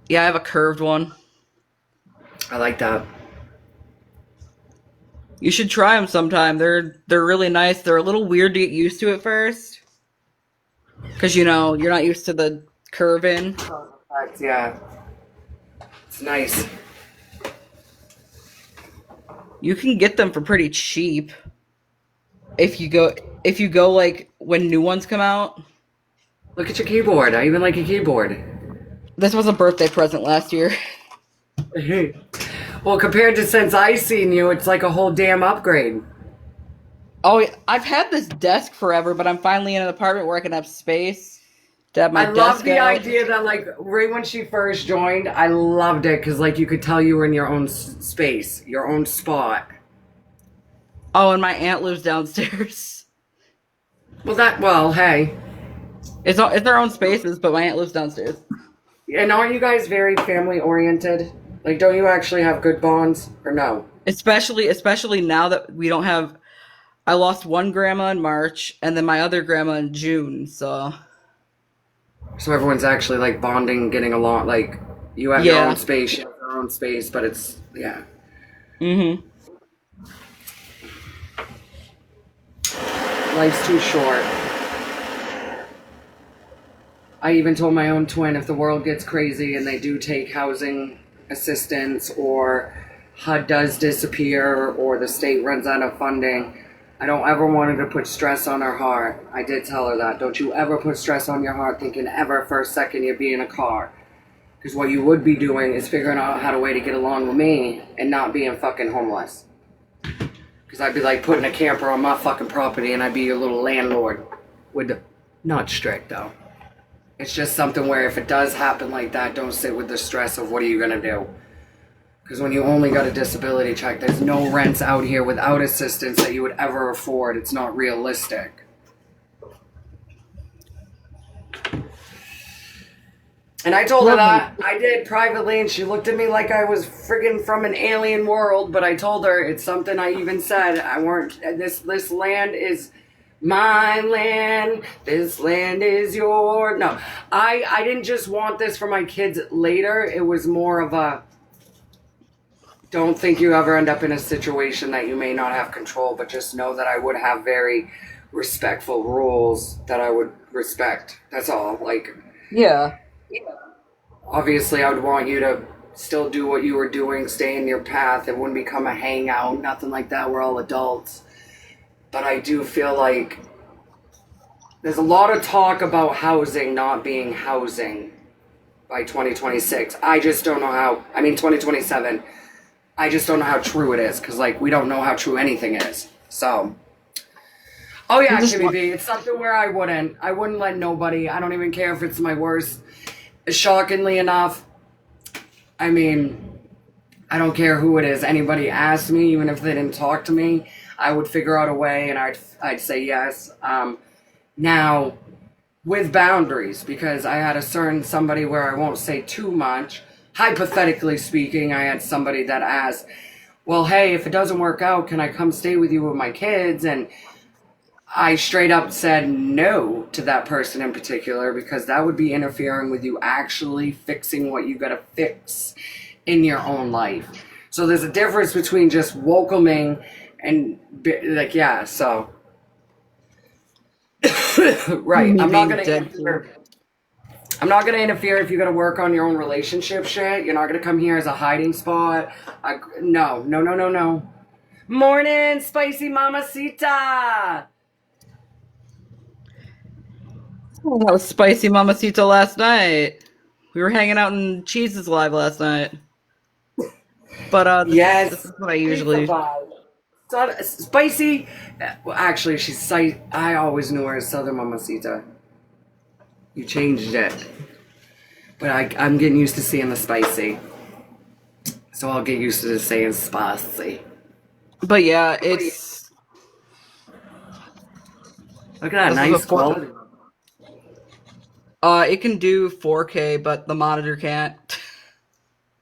Yeah, I have a curved one. I like that. You should try them sometime. They're really nice. They're a little weird to get used to at first. Because, you're not used to the curve in. Yeah. It's nice. You can get them for pretty cheap. If you go like when new ones come out. Look at your keyboard. I even like your keyboard. This was a birthday present last year. Well, compared to since I seen you, it's like a whole damn upgrade. Oh, yeah, I've had this desk forever, but I'm finally in an apartment where I can have space to have my I desk love the out. idea that, like, right when she first joined, I loved it because, like, you could tell you were in your own space, your own spot. Oh, and my aunt lives downstairs. Well, hey. It's their own spaces, but my aunt lives downstairs. And aren't you guys very family oriented? Like, don't you actually have good bonds, or no? Especially now that we don't have. I lost one grandma in March, and then my other grandma in June. So everyone's actually like bonding, getting along. Like, you have your own space, you have your own space, but it's Mm-hmm. Life's too short. I even told my own twin, if the world gets crazy and they do take housing assistance, or HUD does disappear, or the state runs out of funding, I don't ever want her to put stress on her heart. I did tell her that. Don't you ever put stress on your heart thinking ever for a second you'd be in a car. Because what you would be doing is figuring out how to way to get along with me and not being fucking homeless. Because I'd be like putting a camper on my fucking property and I'd be your little landlord. Not strict though. It's just something where if it does happen like that, don't sit with the stress of what are you going to do. Because when you only got a disability check, there's no rents out here without assistance that you would ever afford. It's not realistic. And I told her that. I did privately, and she looked at me like I was friggin' from an alien world, but I told her it's something I even said. This land is my land. This land is yours. No, I didn't just want this for my kids later. It was more of a, don't think you ever end up in a situation that you may not have control, but just know that I would have very respectful rules that I would respect. That's all. Like, yeah. Obviously, I would want you to still do what you were doing, stay in your path. It wouldn't become a hangout, nothing like that. We're all adults. But I do feel like there's a lot of talk about housing not being housing by 2026. I just don't know how, 2027. I just don't know how true it is, because, like, we don't know how true anything is. So, oh yeah, Kimmy B, it's something where I wouldn't let nobody, I don't even care if it's my worst. Shockingly enough, I don't care who it is. Anybody asked me, even if they didn't talk to me, I would figure out a way and I'd say yes. Now, with boundaries, because I had a certain somebody where I won't say too much. Hypothetically speaking, I had somebody that asked, well, hey, if it doesn't work out, can I come stay with you with my kids? And I straight up said no to that person in particular, because that would be interfering with you actually fixing what you gotta fix in your own life. So there's a difference between just welcoming and like, yeah, so. Right, I'm not gonna interfere. I'm not gonna interfere if you're gonna work on your own relationship shit. You're not gonna come here as a hiding spot. No. Morning, spicy mamacita. Oh, that was spicy mamacita last night. We were hanging out in Cheese's live last night. But yes, this is what I usually. Spicy. Well, actually, I always knew her as Southern Mamacita. You changed it, but I'm getting used to seeing the spicy, so I'll get used to saying spicy. But yeah, it's. Look at that nice quality. It can do 4K, but the monitor can't.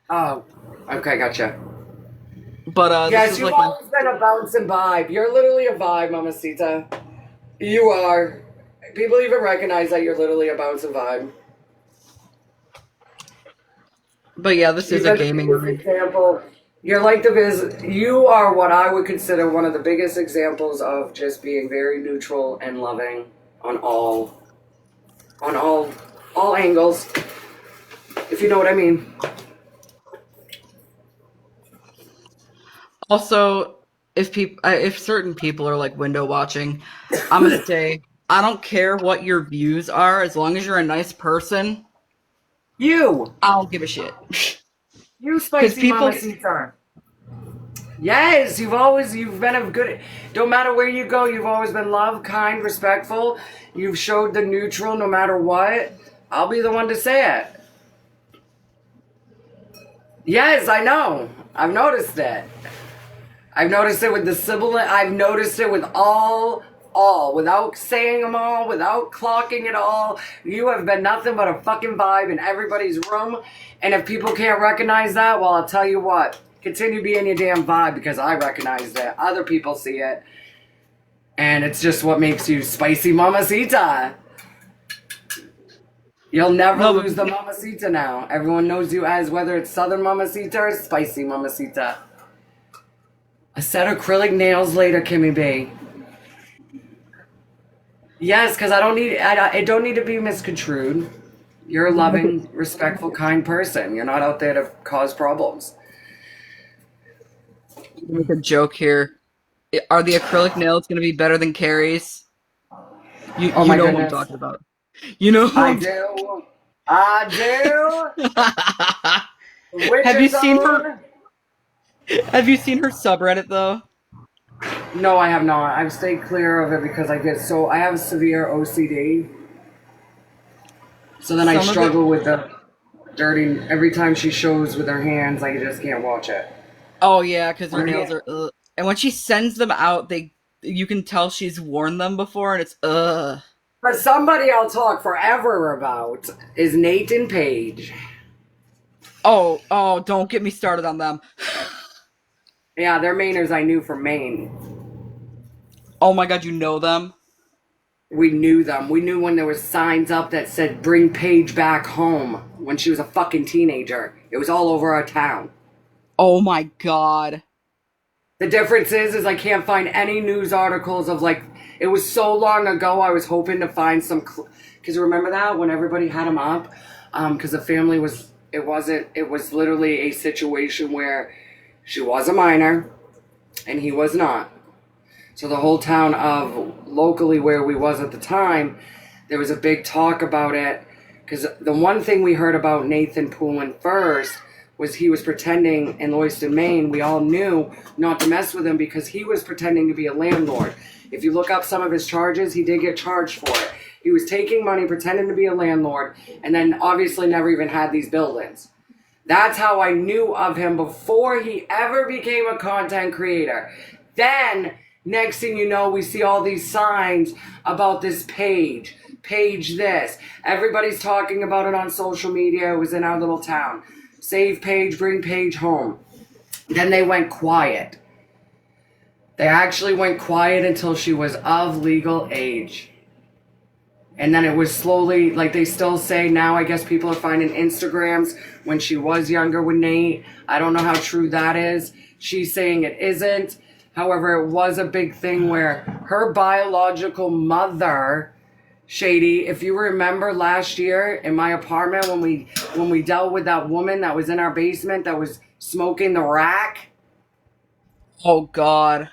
Oh, okay, gotcha. But yes, you've always been a bouncing vibe. You're literally a vibe, Mamacita. You are. People even recognize that you're literally a bouncing vibe. But yeah, this is a gaming room. Example. You're like you are what I would consider one of the biggest examples of just being very neutral and loving on all angles, if you know what I mean. Also, if certain people are like window watching, I'm gonna say I don't care what your views are, as long as you're a nice person. I don't give a shit. You spicy Mamacita. Yes, you've been a good, no matter where you go, you've always been loved, kind, respectful. You've showed the neutral no matter what. I'll be the one to say it. Yes, I know. I've noticed it. I've noticed it with the sibilant. I've noticed it with all, without saying them all, without clocking it all. You have been nothing but a fucking vibe in everybody's room. And if people can't recognize that, well, I'll tell you what. Continue being your damn vibe because I recognized it. Other people see it. And it's just what makes you spicy mamacita. You'll never lose the mamacita now. Everyone knows you as whether it's southern mamacita or spicy mamacita. A set of acrylic nails later, Kimmy B. Yes, because I don't need to be misconstrued. You're a loving, respectful, kind person. You're not out there to cause problems. Make a joke here. Are the acrylic nails going to be better than Carrie's? You know goodness. what I'm talking about. You know I do. Have you seen her? Have you seen her subreddit though? No, I have not. I've stayed clear of it because I have severe OCD. So then I struggle with the dirty. Every time she shows with her hands, I just can't watch it. Oh yeah, because her nails are. And when she sends them out, you can tell she's worn them before, and it's But somebody I'll talk forever about is Nathan Page. Oh, don't get me started on them. Yeah, they're Mainers I knew from Maine. Oh my god, you know them? We knew them. We knew when there was signs up that said, bring Paige back home, when she was a fucking teenager. It was all over our town. Oh my god. The difference is I can't find any news articles of it was so long ago I was hoping to find some, because remember that when everybody had him up? Because the family it was literally a situation where she was a minor and he was not. So the whole town of locally where we was at the time, there was a big talk about it. Because the one thing we heard about Nathan Poulin first was he was pretending in Lewiston, Maine. We all knew not to mess with him because he was pretending to be a landlord. If you look up some of his charges, he did get charged for it. He was taking money, pretending to be a landlord, and then obviously never even had these buildings. That's how I knew of him before he ever became a content creator. Then, next thing you know, we see all these signs about this Paige this. Everybody's talking about it on social media. It was in our little town. Save Paige, bring Paige home. Then they went quiet. They actually went quiet until she was of legal age. And then it was slowly, they still say now, I guess people are finding Instagrams when she was younger with Nate. I don't know how true that is. She's saying it isn't. However, it was a big thing where her biological mother, Shady, if you remember last year in my apartment when we dealt with that woman that was in our basement that was smoking the rack. Oh God.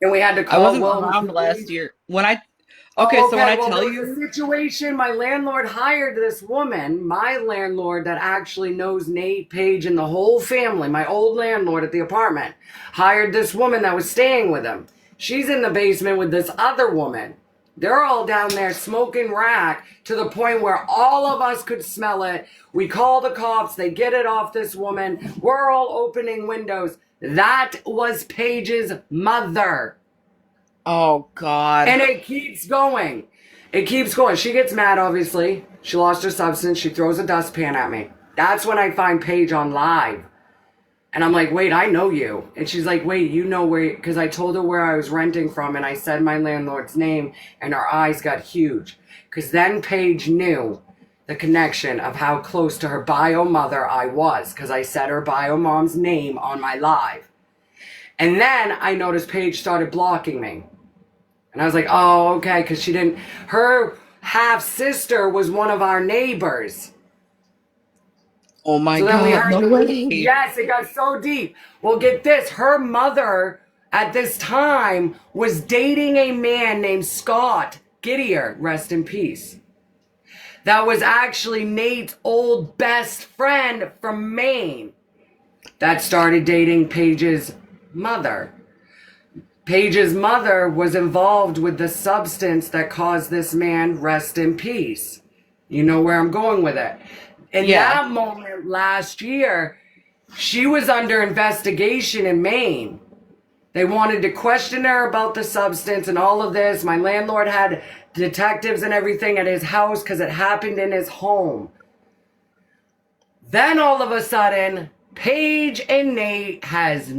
And we had to call. I wasn't around last year. So when I tell you the situation, my landlord hired this woman, my landlord that actually knows Nate Page and the whole family, my old landlord at the apartment, hired this woman that was staying with him. She's in the basement with this other woman. They're all down there smoking rack to the point where all of us could smell it. We call the cops. They get it off this woman. We're all opening windows. That was Paige's mother. Oh, God. And it keeps going. It keeps going. She gets mad, obviously. She lost her substance. She throws a dustpan at me. That's when I find Paige on live. And I'm like, wait, I know you. And she's like, wait, you know where, because I told her where I was renting from and I said my landlord's name and her eyes got huge. Because then Paige knew the connection of how close to her bio mother I was because I said her bio mom's name on my live. And then I noticed Paige started blocking me. And I was like, oh, okay, because she didn't, her half-sister was one of our neighbors. Oh my so God, no way. Yes, it got so deep. Well, get this. Her mother at this time was dating a man named Scott Gideer, rest in peace. That was actually Nate's old best friend from Maine that started dating Paige's mother. Paige's mother was involved with the substance that caused this man rest in peace. You know where I'm going with it. In that moment last year, she was under investigation in Maine. They wanted to question her about the substance and all of this. My landlord had detectives and everything at his house because it happened in his home. Then all of a sudden, Paige and Nate has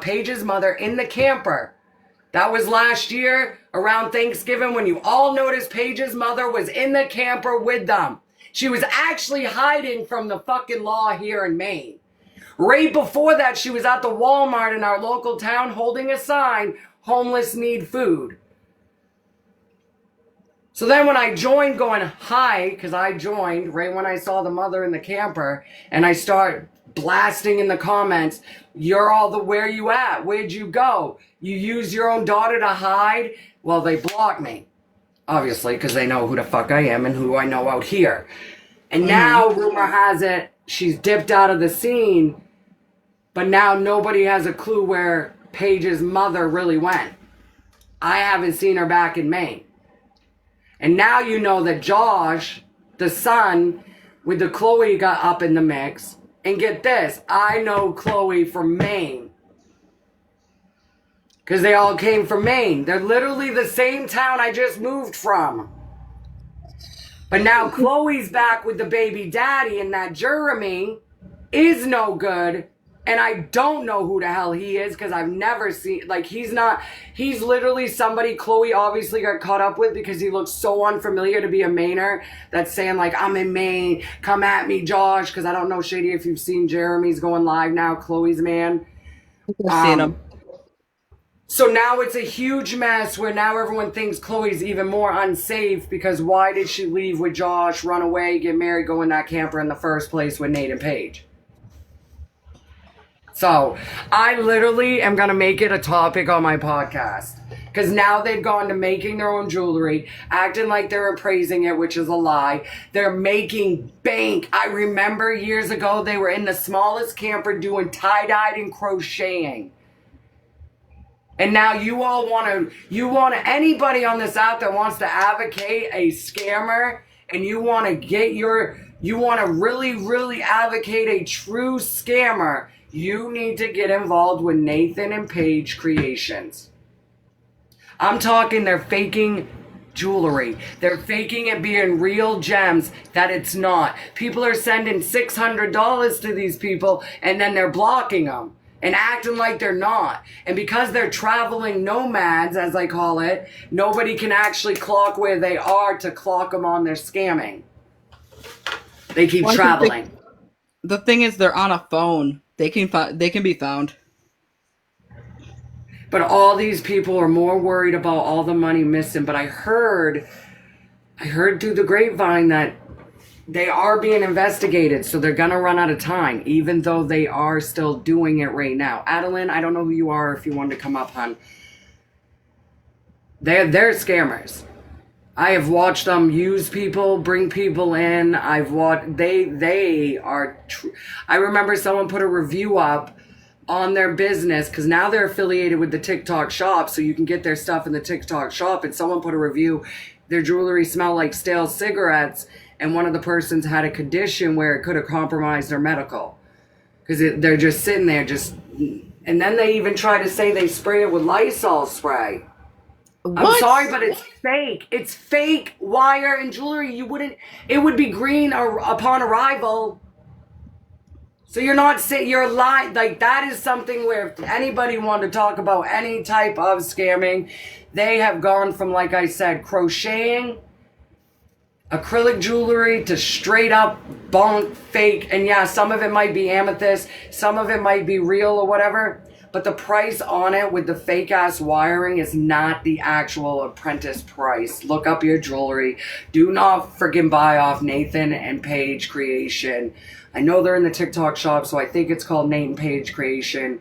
Paige's mother in the camper. That was last year around Thanksgiving when you all noticed Paige's mother was in the camper with them. She was actually hiding from the fucking law here in Maine. Right before that, she was at the Walmart in our local town holding a sign, homeless need food. So then when I joined going, hi, because I joined right when I saw the mother in the camper, and I start blasting in the comments, you're all the, where you at? Where'd you go? You use your own daughter to hide? Well, they blocked me, obviously, because they know who the fuck I am and who I know out here. And now, rumor has it, she's dipped out of the scene, but now nobody has a clue where Paige's mother really went. I haven't seen her back in Maine. And now you know that Josh, the son, with the Chloe got up in the mix. And get this, I know Chloe from Maine. Because they all came from Maine. They're literally the same town I just moved from. But now Chloe's back with the baby daddy, and that Jeremy is no good. And I don't know who the hell he is because I've never seen, like, he's literally somebody Chloe obviously got caught up with because he looks so unfamiliar to be a Mainer that's saying, like, I'm in Maine, come at me, Josh, because I don't know, Shady, if you've seen Jeremy's going live now, Chloe's man. I've seen him. So now it's a huge mess where now everyone thinks Chloe's even more unsafe because why did she leave with Josh, run away, get married, go in that camper in the first place with Nate and Paige? So, I literally am going to make it a topic on my podcast. Because now they've gone to making their own jewelry, acting like they're appraising it, which is a lie. They're making bank. I remember years ago they were in the smallest camper doing tie-dyed and crocheting. And now you all want to, anybody on this app that wants to advocate a scammer and you want to really, really advocate a true scammer, you need to get involved with Nathan and Paige Creations. I'm talking they're faking jewelry. They're faking it being real gems that it's not. People are sending $600 to these people and then they're blocking them and acting like they're not. And because they're traveling nomads, as I call it, nobody can actually clock where they are to clock them on their scamming. They keep traveling. The thing is, they're on a phone. They can be found. But all these people are more worried about all the money missing. But I heard through the grapevine that they are being investigated, so they're gonna run out of time, even though they are still doing it right now. Adeline, I don't know who you are. If you wanted to come up, hon. They're scammers. I have watched them use people, bring people in. I've watched, they are, I remember someone put a review up on their business because now they're affiliated with the TikTok shop, so you can get their stuff in the TikTok shop. And someone put a review, their jewelry smelled like stale cigarettes, and one of the persons had a condition where it could have compromised their medical because they're just sitting there and then they even try to say they spray it with Lysol spray. What? I'm sorry, but it's fake. It's fake wire and jewelry. It would be green upon arrival. So you're lying. Like, that is something where if anybody wanted to talk about any type of scamming, they have gone from, like I said, crocheting, acrylic jewelry to straight up bunk fake. And yeah, some of it might be amethyst, some of it might be real or whatever. But the price on it with the fake ass wiring is not the actual apprentice price. Look up your jewelry. Do not freaking buy off Nathan and Paige Creation. I know they're in the TikTok shop, so I think it's called Nate and Paige Creation,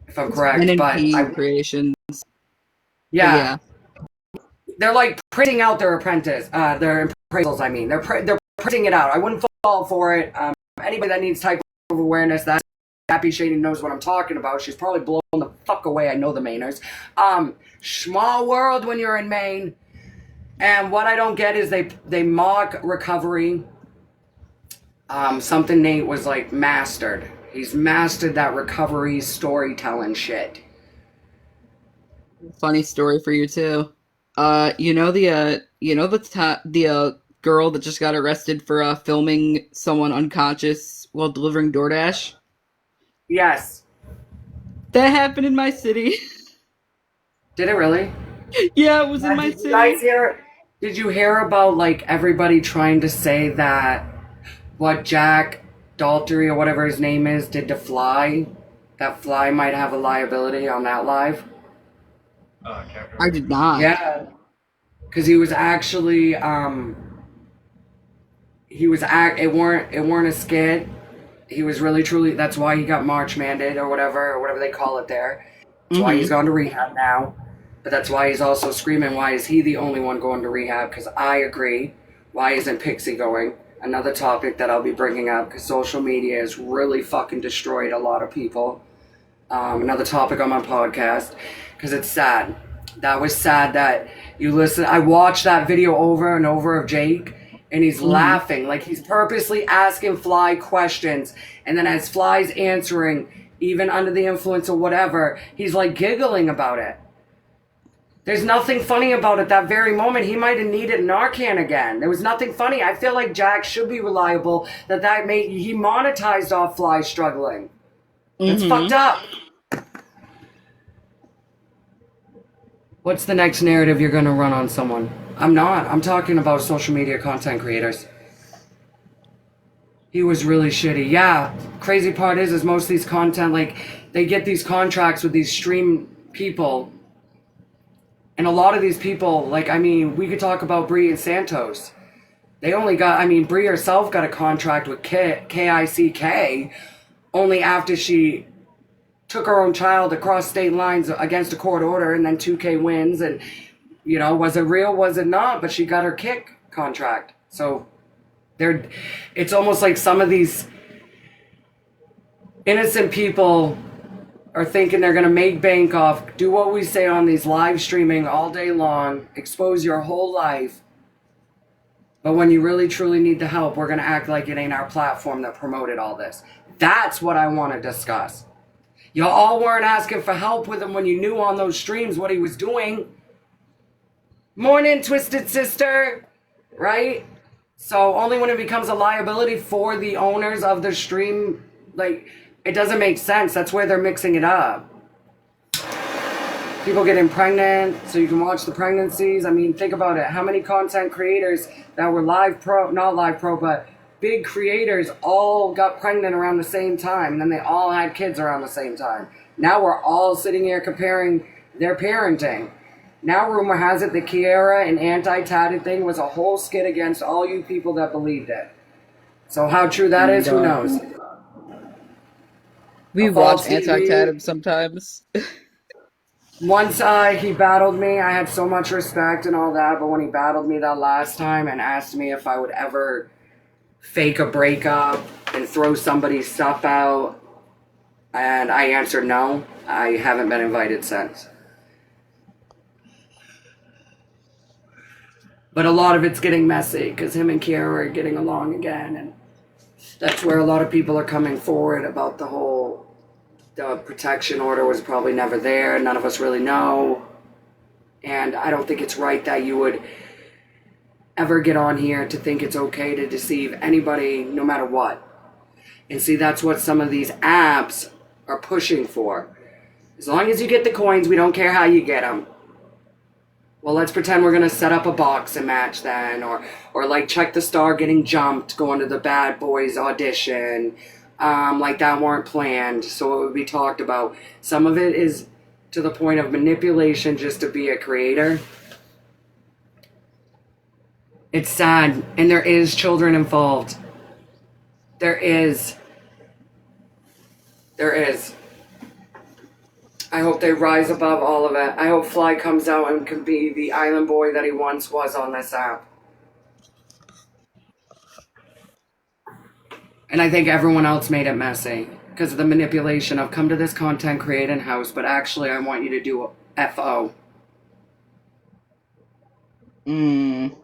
if I'm correct. NNP Creations. Yeah. They're like printing out their apprentice, their appraisals. I mean, they're printing it out. I wouldn't fall for it. Anybody that needs type of awareness, that's Happy Shady knows what I'm talking about. She's probably blown the fuck away. I know the Mainers. Small world when you're in Maine. And what I don't get is they mock recovery. Something Nate was like mastered. He's mastered that recovery storytelling shit. Funny story for you too. You know the girl that just got arrested for filming someone unconscious while delivering DoorDash? Yes. That happened in my city. Did it really? Yeah, it was in my city. Did you hear about like everybody trying to say that what Jack Daltery or whatever his name is did to Fly? That Fly might have a liability on that live? I did not. Yeah. Because he was actually it weren't a skit. He was really truly, that's why he got March mandated or whatever they call it there. That's why he's gone to rehab now. But that's why he's also screaming, why is he the only one going to rehab? Because I agree. Why isn't Pixie going? Another topic that I'll be bringing up, because social media has really fucking destroyed a lot of people. Another topic on my podcast, because it's sad. That was sad that you listen. I watched that video over and over of Jake, and he's laughing. Like he's purposely asking Fly questions. And then as Fly's answering, even under the influence of whatever, he's like giggling about it. There's nothing funny about it that very moment. He might have needed Narcan again. There was nothing funny. I feel like Jack should be reliable. He monetized off Fly struggling. It's fucked up. What's the next narrative you're gonna run on someone? I'm not. I'm talking about social media content creators. He was really shitty. Yeah. Crazy part is most of these content, like, they get these contracts with these stream people. And a lot of these people, like, I mean, we could talk about Brie and Santos. They only got, I mean, Brie herself got a contract with KICK only after she took her own child across state lines against a court order, and then 2K wins. And, you know, was it real? Was it not? But she got her Kick contract. So it's almost like some of these innocent people are thinking they're going to make bank off, do what we say on these live streaming all day long, expose your whole life. But when you really truly need the help, we're going to act like it ain't our platform that promoted all this. That's what I want to discuss. Y'all all weren't asking for help with him when you knew on those streams what he was doing. Morning, Twisted Sister. Right? So only when it becomes a liability for the owners of the stream, like, it doesn't make sense. That's where they're mixing it up. People getting pregnant so you can watch the pregnancies. I mean, think about it. How many content creators that were not live pro, but big creators all got pregnant around the same time, and then they all had kids around the same time. Now we're all sitting here comparing their parenting. Now rumor has it the Kiara and anti-tatted thing was a whole skit against all you people that believed it. So how true that is, who knows? We watch anti-tatted sometimes. Once he battled me, I had so much respect and all that, but when he battled me that last time and asked me if I would ever fake a breakup and throw somebody's stuff out, and I answered no, I haven't been invited since. But a lot of it's getting messy because him and Kiara are getting along again, and that's where a lot of people are coming forward about the protection order was probably never there. None of us really know. And I don't think it's right that you would ever get on here to think it's okay to deceive anybody no matter what. And see, that's what some of these apps are pushing for. As long as you get the coins, we don't care how you get them. Well, let's pretend we're going to set up a boxing match then, or like Check the Star getting jumped, going to the Bad Boys audition, like that weren't planned, so it would be talked about. Some of it is to the point of manipulation just to be a creator. It's sad, and there is children involved. There is. I hope they rise above all of it. I hope Fly comes out and can be the island boy that he once was on this app. And I think everyone else made it messy. because of the manipulation of come to this content creating house, but actually I want you to do FO. And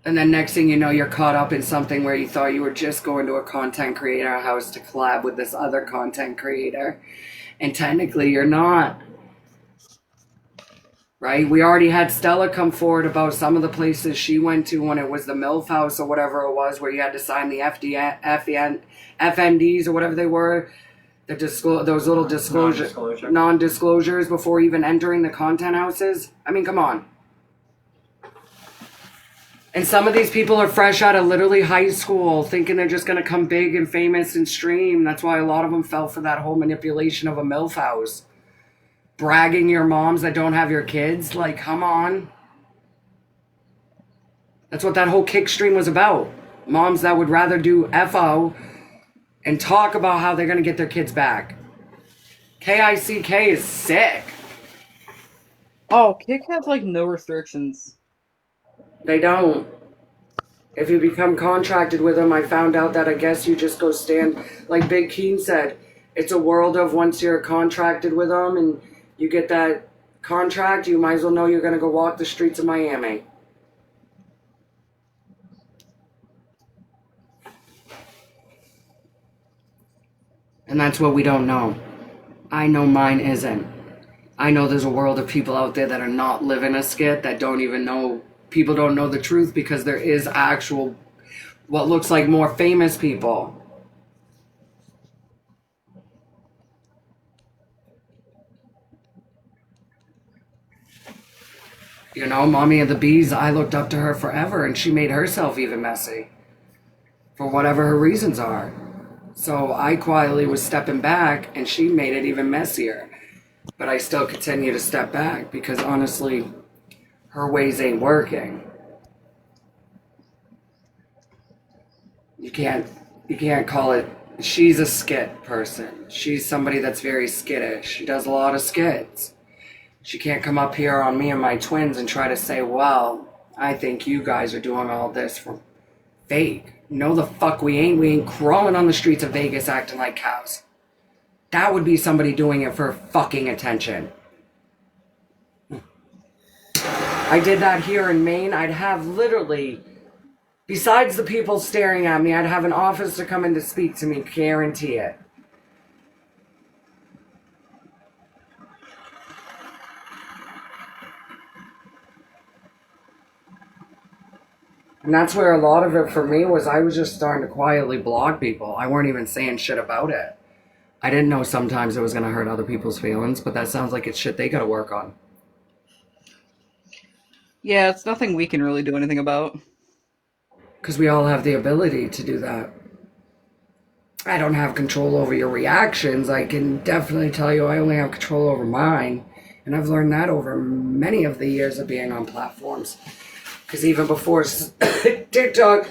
then next thing you know, you're caught up in something where you thought you were just going to a content creator house to collab with this other content creator. And technically you're not. Right? We already had Stella come forward about some of the places she went to when it was the MILF house or whatever it was, where you had to sign the FNDs or whatever they were, those little non-disclosures before even entering the content houses. I mean, come on. And some of these people are fresh out of literally high school thinking they're just going to come big and famous and stream. That's why a lot of them fell for that whole manipulation of a MILF house. Bragging your moms that don't have your kids. Like, come on. That's what that whole kick stream was about. Moms that would rather do FO and talk about how they're going to get their kids back. KICK is sick. Oh, Kick has like no restrictions. They don't. If you become contracted with them, I found out that I guess you just go stand, like Big Keen said, it's a world of once you're contracted with them and you get that contract, you might as well know you're going to go walk the streets of Miami. And that's what we don't know. I know mine isn't. I know there's a world of people out there that are not living a skit, that don't even know. People don't know the truth because there is actual, what looks like more famous people. You know, Mommy of the Bees, I looked up to her forever and she made herself even messy. For whatever her reasons are. So I quietly was stepping back and she made it even messier. But I still continue to step back because honestly, her ways ain't working. You can't call it, she's a skit person. She's somebody that's very skittish. She does a lot of skits. She can't come up here on me and my twins and try to say, well, I think you guys are doing all this for fake. No, the fuck we ain't. We ain't crawling on the streets of Vegas acting like cows. That would be somebody doing it for fucking attention. I did that here in Maine. I'd have literally, besides the people staring at me, I'd have an officer come in to speak to me, guarantee it. And that's where a lot of it for me was I was just starting to quietly block people. I weren't even saying shit about it. I didn't know sometimes it was going to hurt other people's feelings, but that sounds like it's shit they got to work on. Yeah, it's nothing we can really do anything about. Because we all have the ability to do that. I don't have control over your reactions. I can definitely tell you I only have control over mine. And I've learned that over many of the years of being on platforms. Because even before TikTok,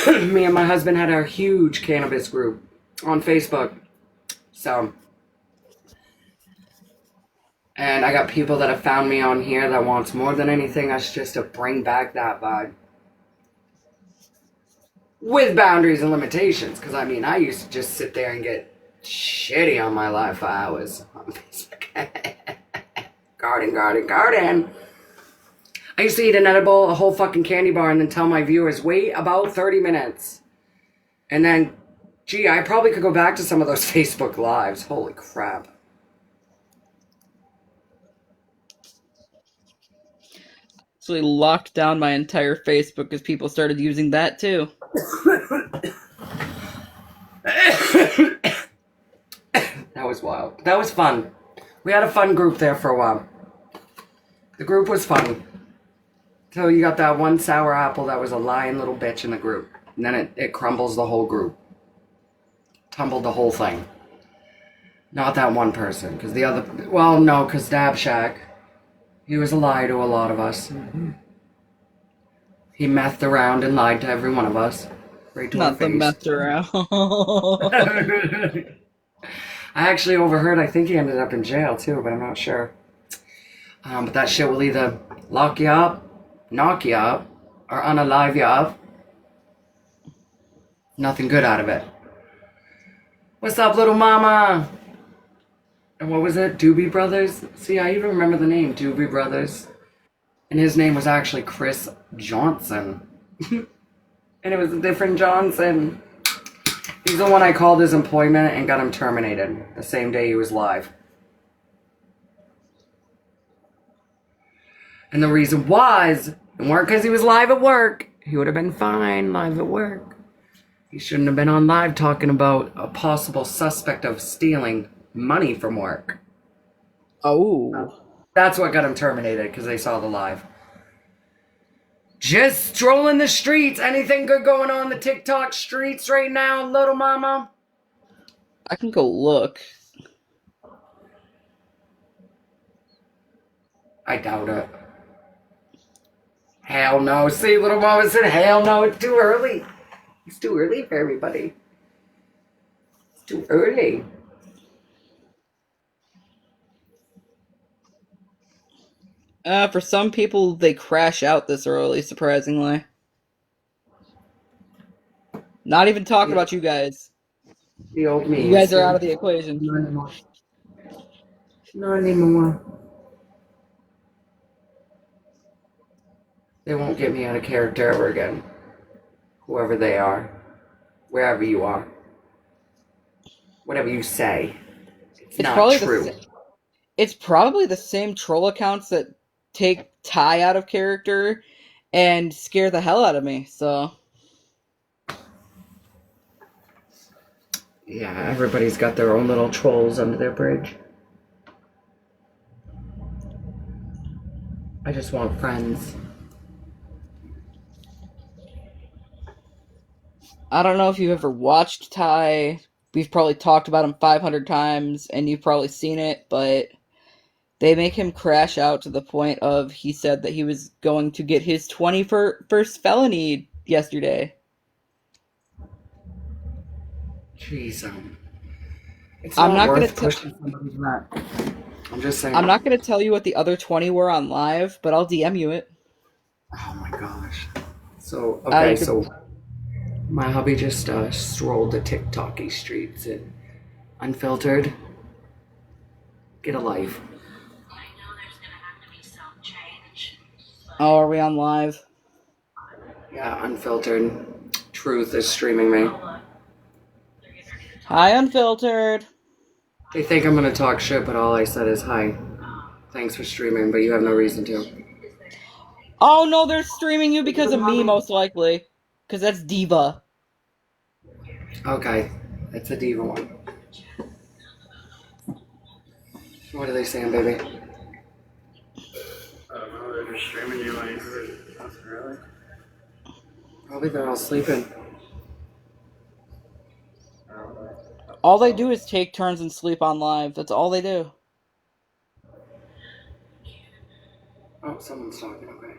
me and my husband had a huge cannabis group on Facebook. So, and I got people that have found me on here that wants more than anything us just to bring back that vibe. With boundaries and limitations. Because, I mean, I used to just sit there and get shitty on my life for hours on Facebook. Garden. I used to eat an edible, a whole fucking candy bar, and then tell my viewers, wait about 30 minutes. And then, gee, I probably could go back to some of those Facebook Lives. Holy crap. Actually locked down my entire Facebook because people started using that too. That was wild. That was fun. We had a fun group there for a while. The group was fun. So you got that one sour apple that was a lying little bitch in the group. And then it crumbles the whole group. Tumbled the whole thing. Not that one person. Because the other... Well, no, because Dab Shack, he was a lie to a lot of us. He methed around and lied to every one of us. Right to Not the methed around. I actually overheard, I think he ended up in jail too, but I'm not sure. But that shit will either lock you up, knock you up, or unalive you up. Nothing good out of it. What's up, little mama? And what was it? Doobie Brothers? See, I even remember the name, Doobie Brothers. And his name was actually Chris Johnson. And it was a different Johnson. He's the one I called his employment and got him terminated the same day he was live. And the reason was, it weren't because he was live at work. He would have been fine live at work. He shouldn't have been on live talking about a possible suspect of stealing money from work. Oh. That's what got him terminated, because they saw the live. Just strolling the streets. Anything good going on the TikTok streets right now, little mama? I can go look. I doubt it. Hell no. See, little mama said, hell no, it's too early. It's too early for everybody. It's too early. For some people, they crash out this early, surprisingly. Not even talking about you guys. The old me. You guys are out of the equation. Not anymore. Not anymore. They won't get me out of character ever again. Whoever they are. Wherever you are. Whatever you say. It's not probably true. It's probably the same troll accounts that take Ty out of character and scare the hell out of me, so... Yeah, everybody's got their own little trolls under their bridge. I just want friends. I don't know if you've ever watched Ty. We've probably talked about him 500 times, and you've probably seen it, but they make him crash out to the point of he said that he was going to get his 21st felony yesterday. Jeez, it's I'm not worth gonna pushing somebody's luck. I'm just saying. I'm not going to tell you what the other 20 were on live, but I'll DM you it. Oh my gosh. So, okay, could- so my hubby just strolled the TikTok-y streets and unfiltered. Get a life. Oh, are we on live? Yeah, unfiltered. Truth is streaming me. Hi, Unfiltered. They think I'm gonna talk shit, but all I said is hi. Thanks for streaming, but you have no reason to. Oh no, they're streaming you because of me, most likely. Because that's Diva. Okay, it's a diva one. What are they saying, baby? I don't know, they're just streaming you like nothing really. Probably they're all sleeping. All they do is take turns and sleep on live. That's all they do. Oh, someone's talking, okay.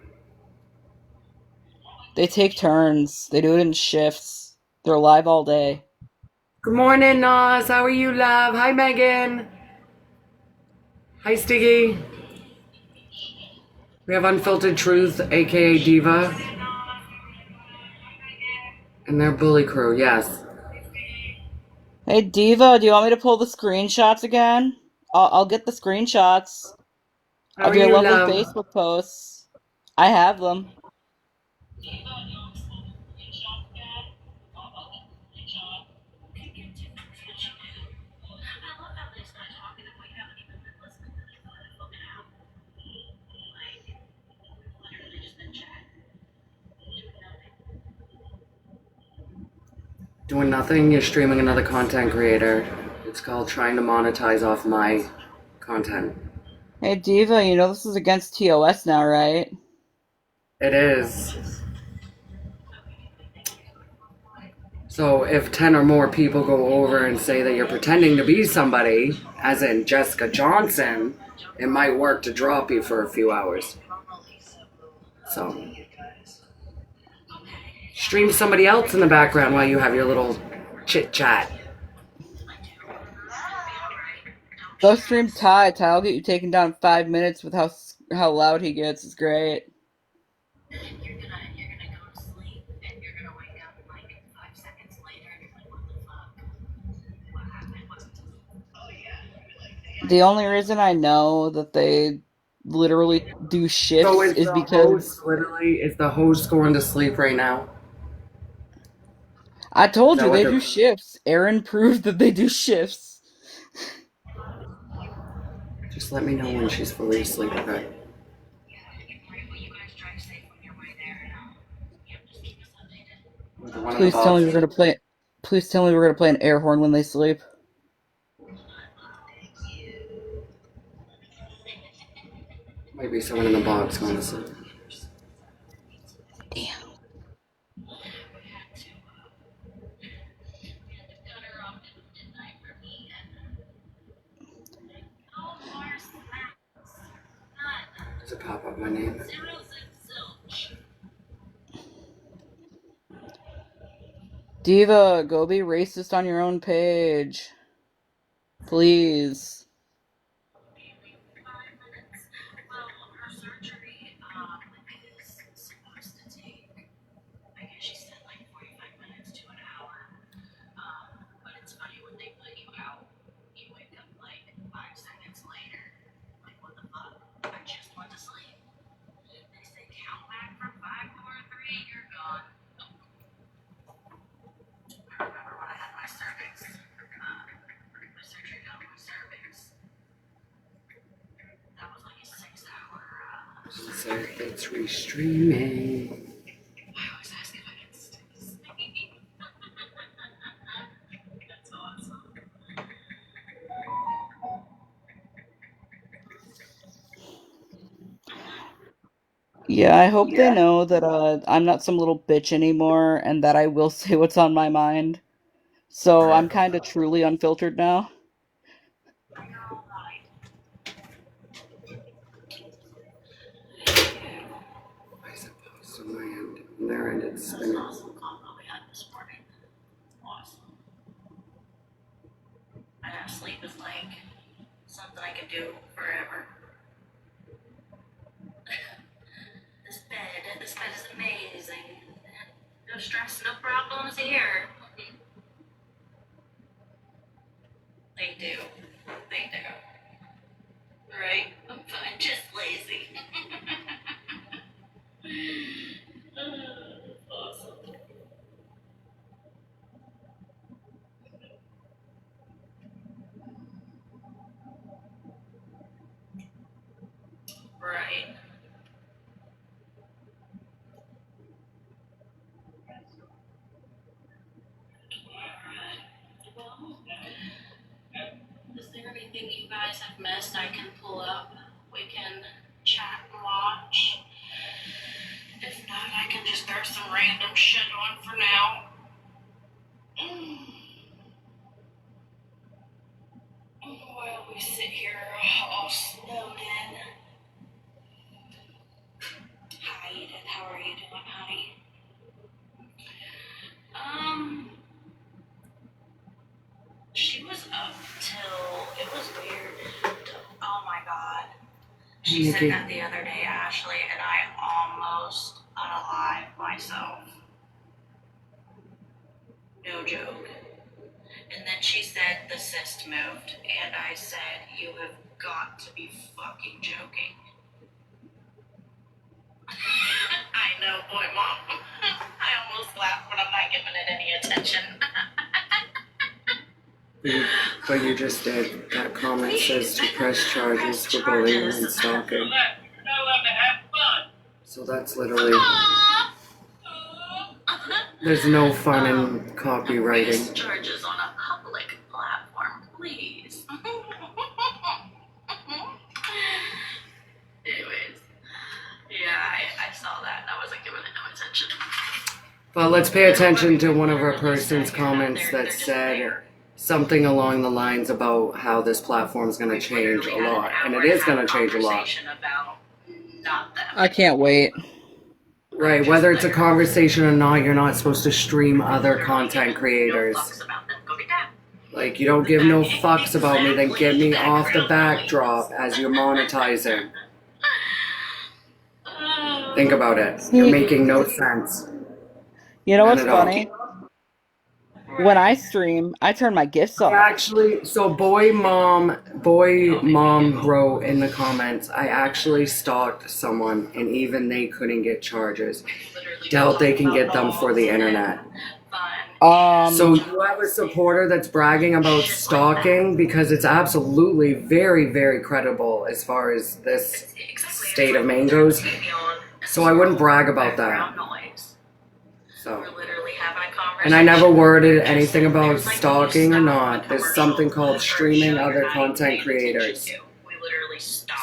They take turns. They do it in shifts. They're live all day. Good morning, Nas. How are you, love? Hi, Megan. Hi, Stiggy. We have Unfiltered Truth, aka Diva. And their bully crew, yes. Hey, Diva, do you want me to pull the screenshots again? I'll get the screenshots How of are your you, lovely love? Facebook posts. I have them. Doing nothing, you're streaming another content creator. It's called trying to monetize off my content. Hey, Diva, you know this is against TOS now, right? It is. So if 10 or more people go over and say that you're pretending to be somebody, as in Jessica Johnson, it might work to drop you for a few hours. So stream somebody else in the background while you have your little chit chat. Go stream Ty. Ty will get you taken down in 5 minutes with how loud he gets. It's great. The only reason I know that they literally do shifts So is is the because host going to sleep right now? I told Is that you what they they're- do shifts. Aaron proved that they do shifts. Just let me know when she's fully asleep, okay? With the one in the Please tell me box. we're gonna play. Please tell me we're gonna play an air horn when they sleep. Might be someone in the box going to sleep. Damn. Does it pop up my name? Diva, go be racist on your own page. Please. So it's restreaming. Yeah, I hope they know that I'm not some little bitch anymore and that I will say what's on my mind. So I'm kind of truly unfiltered now. I suppose on my end. On their end, it's spinning. I know sleep is like something I could do forever. This bed is amazing. No stress, no problems here. They do. Right? I'm just lazy. Awesome. Right. Well, is there anything you guys have missed I can pull up? We can chat and watch. If not, I can just throw some random shit on for now. While we sit here all snowed in. Hi, Edith. How are you doing, honey? She was up till, it was weird. Oh my god. She said that the other day, Ashley, and I almost unalived myself. No joke. And then she said the cyst moved, and I said, you have got to be fucking joking. I know, boy, Mom. I almost laughed, but I'm not giving it any attention. But you just did. That comment says to press charges for bullying and stalking. So that's literally... There's no fun in copywriting. Charges on a public platform, please. Anyways, yeah, I saw that and I wasn't giving it no attention. But let's pay attention to one of our person's comments that said something along the lines about how this platform is going to change a lot. And it is going to change a lot. I can't wait. Right, whether it's a conversation or not, you're not supposed to stream other content creators. Like, you don't give no fucks about me, then get me off the backdrop as you're monetizing. Think about it. You're making no sense. You know what's None at all. funny? When I stream, I turn my gifts off. Actually, so boy mom wrote in the comments, I actually stalked someone and even they couldn't get charges. Doubt they can get them for the internet. So you have a supporter that's bragging about stalking because it's absolutely very, very credible as far as this state of Maine goes. So I wouldn't brag about that. So. And I never worded anything about stalking or not. There's something called streaming other content creators.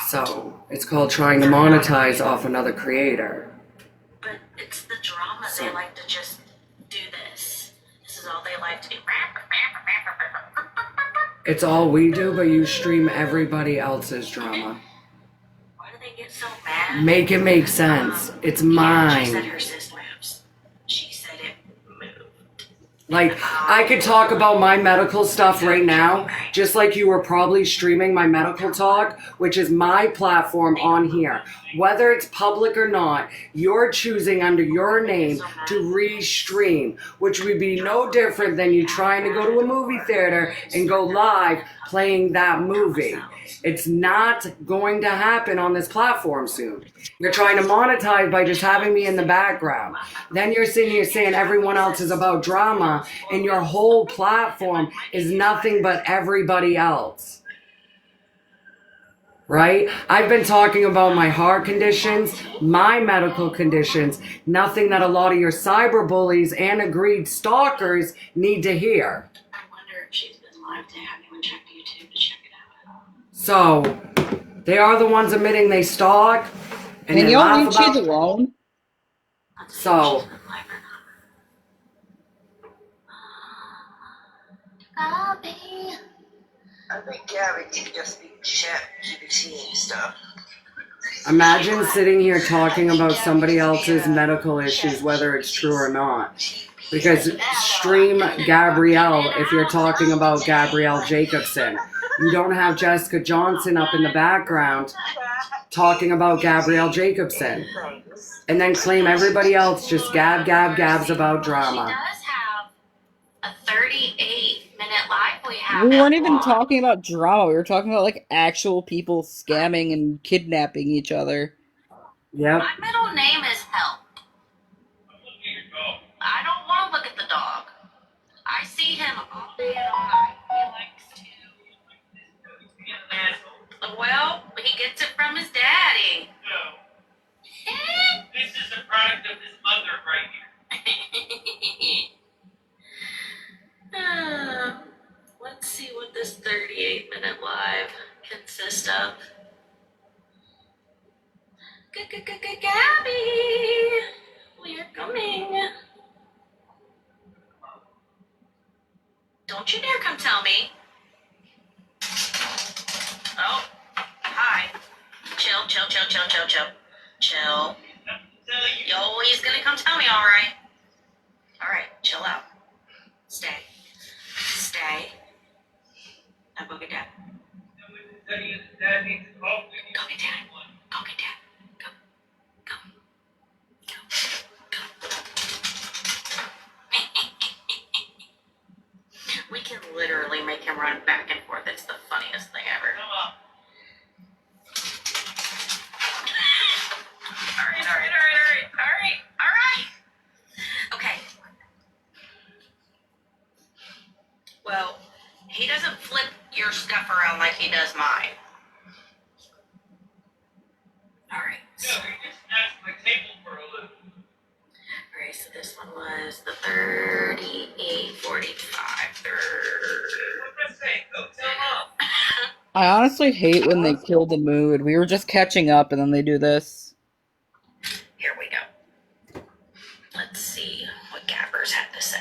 So it's called trying to monetize off another creator. But it's the drama they like to just do this. This is all they like to do. It's all we do, but you stream everybody else's drama. Why do they get so mad? Make it make sense. It's mine. Like, I could talk about my medical stuff right now, just like you were probably streaming my medical talk, which is my platform on here. Whether it's public or not, you're choosing under your name to re-stream, which would be no different than you trying to go to a movie theater and go live playing that movie. It's not going to happen on this platform soon. You're trying to monetize by just having me in the background. Then you're sitting here saying everyone else is about drama, and your whole platform is nothing but everybody else. Right? I've been talking about my heart conditions, my medical conditions, nothing that a lot of your cyber bullies and agreed stalkers need to hear. I wonder if she's been live to have anyone check YouTube to check it out. So, they are the ones admitting they stalk. And you don't leave she's alone. So, I think Gabby could just be chat GPT and stuff. imagine sitting here talking about somebody else's medical issues, whether it's true or not. Because stream Gabrielle if you're talking about Gabrielle Jacobson. You don't have Jessica Johnson up in the background talking about Gabrielle Jacobson. And then claim everybody else just gabs about drama. She does have a 38-minute live we have. We weren't even talking about drama. We were talking about like actual people scamming and kidnapping each other. Yep. My middle name is Help. I don't want to look at the dog. I see him all day and all night. He likes to. Well, he gets it from his daddy. No. This is a product of his mother right here. Let's see what this 38-minute live consists of. Gabby, we are coming. Don't you dare come tell me. Oh, hi. Chill. Yo, he's gonna come tell me, alright? Alright, chill out. Stay. Now go get dad. Go get dad. Go get dad. We can literally make him run back and forth. It's the funniest thing ever. Alright. Okay. Well, he doesn't flip your stuff around like he does mine. Alright. No, he just snatched my table for a loop. Alright, so this one was the 38:45. I honestly hate when they kill the mood. We were just catching up and then they do this. Here we go. Let's see what Gabbers had to say.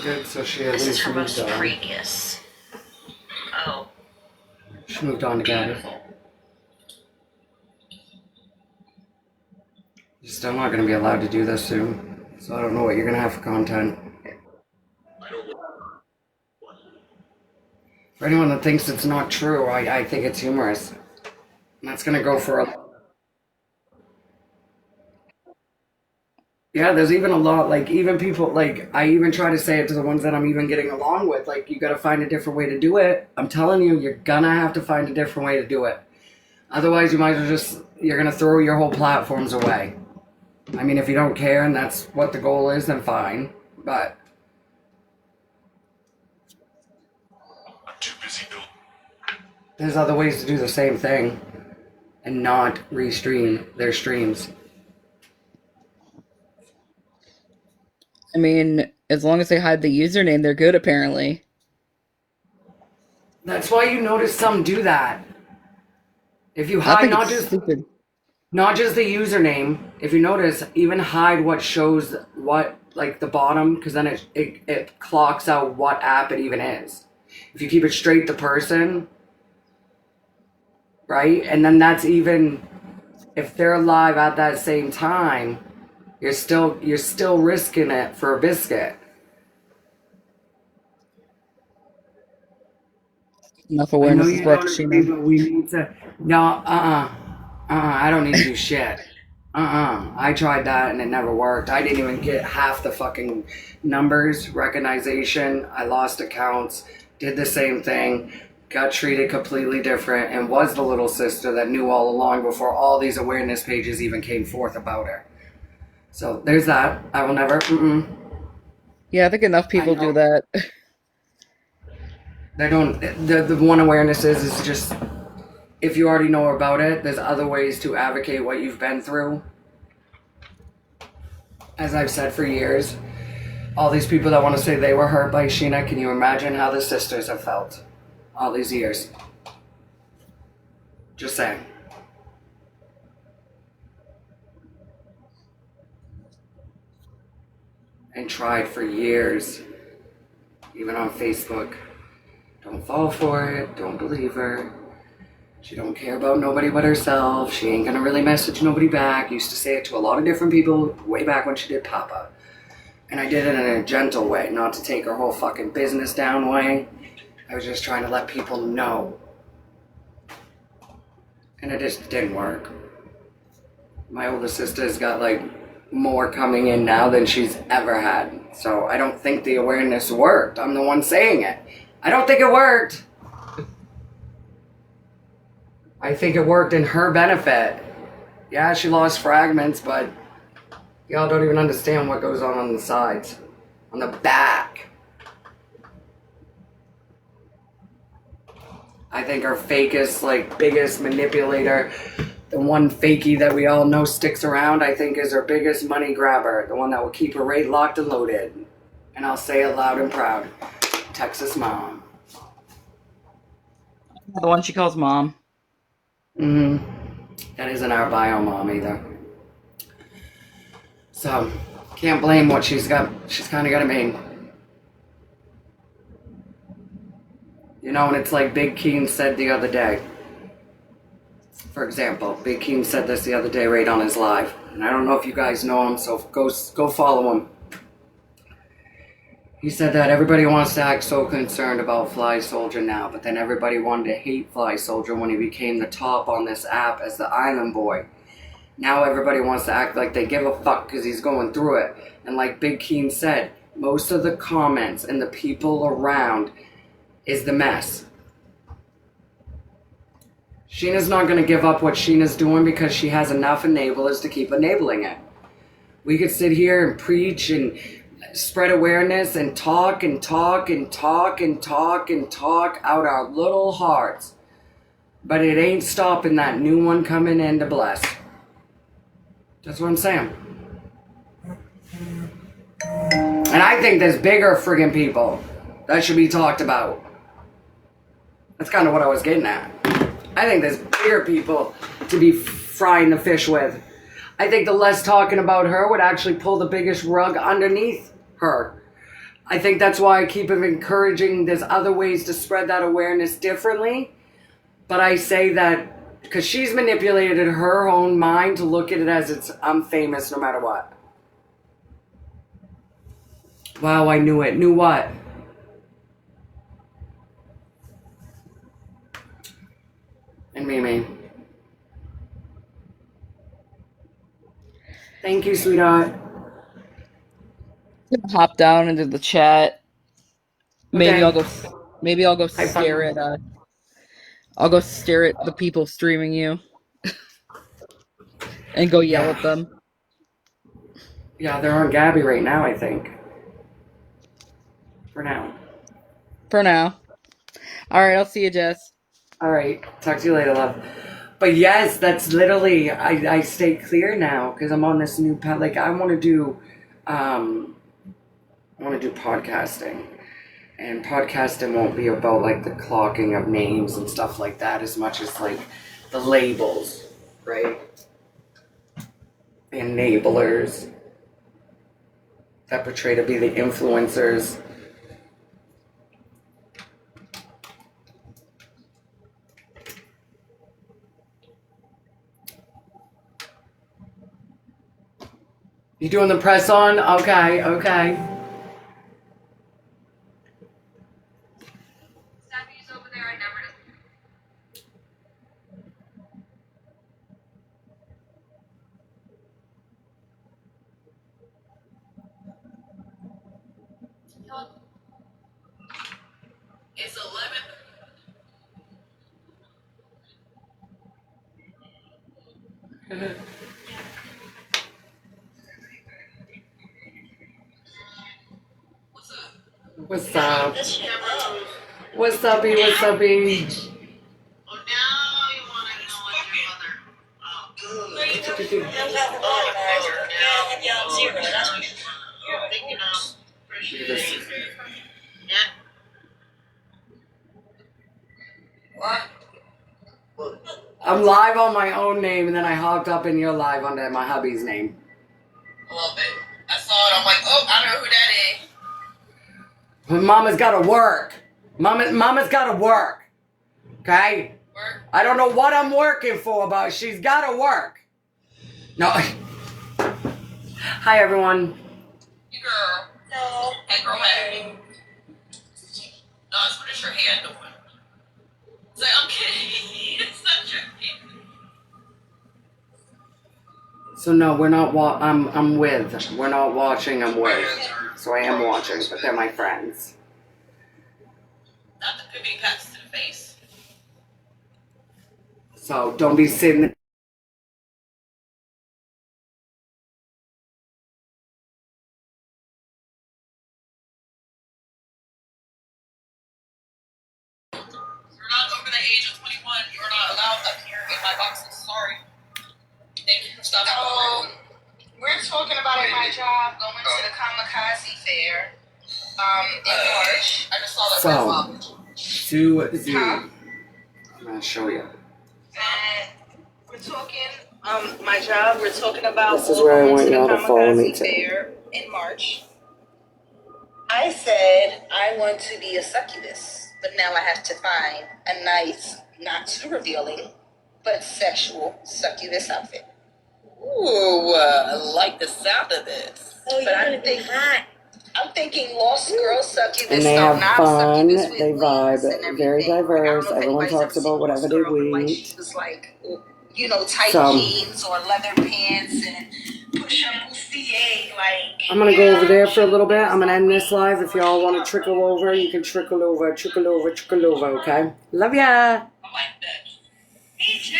Good, so she at This is least her most moved on. previous. Oh. She moved on to Gabby. You're still not going to be allowed to do this soon. So I don't know what you're going to have for content. For anyone that thinks it's not true, I think it's humorous. And that's going to go for a... Yeah, there's even a lot, like, even people, like, I even try to say it to the ones that I'm even getting along with, like, you gotta find a different way to do it. I'm telling you, you're gonna have to find a different way to do it. Otherwise, you might as well just, you're gonna throw your whole platforms away. I mean, if you don't care and that's what the goal is, then fine. But I'm too busy building. there's other ways to do the same thing and not restream their streams. I mean, as long as they hide the username, they're good, apparently. That's why you notice some do that. If you I hide think not it's just stupid. not just the username, if you notice, even hide what shows what, like the bottom, because then it clocks out what app it even is. If you keep it straight to person, right? And then that's even if they're live at that same time, you're still risking it for a biscuit. Enough I know awareness you is don't left, agree, Sheena. but we need to. No, I don't need to do shit. I tried that and it never worked. I didn't even get half the fucking numbers, recognition. I lost accounts, did the same thing, got treated completely different, and was the little sister that knew all along before all these awareness pages even came forth about her. So there's that. I will never. Yeah, I think enough people do that. They don't. The one awareness is just if you already know about it, there's other ways to advocate what you've been through. As I've said for years, all these people that want to say they were hurt by Sheena, can you imagine how the sisters have felt all these years? Just saying. And tried for years, even on Facebook. Don't fall for it, don't believe her. She don't care about nobody but herself. She ain't gonna really message nobody back. Used to say it to a lot of different people way back when she did Papa. And I did it in a gentle way, not to take her whole fucking business down way. I was just trying to let people know. And it just didn't work. My older sister's got like more coming in now than she's ever had. So I don't think the awareness worked. I'm the one saying it. I don't think it worked. I think it worked in her benefit. Yeah, she lost fragments, but y'all don't even understand what goes on the sides. On the back. I think her fakest, like, biggest manipulator, the one fakie that we all know sticks around, I think is her biggest money grabber. The one that will keep her rate locked and loaded. And I'll say it loud and proud. Texas Mom. The one she calls Mom. That isn't our bio mom either. So, can't blame what she's got. She's kind of got a main. You know, and it's like Big Keen said the other day. For example, Big Keen said this the other day right on his live. And I don't know if you guys know him, so go follow him. He said that everybody wants to act so concerned about Fly Soldier now, but then everybody wanted to hate Fly Soldier when he became the top on this app as the Island Boy. Now everybody wants to act like they give a fuck because he's going through it. And like Big Keen said, most of the comments and the people around is the mess. Sheena's not going to give up what Sheena's doing because she has enough enablers to keep enabling it. We could sit here and preach and spread awareness and talk and talk and talk and talk and talk out our little hearts. But it ain't stopping that new one coming in to bless. That's what I'm saying. And I think there's bigger friggin' people that should be talked about. That's kind of what I was getting at. I think there's bigger people to be frying the fish with. I think the less talking about her would actually pull the biggest rug underneath her. I think that's why I keep encouraging there's other ways to spread that awareness differently. But I say that because she's manipulated her own mind to look at it as it's I'm famous no matter what. Wow, I knew it. Knew what? And Mimi. Thank you, sweetheart. Hop down into the chat. Maybe Okay. I'll go stare at I'll go stare at the people streaming you and go yell at them. Yeah, they're on Gabby right now, I think. For now. For now. Alright, I'll see you, Jess. Alright, talk to you later, love. But yes, that's literally, I stay clear now because I'm on this new path. Like, I want to do podcasting. And podcasting won't be about, like, the clocking of names and stuff like that as much as, like, the labels, right? The enablers that portray to be the influencers. You doing the press on? Okay, okay. It's 11. What's up? What's up-y? What's up-y? I'm live on my own name, and then I hopped up in your live under my hubby's name. A little bit. I saw it. I'm like, oh, I know who that is. But Mama's gotta work. Mama's gotta work. Okay? Work? I don't know what I'm working for, but she's gotta work. No. Hi, everyone. You girl. No. Hey, girl, hey. No, what is your hand doing? Say, I'm kidding. It's not your hand. So no, we're not I'm with. We're not watching, I'm with. So I am watching, but they're my friends. Not the pipping pats to the face. So don't be sitting You're not over the age of 21. You're not allowed up here in my boxes. Sorry. Thank you for stopping. We're talking about at my job going to the Kamikaze Fair in March. I just saw that. I'm gonna show you. And we're talking, my job, we're talking about This is where I want y'all to follow me Kamikaze to. Fair in March. I said I want to be a succubus, but now I have to find a nice, not too revealing, but sexual succubus outfit. Ooh, I like the sound of this. Oh, but I'm thinking Lost Girl succubus. And they so have not fun, succubus with they wings vibe, and very everything. diverse, Like, I don't know if everyone anybody's talks ever about seen whatever Lost they Girl, but, like, eat. she was like, you know, tight So, jeans or leather pants and push-up bustier, like. I'm gonna go over there for a little bit. I'm gonna end this live. If y'all wanna trickle over, you can trickle over, okay? Love ya! Me too.